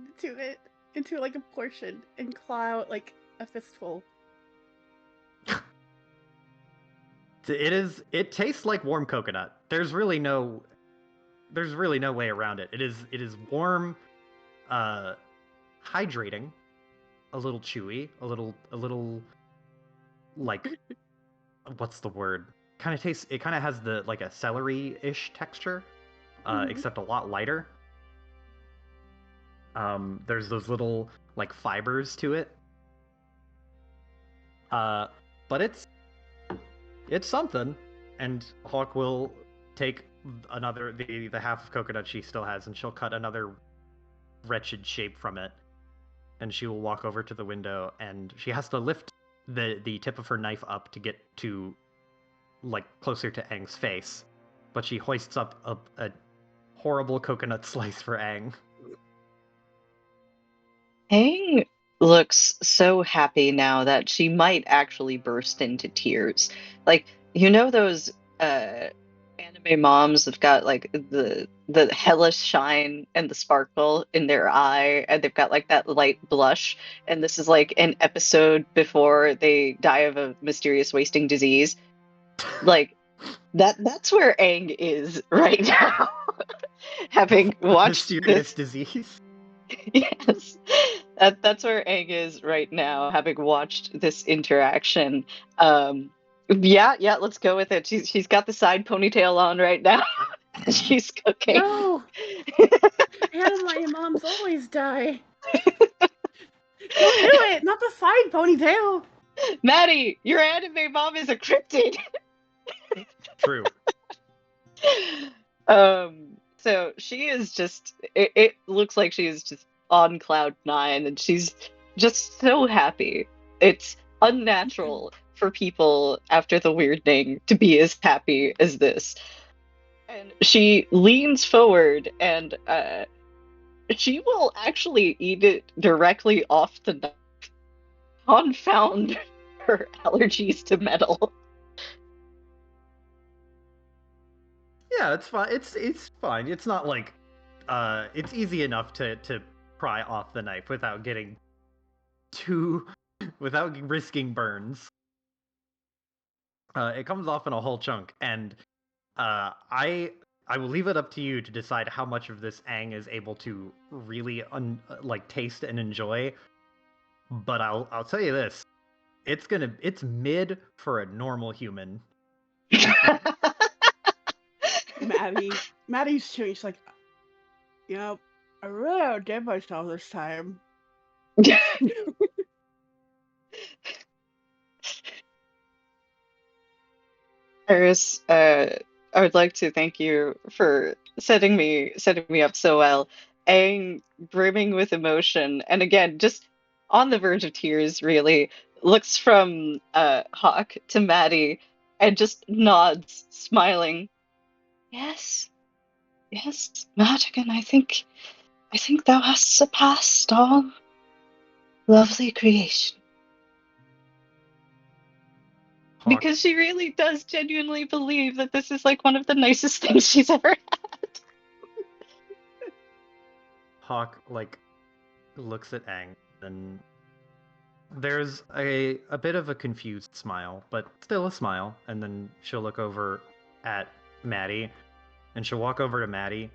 into like a portion, and claw out like a fistful. It tastes like warm coconut. There's really no way around it. It is warm, hydrating, a little chewy, a little like, what's the word? It kind of has the, like, a celery-ish texture, except a lot lighter. There's those little, like, fibers to it. But it's something. And Hawk will take the half of coconut she still has, and she'll cut another wretched shape from it, and she will walk over to the window, and she has to lift the tip of her knife up to get to, like, closer to Aang's face, but she hoists up a horrible coconut slice for Aang. Aang looks so happy now that she might actually burst into tears. Like, you know those anime moms have got like the hellish shine and the sparkle in their eye, and they've got like that light blush, and this is like an episode before they die of a mysterious wasting disease. Like that's where Aang is right now. Having watched Mysterious this disease. yes, that's where Aang is right now, having watched this interaction. Yeah, let's go with it. She's got the side ponytail on right now. She's cooking. No! Anime moms always die. Don't do it! Not the side ponytail! Maddie, your anime mom is a cryptid. True. So she is just. It looks like she is just on cloud nine, and she's just so happy. It's unnatural for people after the weird thing to be as happy as this. And she leans forward, and she will actually eat it directly off the knife. Confound her allergies to metal. Yeah, it's fine. It's fine. It's not like it's easy enough to pry off the knife without getting too without risking burns. It comes off in a whole chunk, and I will leave it up to you to decide how much of this Aang is able to really like taste and enjoy. But I'll tell you this: it's mid for a normal human. Maddie's chewing. She's like, "Yep, I really outdid myself this time." Iris, I would like to thank you for setting me up so well. Aang, brimming with emotion, and again, just on the verge of tears, really, looks from Hawk to Maddie and just nods, smiling. Yes, yes, Madigan, I think thou hast surpassed all lovely creation. Hawk, Because she really does genuinely believe that this is like one of the nicest things she's ever had. Hawk like looks at Aang, and there's a bit of a confused smile, but still a smile, and then she'll look over at Maddie, and she'll walk over to Maddie,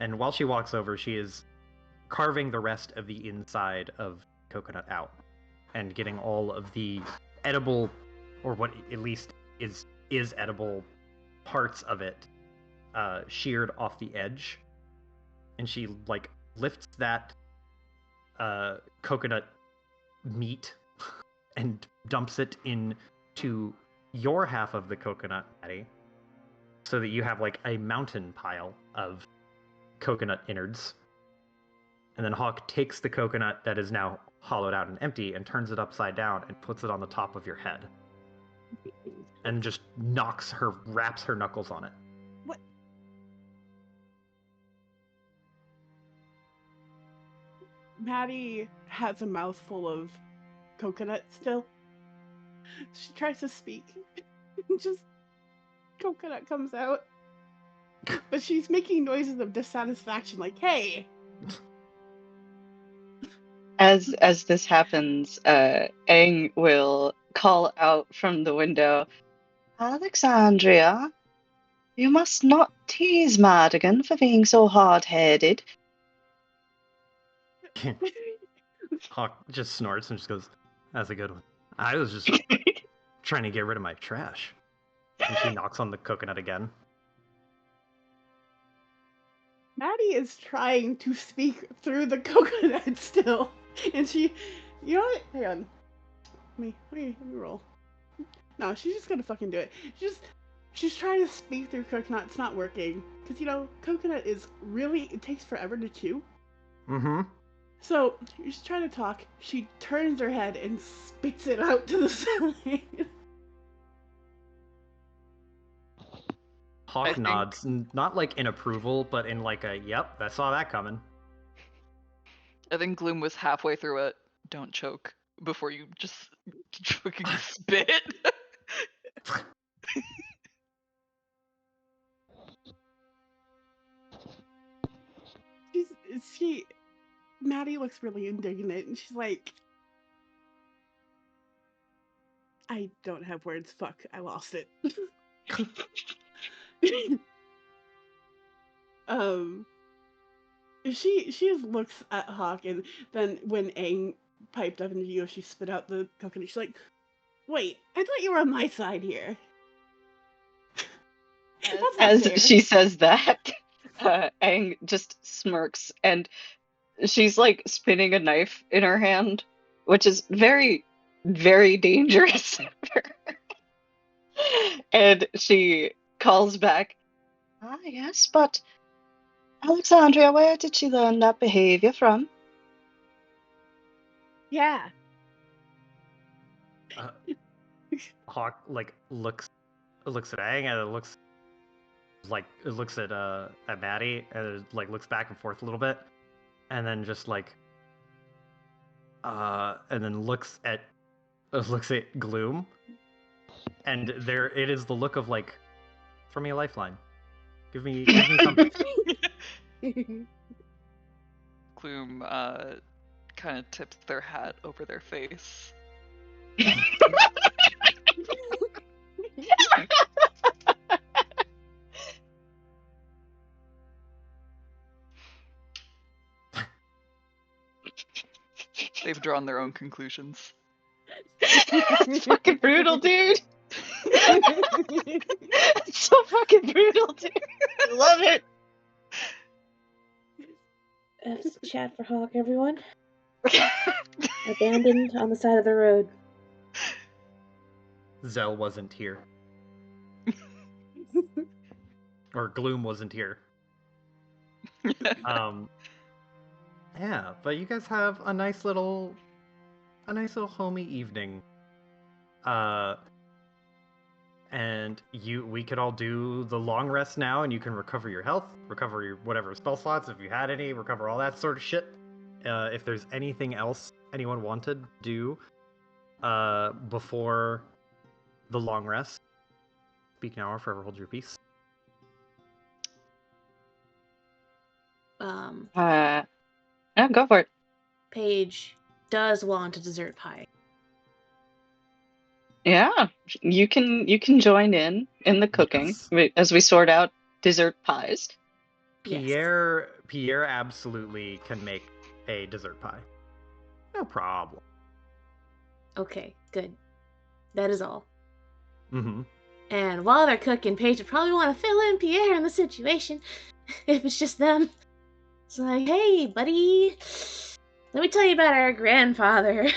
and while she walks over, she is carving the rest of the inside of coconut out and getting all of the edible, or what at least is edible parts of it sheared off the edge, and she like lifts that coconut meat and dumps it into your half of the coconut, Maddie, so that you have like a mountain pile of coconut innards. And then Hawk takes the coconut that is now hollowed out and empty and turns it upside down and puts it on the top of your head. And just wraps her knuckles on it. What? Maddie has a mouthful of coconut still. She tries to speak. Just coconut comes out. But she's making noises of dissatisfaction, like, hey! As this happens, Aang will call out from the window, Alexandria, you must not tease Madigan for being so hard-headed. Hawk just snorts and just goes, "That's a good one. I was just trying to get rid of my trash." And she knocks on the coconut again. Maddie is trying to speak through the coconut still. And she, you know what? Hang on. Let me roll. No, she's just gonna fucking do it. She's trying to speak through coconut. It's not working. Because, you know, coconut is really, it takes forever to chew. Mm-hmm. So, she's trying to talk. She turns her head and spits it out to the side. Hawk nods, not like in approval, but in like a, yep, I saw that coming. I think Gloom was halfway through it. Don't choke before you just fucking spit. Maddie looks really indignant, and she's like, I don't have words. Fuck, I lost it. She just looks at Hawk, and then when Aang piped up into you, she spit out the coconut. She's like, "Wait, I thought you were on my side here." That's not As fair. she says that, Aang just smirks, and she's like spinning a knife in her hand, which is very, very dangerous. And she calls back, "Ah, yes, but Alexandria, where did she learn that behavior from?" Yeah. Hawk like looks at Aang and it looks at Maddie and it, like looks back and forth a little bit, and then just like and then looks at Gloom, and there it is the look of like, throw me a lifeline, give me something. Gloom kind of tips their hat over their face. They've drawn their own conclusions. It's fucking brutal, dude. It's so fucking brutal, dude. I love it. That's chat for Hawk, everyone. Abandoned on the side of the road. Zell wasn't here. Or Gloom wasn't here. Yeah, but you guys have a nice little homey evening. And we could all do the long rest now, and you can recover your health, recover your whatever spell slots if you had any, recover all that sort of shit. If there's anything else anyone wanted to do before the long rest, speak now or forever hold your peace. Yeah, go for it. Paige does want a dessert pie. Yeah, you can join in the cooking as we sort out dessert pies. Pierre absolutely can make a dessert pie. No problem. Okay, good. That is all. Mm-hmm. And while they're cooking, Paige would probably want to fill in Pierre in the situation if it's just them. It's like, hey, buddy, let me tell you about our grandfather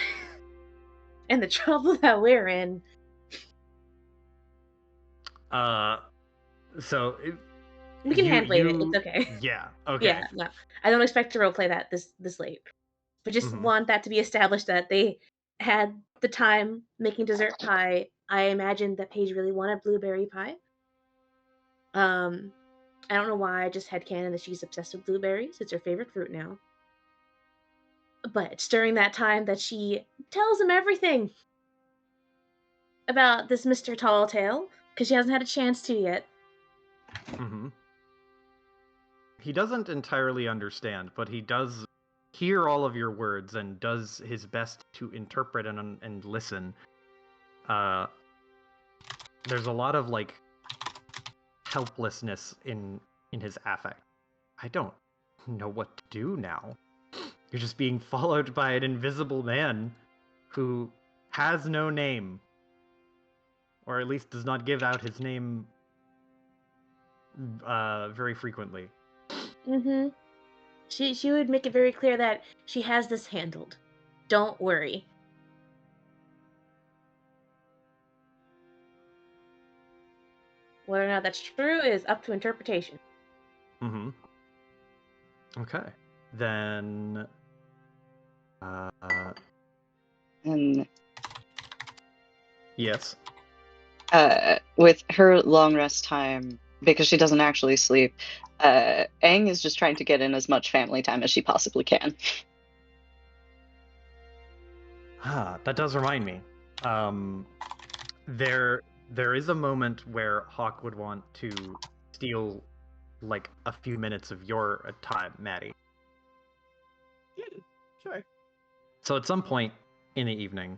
and the trouble that we're in. So we can hand wave it. It's okay. Yeah. Okay. Yeah. No, I don't expect to roleplay that this late, but just want that to be established that they had the time making dessert pie. I imagined that Paige really wanted blueberry pie. I don't know why I just had canon that she's obsessed with blueberries. It's her favorite fruit now. But it's during that time that she tells him everything about this Mr. Talltale, because she hasn't had a chance to yet. Mm-hmm. He doesn't entirely understand, but he does hear all of your words and does his best to interpret and listen. There's a lot of like helplessness in his affect. I don't know what to do now. You're just being followed by an invisible man who has no name, or at least does not give out his name very frequently. Mm-hmm. She would make it very clear that she has this handled. Don't worry. Whether or not that's true is up to interpretation. Mm-hmm. Okay. Then And yes. With her long rest time, because she doesn't actually sleep, Aang is just trying to get in as much family time as she possibly can. That does remind me. There is a moment where Hawk would want to steal like a few minutes of your time, Maddie. Yeah, sure. So at some point in the evening,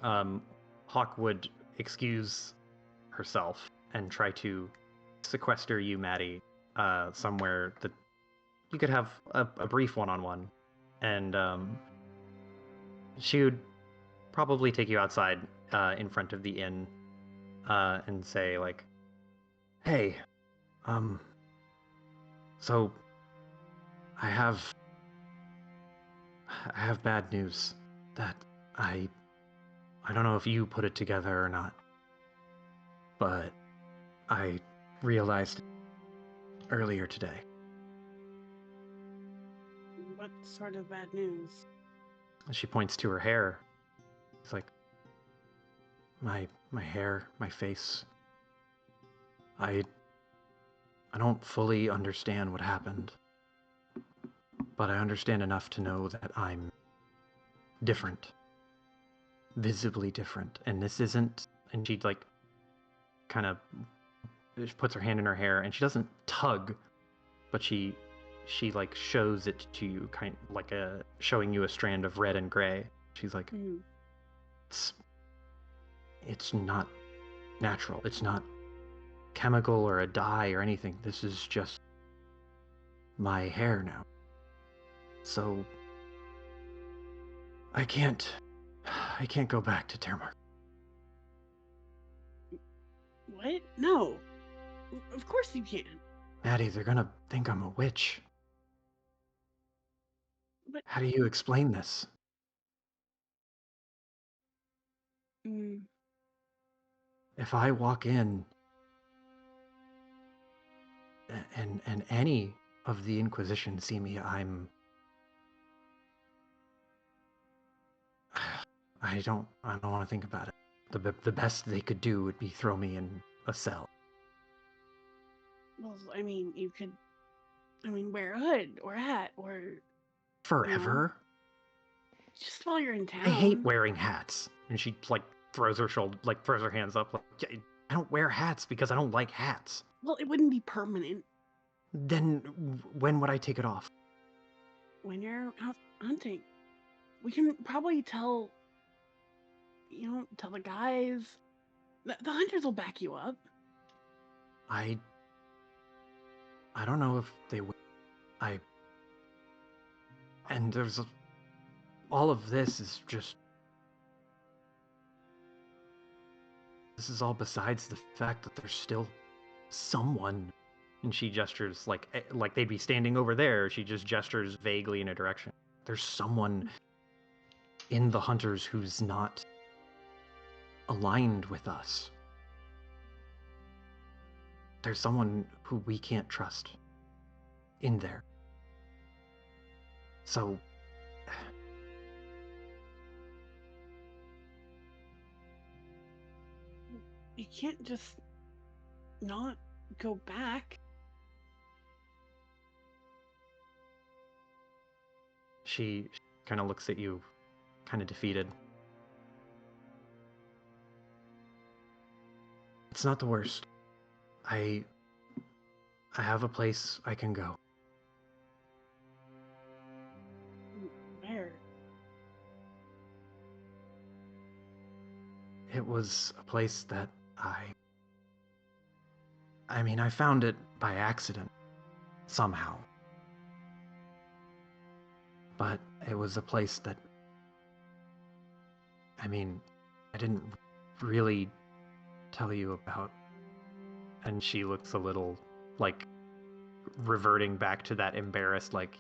Hawk would excuse herself and try to sequester you, Maddie, somewhere that you could have a brief one-on-one. And she would probably take you outside in front of the inn and say, like, hey, so I have bad news that I don't know if you put it together or not, but I realized earlier today. What sort of bad news? She points to her hair. It's like, my hair, my face. I don't fully understand what happened, but I understand enough to know that I'm different. Visibly different. And this isn't, and she like kind of puts her hand in her hair, and she doesn't tug, but she like shows it to you, kind of like showing you a strand of red and gray. She's like, it's not natural. It's not chemical or a dye or anything. This is just my hair now. So I can't go back to Termark. What? No. Of course you can. Maddie, they're gonna think I'm a witch. But how do you explain this? If I walk in and any of the Inquisition see me, I don't want to think about it. The best they could do would be throw me in a cell. Well, I mean, you could, wear a hood or a hat or... Forever? Just while you're in town. I hate wearing hats. And she, like, throws her hands up, like, I don't wear hats because I don't like hats. Well, it wouldn't be permanent. Then when would I take it off? When you're out hunting. We can probably tell the guys. The hunters will back you up. I don't know if they will. And there's all of this is just... This is all besides the fact that there's still someone. And she gestures like they'd be standing over there. She just gestures vaguely in a direction. There's someone in the hunters who's not aligned with us. There's someone who we can't trust in there. So you can't just not go back. She kind of looks at you, kind of defeated. It's not the worst. I have a place I can go. Where? It was a place that I found it by accident, somehow. But it was a place that, I didn't really tell you about. And she looks a little, like, reverting back to that embarrassed, like,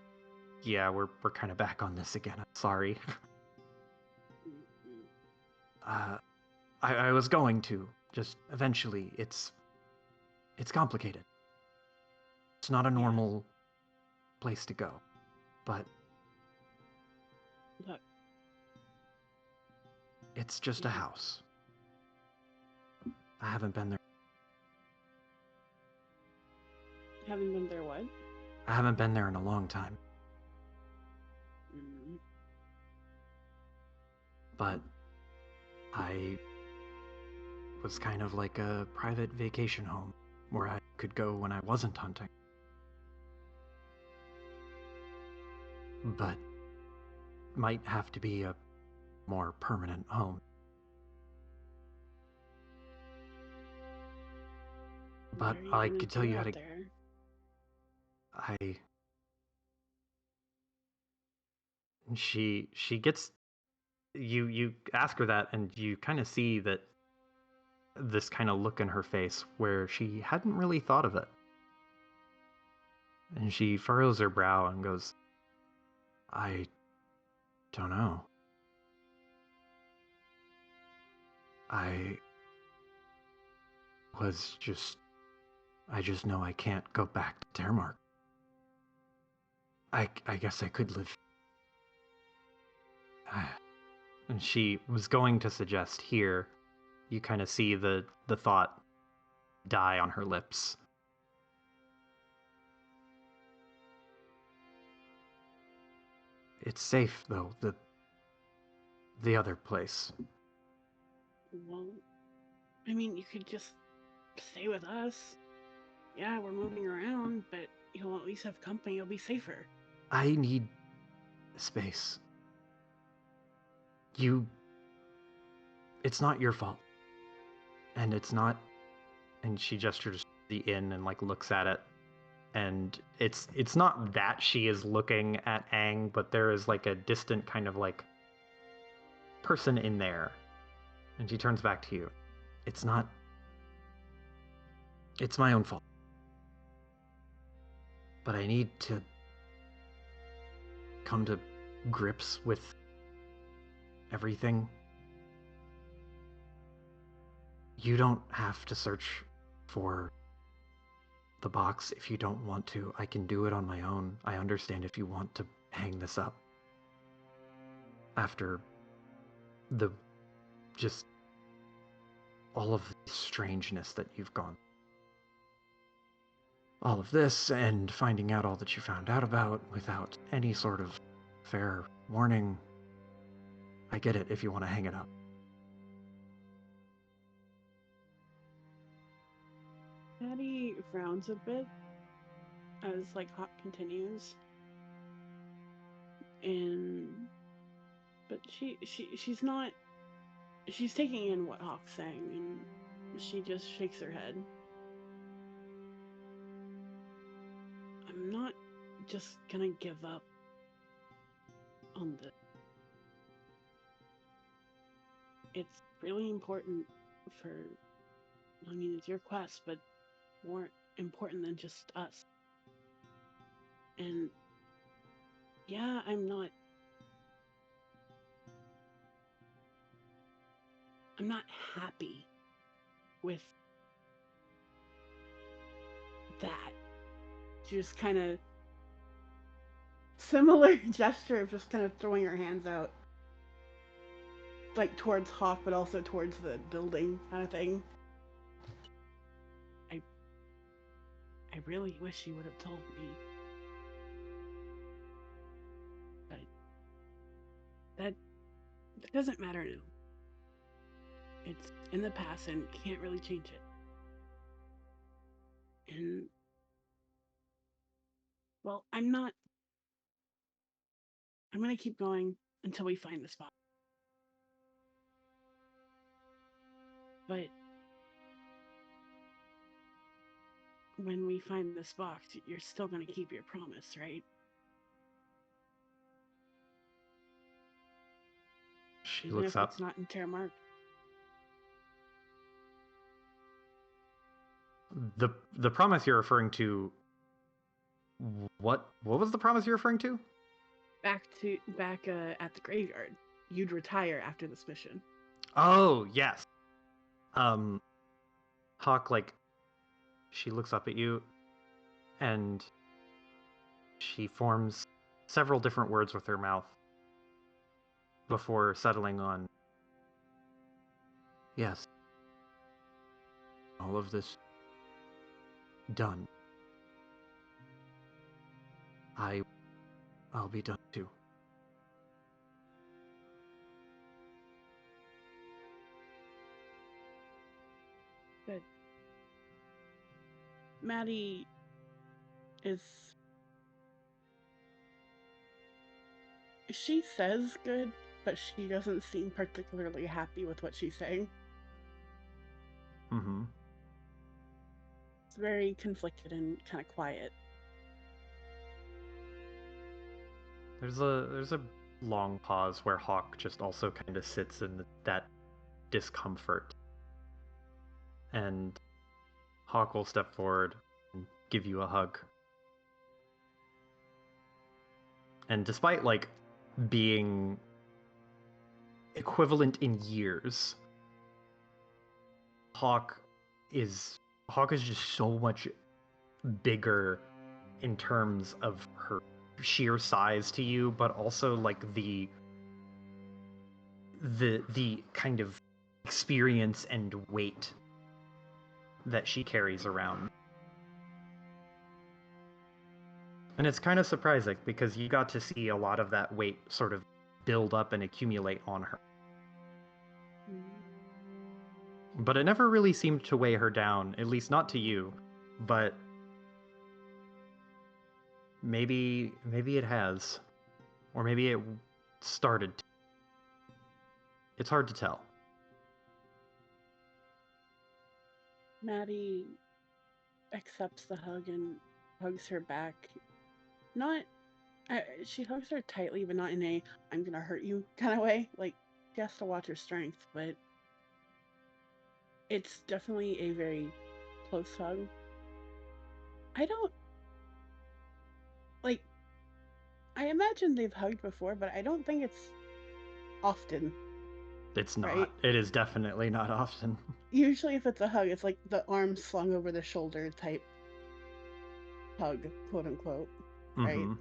yeah, we're kind of back on this again. I'm sorry. I was going to. Just eventually, it's complicated. It's not a normal place to go. But look, it's just a house. I haven't been there. Haven't been there what? I haven't been there in a long time. but I was kind of like a private vacation home where I could go when I wasn't hunting. But might have to be a more permanent home. But What are you I gonna could tell do you how out to. there? She gets you ask her that, and you kind of see that this kind of look in her face where she hadn't really thought of it. And she furrows her brow and goes, I don't know. I just know I can't go back to Termark. I guess I could live. And she was going to suggest here. You kind of see the thought die on her lips. It's safe though, the other place. Well, I mean, you could just stay with us. Yeah, we're moving around, but you'll at least have company. You'll be safer. I need space. It's not your fault. And it's not, and she gestures the inn and like looks at it. And it's not that she is looking at Aang, but there is like a distant kind of like person in there. And she turns back to you. It's my own fault. But I need to come to grips with everything. You don't have to search for the box if you don't want to. I can do it on my own. I understand if you want to hang this up. After just all of the strangeness that you've gone. All of this and finding out all that you found out about without any sort of fair warning. I get it if you want to hang it up. Patty frowns a bit as like Hawk continues, but she's not. She's taking in what Hawk's saying, and she just shakes her head. I'm not just gonna give up on this. It's really important for. I mean, it's your quest, but more important than just us. And yeah, I'm not happy with that. Just kind of similar gesture of just kind of throwing her hands out, like towards Hawk, but also towards the building kind of thing. I really wish you would have told me. But that doesn't matter now. It's in the past and can't really change it. And well, I'm gonna keep going until we find the spot. But when we find this box, you're still gonna keep your promise, right? She Even looks if up. it's not in Termark. The promise you're referring to. What was the promise you're referring to? Back at the graveyard. You'd retire after this mission. Oh, yes. Hawk, like, she looks up at you and she forms several different words with her mouth before settling on, yes, all of this done. I'll be done too. Good. Maddie is. She says good, but she doesn't seem particularly happy with what she's saying. Mm-hmm. It's very conflicted and kind of quiet. There's a long pause where Hawk just also kind of sits in that discomfort. And Hawk will step forward and give you a hug. And despite like being equivalent in years, Hawk is just so much bigger in terms of her sheer size to you, but also like the kind of experience and weight that she carries around. And it's kind of surprising because you got to see a lot of that weight sort of build up and accumulate on her. But it never really seemed to weigh her down, at least not to you. But maybe it has. Or maybe it started to. It's hard to tell. Maddie accepts the hug and hugs her back. Not, she hugs her tightly, but not in a "I'm gonna hurt you" kind of way. Like, she has to watch her strength, but it's definitely a very close hug. I don't like. I imagine they've hugged before, but I don't think it's often. It's not. Right? It is definitely not often. Usually, if it's a hug, it's like the arms slung over the shoulder type hug, quote unquote, right? Mm-hmm.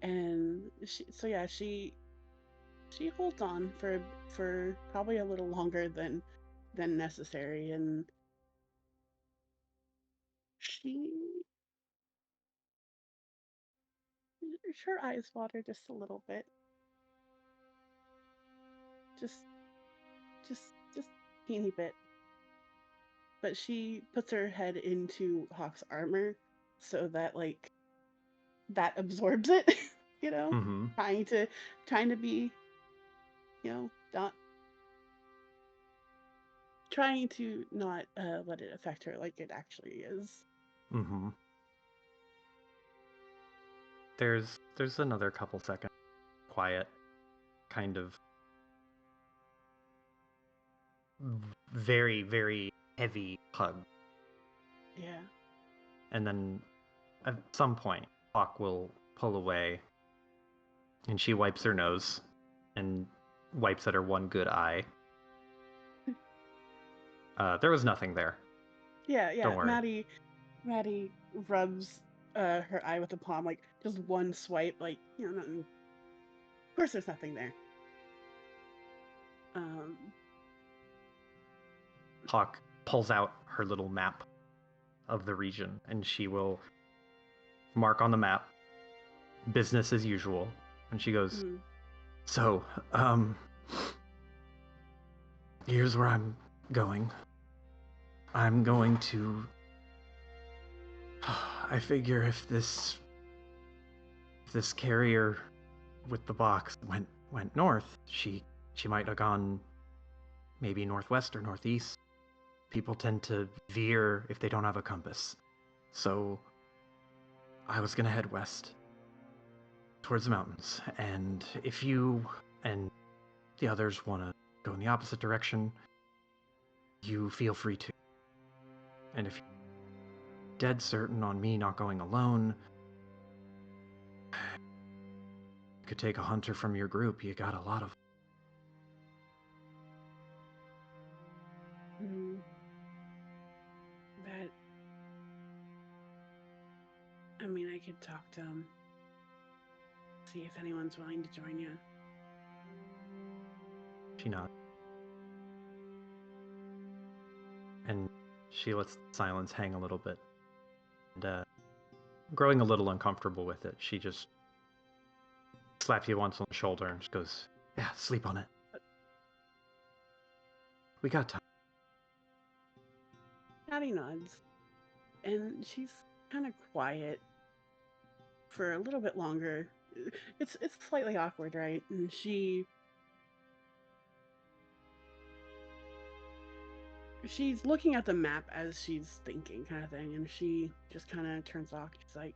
And she holds on for probably a little longer than necessary, and her eyes water just a little bit, just teeny bit, but she puts her head into Hawk's armor so that like that absorbs it. You know, Mm-hmm. trying to be, not trying to not let it affect her like it actually is. Mm-hmm. There's another couple seconds quiet, kind of very, very heavy hug. Yeah. And then at some point, Hawk will pull away and she wipes her nose and wipes at her one good eye. There was nothing there. Yeah. Don't worry. Maddie rubs her eye with a palm, like just one swipe, like nothing. Of course, there's nothing there. Hawk pulls out her little map of the region and she will mark on the map business as usual. And she goes, So, here's where I'm going. I'm going to. I figure if this carrier with the box went north, she might have gone maybe northwest or northeast. People tend to veer if they don't have a compass. So I was gonna head west towards the mountains, and if you and the others want to go in the opposite direction, you feel free to. And if you're dead certain on me not going alone, you could take a hunter from your group. You got a lot of. But I mean, I could talk to him, see if anyone's willing to join you. She nods. And she lets the silence hang a little bit. And growing a little uncomfortable with it, she just slaps you once on the shoulder and just goes, "Yeah, sleep on it. We got time." Maddie nods, and she's kind of quiet for a little bit longer. It's slightly awkward, right? And she's looking at the map as she's thinking, kind of thing, and she just kind of turns off. She's like,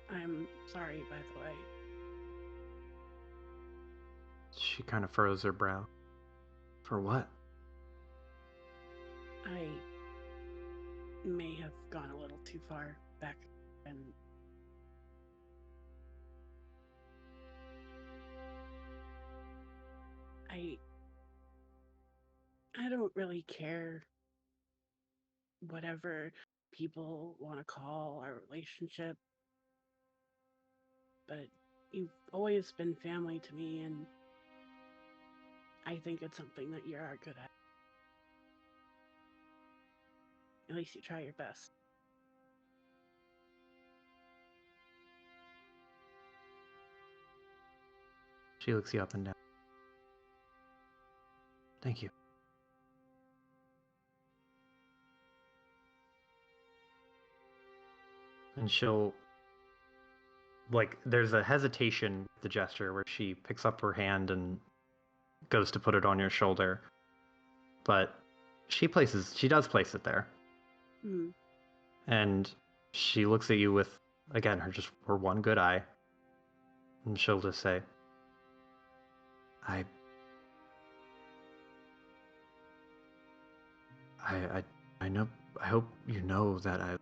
"I'm sorry, by the way." She kind of furrows her brow. For what? I may have gone a little too far back, and I don't really care whatever people want to call our relationship, but you've always been family to me, and I think it's something that you are good at. At least you try your best. She looks you up and down. Thank you. And she'll, like, there's a hesitation with the gesture where she picks up her hand and goes to put it on your shoulder. But she does place it there. Mm. And she looks at you with, again, her one good eye. And she'll just say, I know, I hope you know that I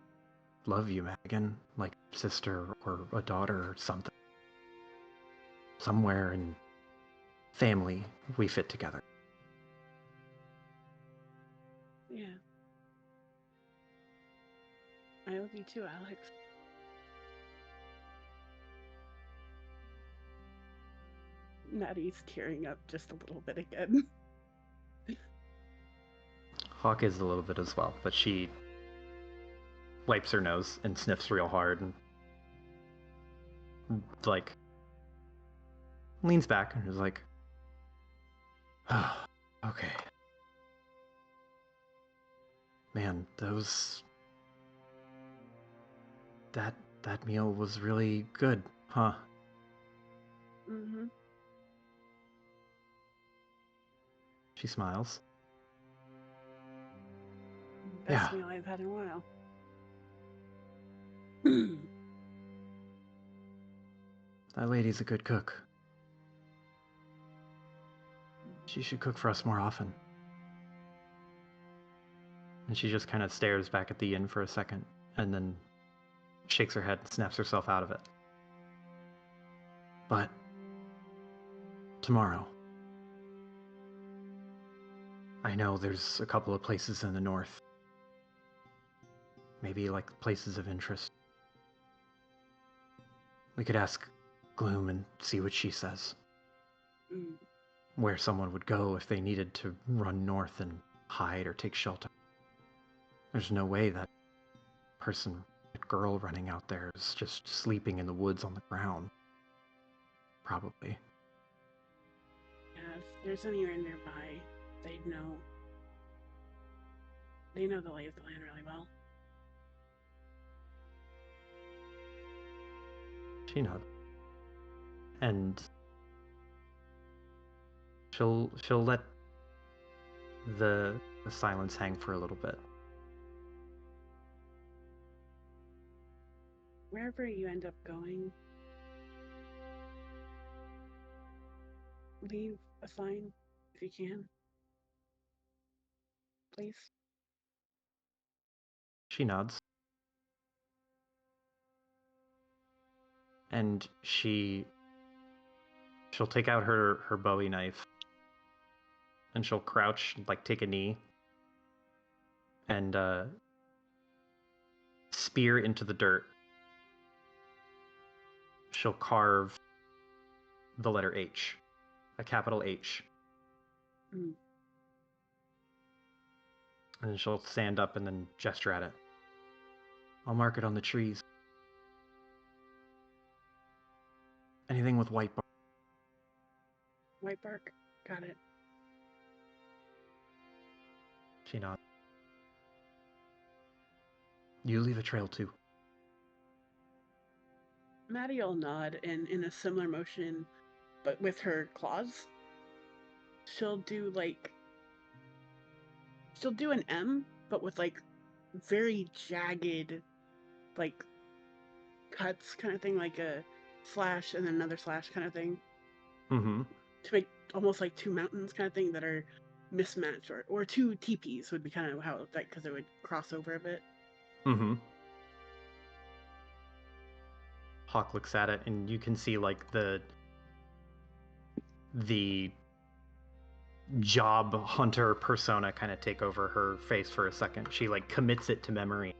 love you, Megan, like sister or a daughter or something. Somewhere in family, we fit together. Yeah. I love you too, Alex. Maddie's tearing up just a little bit again. Hawk is a little bit as well, but she wipes her nose and sniffs real hard and, like, leans back and is like, oh, okay. Man, that meal was really good, huh? Mm-hmm. She smiles. Best Yeah. meal I've had in a while. That lady's a good cook. She should cook for us more often. And she just kind of stares back at the inn for a second, and then shakes her head and snaps herself out of it. But tomorrow, I know there's a couple of places in the north. Maybe like places of interest. We could ask Gloom and see what she says. Mm. Where someone would go if they needed to run north and hide or take shelter. There's no way that girl running out there is just sleeping in the woods on the ground. Probably. Yeah, if there's anywhere nearby, they'd know. They know the lay of the land really well. She nods. And she'll let the silence hang for a little bit. Wherever you end up going, leave a sign if you can. Please. She nods. And she'll take out her Bowie knife and she'll crouch, like take a knee and spear into the dirt. She'll carve the letter H, a capital H. Mm. And then she'll stand up and then gesture at it. I'll mark it on the trees. Anything with white bark. White bark. Got it. She nods. You leave a trail too. Maddie will nod, and in a similar motion, but with her claws, she'll do an M, but with like very jagged, like cuts kind of thing, like a slash and then another slash kind of thing, Mm-hmm. to make almost like two mountains kind of thing that are mismatched, or two teepees would be kind of how, like, because it would cross over a bit. Mm-hmm. Hawk looks at it, and you can see like the job hunter persona kind of take over her face for a second. She like commits it to memory.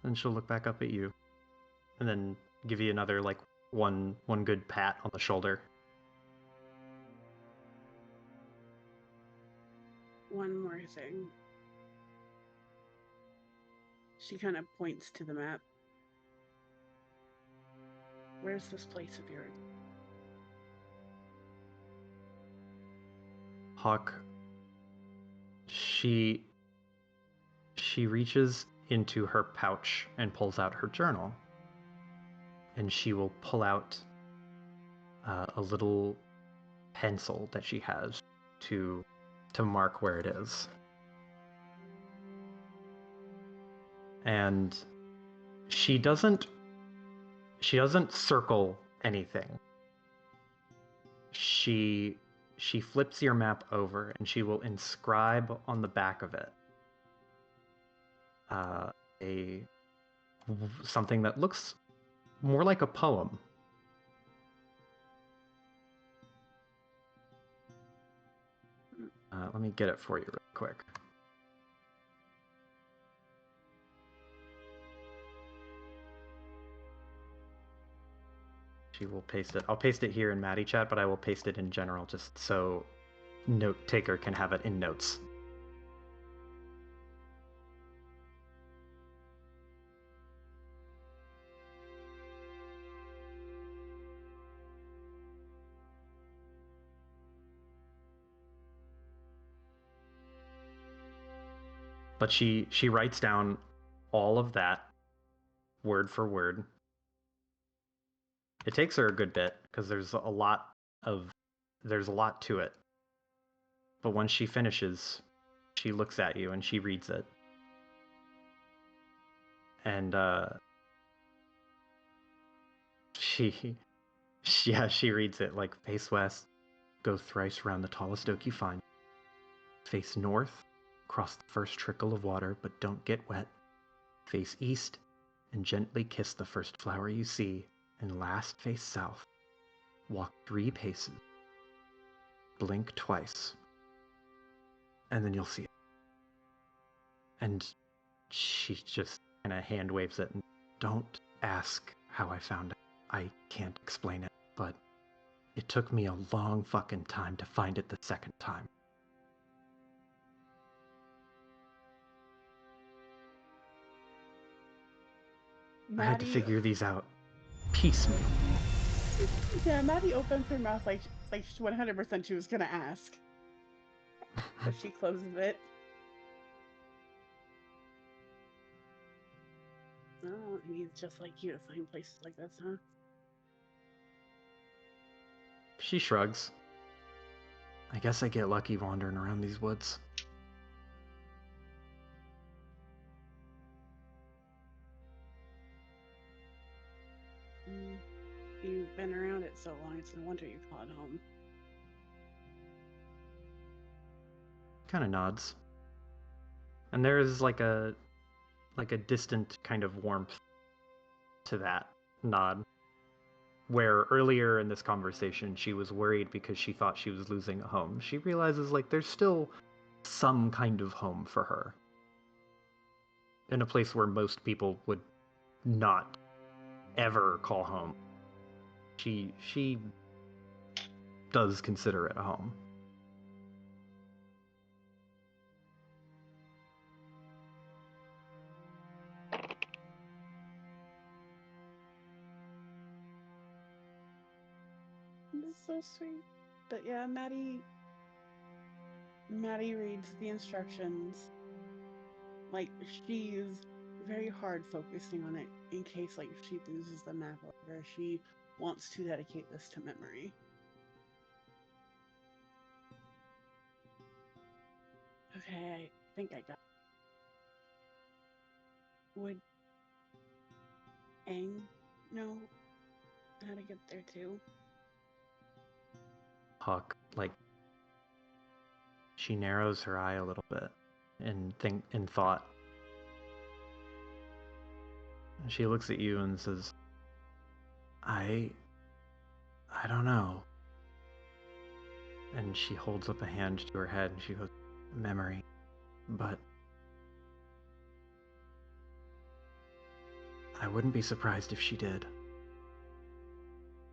And she'll look back up at you, and then give you another like one good pat on the shoulder. One more thing. She kind of points to the map. Where's this place of yours? Hawk, she reaches into her pouch and pulls out her journal, and she will pull out a little pencil that she has to mark where it is. And she doesn't circle anything. She flips your map over, and she will inscribe on the back of it something that looks more like a poem. Let me get it for you real quick. She will paste it. I'll paste it here in Maddie chat, but I will paste it in general just so note taker can have it in notes. But she writes down all of that word for word. It takes her a good bit because there's a lot to it. But once she finishes, she looks at you and she reads it. And she reads it like, face west, go thrice round the tallest oak you find. Face north, cross the first trickle of water, but don't get wet. Face east, and gently kiss the first flower you see. And last, face south. Walk 3 paces. Blink twice. And then you'll see it. And she just kind of hand waves it. And don't ask how I found it. I can't explain it, but it took me a long fucking time to find it the second time. I had to figure these out piecemeal. Yeah, Maddie opens her mouth like 100% she was gonna ask, but she closes it. Oh, he's just like you to find places like this, huh? She shrugs. I guess I get lucky wandering around these woods. You've been around it so long, it's no wonder you call it home. Kind of nods. And there is like a distant kind of warmth to that nod. Where earlier in this conversation she was worried because she thought she was losing a home. She realizes like there's still some kind of home for her. In a place where most people would not ever call home. She does consider it a home. That's so sweet. But yeah, Maddie Maddie reads the instructions. Like, she's very hard focusing on it in case, like, she loses the map or she wants to dedicate this to memory. Okay, I think I got it. Would Aang know how to get there too? Hawk, like, she narrows her eye a little bit in thought. She looks at you and says, I don't know. And she holds up a hand to her head and she goes, memory. But I wouldn't be surprised if she did.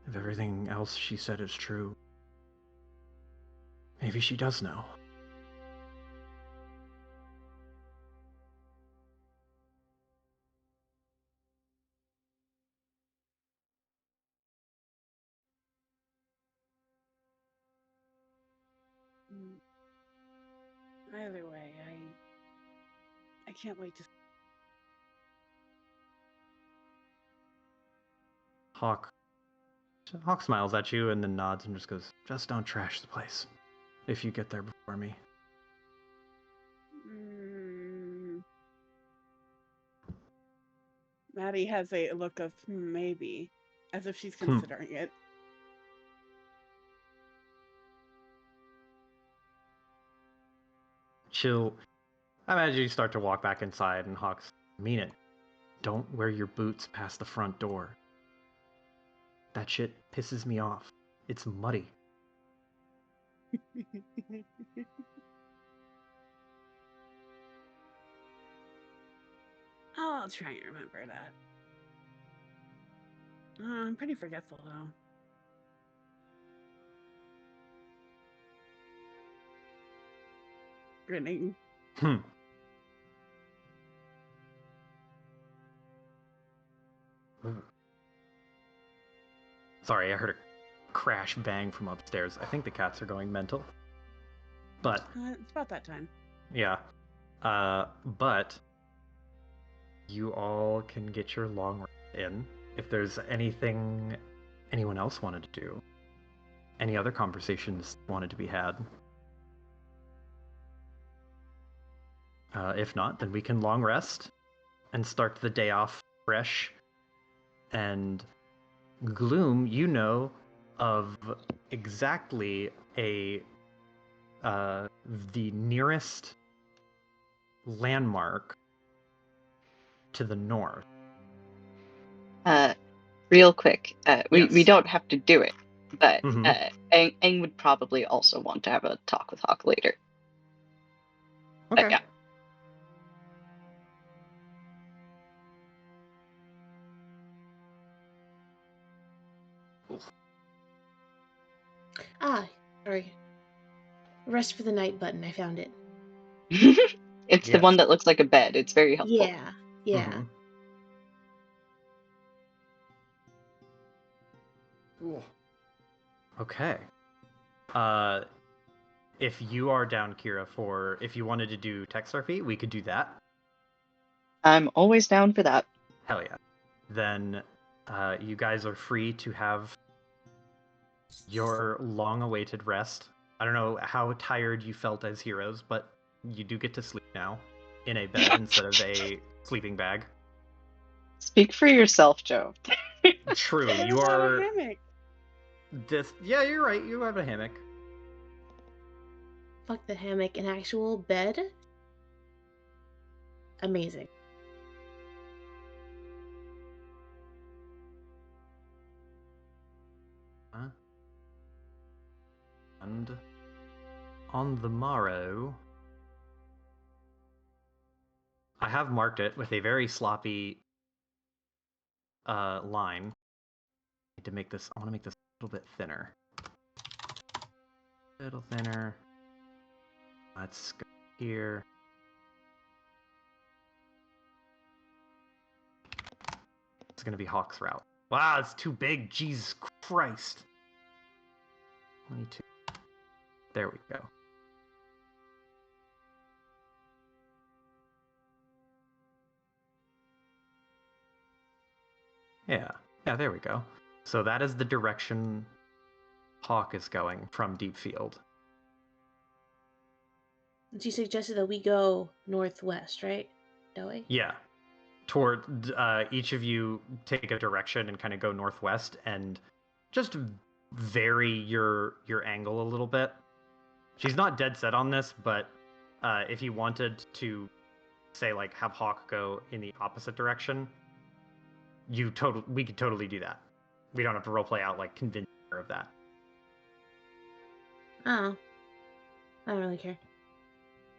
If everything else she said is true, maybe she does know. Either way, I can't wait to. Hawk smiles at you and then nods and just goes, just don't trash the place if you get there before me. Maddie has a look of maybe, as if she's considering it. I imagine you start to walk back inside and Hawk's, mean it. Don't wear your boots past the front door. That shit pisses me off. It's muddy. I'll try and remember that. I'm pretty forgetful, though. Grinning. Sorry, I heard a crash bang from upstairs. I think the cats are going mental. But It's about that time. yeah. But you all can get your long rest in. If there's anything anyone else wanted to do, any other conversations wanted to be had. If not, then we can long rest and start the day off fresh. And Gloom, you know of exactly the nearest landmark to the north. Real quick, we Yes. don't have to do it, but Mhm. Aang would probably also want to have a talk with Hawk later. Okay. But yeah. Sorry. Rest for the night button. I found it. It's the Yes. one that looks like a bed. It's very helpful. Yeah. Mhm. Okay. If you are down, Kira, if you wanted to do Techstar feat, we could do that. I'm always down for that. Hell yeah. Then you guys are free to have your long-awaited rest. I don't know how tired you felt as heroes, but you do get to sleep now in a bed instead of a sleeping bag. Speak for yourself, Joe. True, What you about are. a hammock? Yeah, you're right. You have a hammock. Fuck the hammock. An actual bed? Amazing. And on the morrow, I have marked it with a very sloppy line. I need to make this. I want to make this a little bit thinner. A little thinner. Let's go here. It's gonna be Hawk's route. Wow, it's too big. Jesus Christ. 22. There we go. Yeah, there we go. So that is the direction Hawk is going from Deep Field. She suggested that we go northwest, right? That way? Yeah. Toward each of you take a direction and kind of go northwest and just vary your angle a little bit. She's not dead set on this, but if you wanted to say like have Hawk go in the opposite direction, we could totally do that. We don't have to roleplay out like convince her of that. Oh. I don't really care.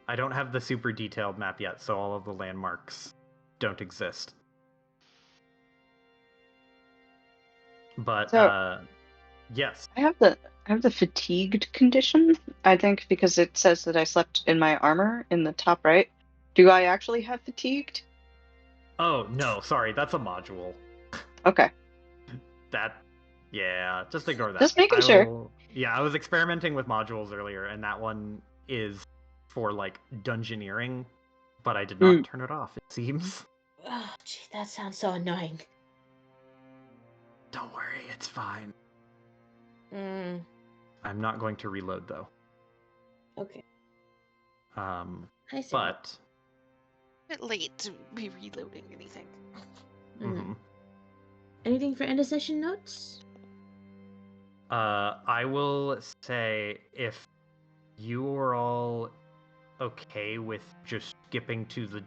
I don't have the super detailed map yet, so all of the landmarks don't exist. But So- yes. I have the fatigued condition, I think, because it says that I slept in my armor in the top right. Do I actually have fatigued? Oh no, sorry, that's a module. Okay. Just ignore that. Just making sure. Yeah, I was experimenting with modules earlier, and that one is for like dungeoneering, but I did not turn it off, it seems. Oh, gee, that sounds so annoying. Don't worry, it's fine. Mm, I'm not going to reload though. okay. I see. But A bit late to be reloading anything. mhm. Anything for end of session notes? I will say if you are all okay with just skipping to the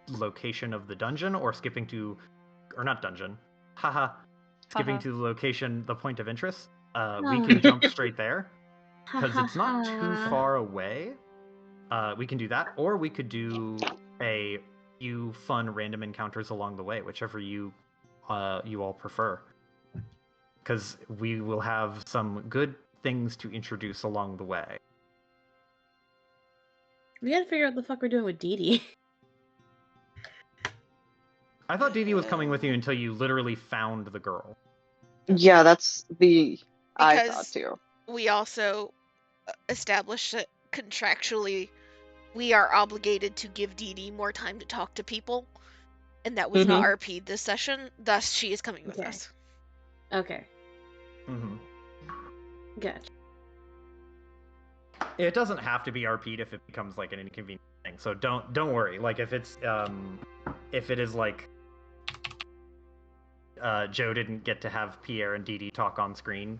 location of the dungeon or skipping to, or not dungeon, skipping to the location, the point of interest, we can jump straight there because it's not too far away. We can do that, or we could do a few fun random encounters along the way, whichever you all prefer. Because we will have some good things to introduce along the way. We gotta figure out what the fuck we're doing with Dee Dee. I thought Dee Dee was coming with you until you literally found the girl. Yeah, that's the I thought Because too. we also established that contractually we are obligated to give Dee Dee more time to talk to people, and that was not RP'd this session, thus she is coming with Okay. us. Okay. Mm-hmm. Gotcha. It doesn't have to be RP'd if it becomes like an inconvenient thing. So don't worry. Like if it's if it is like Joe didn't get to have Pierre and Dee Dee talk on screen,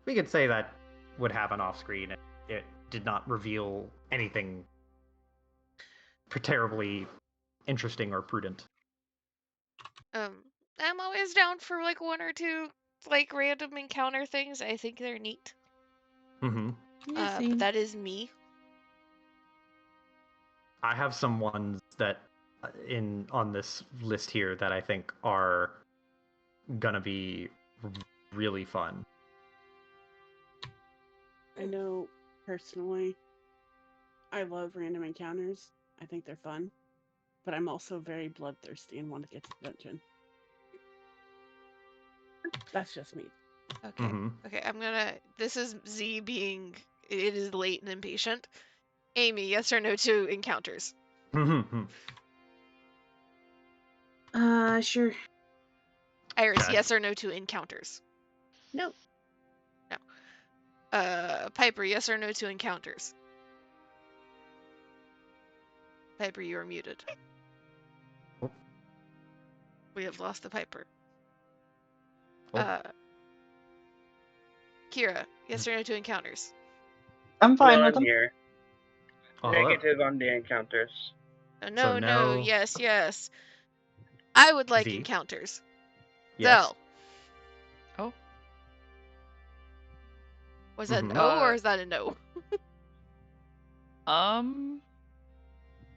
we could say that would happen off screen and it did not reveal anything terribly interesting or prudent. I'm always down for like one or two like random encounter things. I think they're neat. Mm-hmm. Yeah, But that is me. I have some ones that on this list here that I think are gonna be really fun. I know personally, I love random encounters. I think they're fun, but I'm also very bloodthirsty and want to get to the dungeon. That's just me. Okay. Okay, I'm gonna. This is Z being. It is late and impatient. Amy, yes or no to encounters? Sure. Iris, Okay. yes or no to encounters? No. No. Piper, yes or no to encounters? Piper, you are muted. Oh. We have lost the Piper. Oh. Kira, yes or no to encounters? I'm fine Well, with I'm them. here. Oh, Negative on the encounters. No, So no, no. yes, yes. I would like Z. encounters. Yes. So, Oh. was that Mhm. an O or is that a no?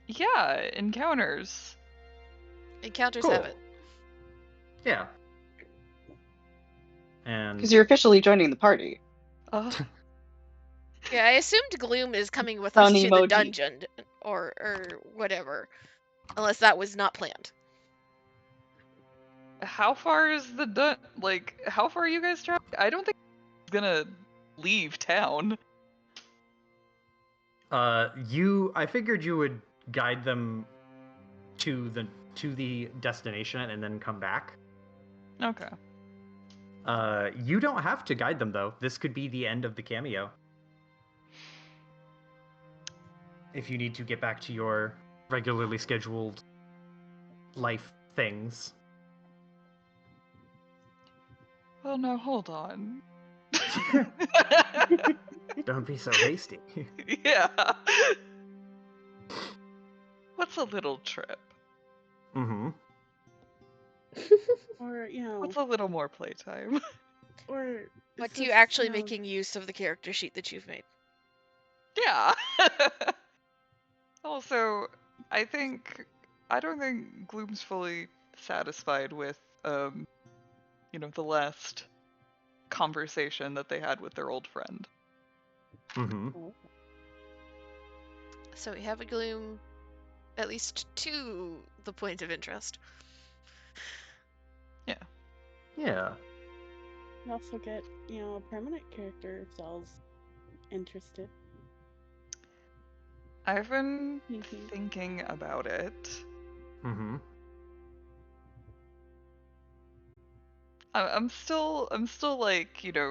Yeah, encounters. Encounters Cool. have it. Yeah. And Because you're officially joining the party. Yeah, I assumed Gloom is coming with us Fun to the emoji. dungeon or whatever, unless that was not planned. How far is the how far are you guys traveling? I don't think he's gonna leave town. I figured you would guide them to the destination and then come back. Okay. You don't have to guide them though. This could be the end of the cameo. If you need to get back to your regularly scheduled life things. Well, now hold on. Don't be so hasty. Yeah. What's a little trip? Mm-hmm. Or, you know, What's a little more playtime? or But it's you just, actually you know, making use of the character sheet that you've made? Yeah. Also, I don't think Gloom's fully satisfied with the last conversation that they had with their old friend. Mm-hmm. So we have a Gloom at least to the point of interest. Yeah. you also get, you know, a permanent character if Zell's interested. I've been Mhm. thinking about it. Mm-hmm. I'm still like,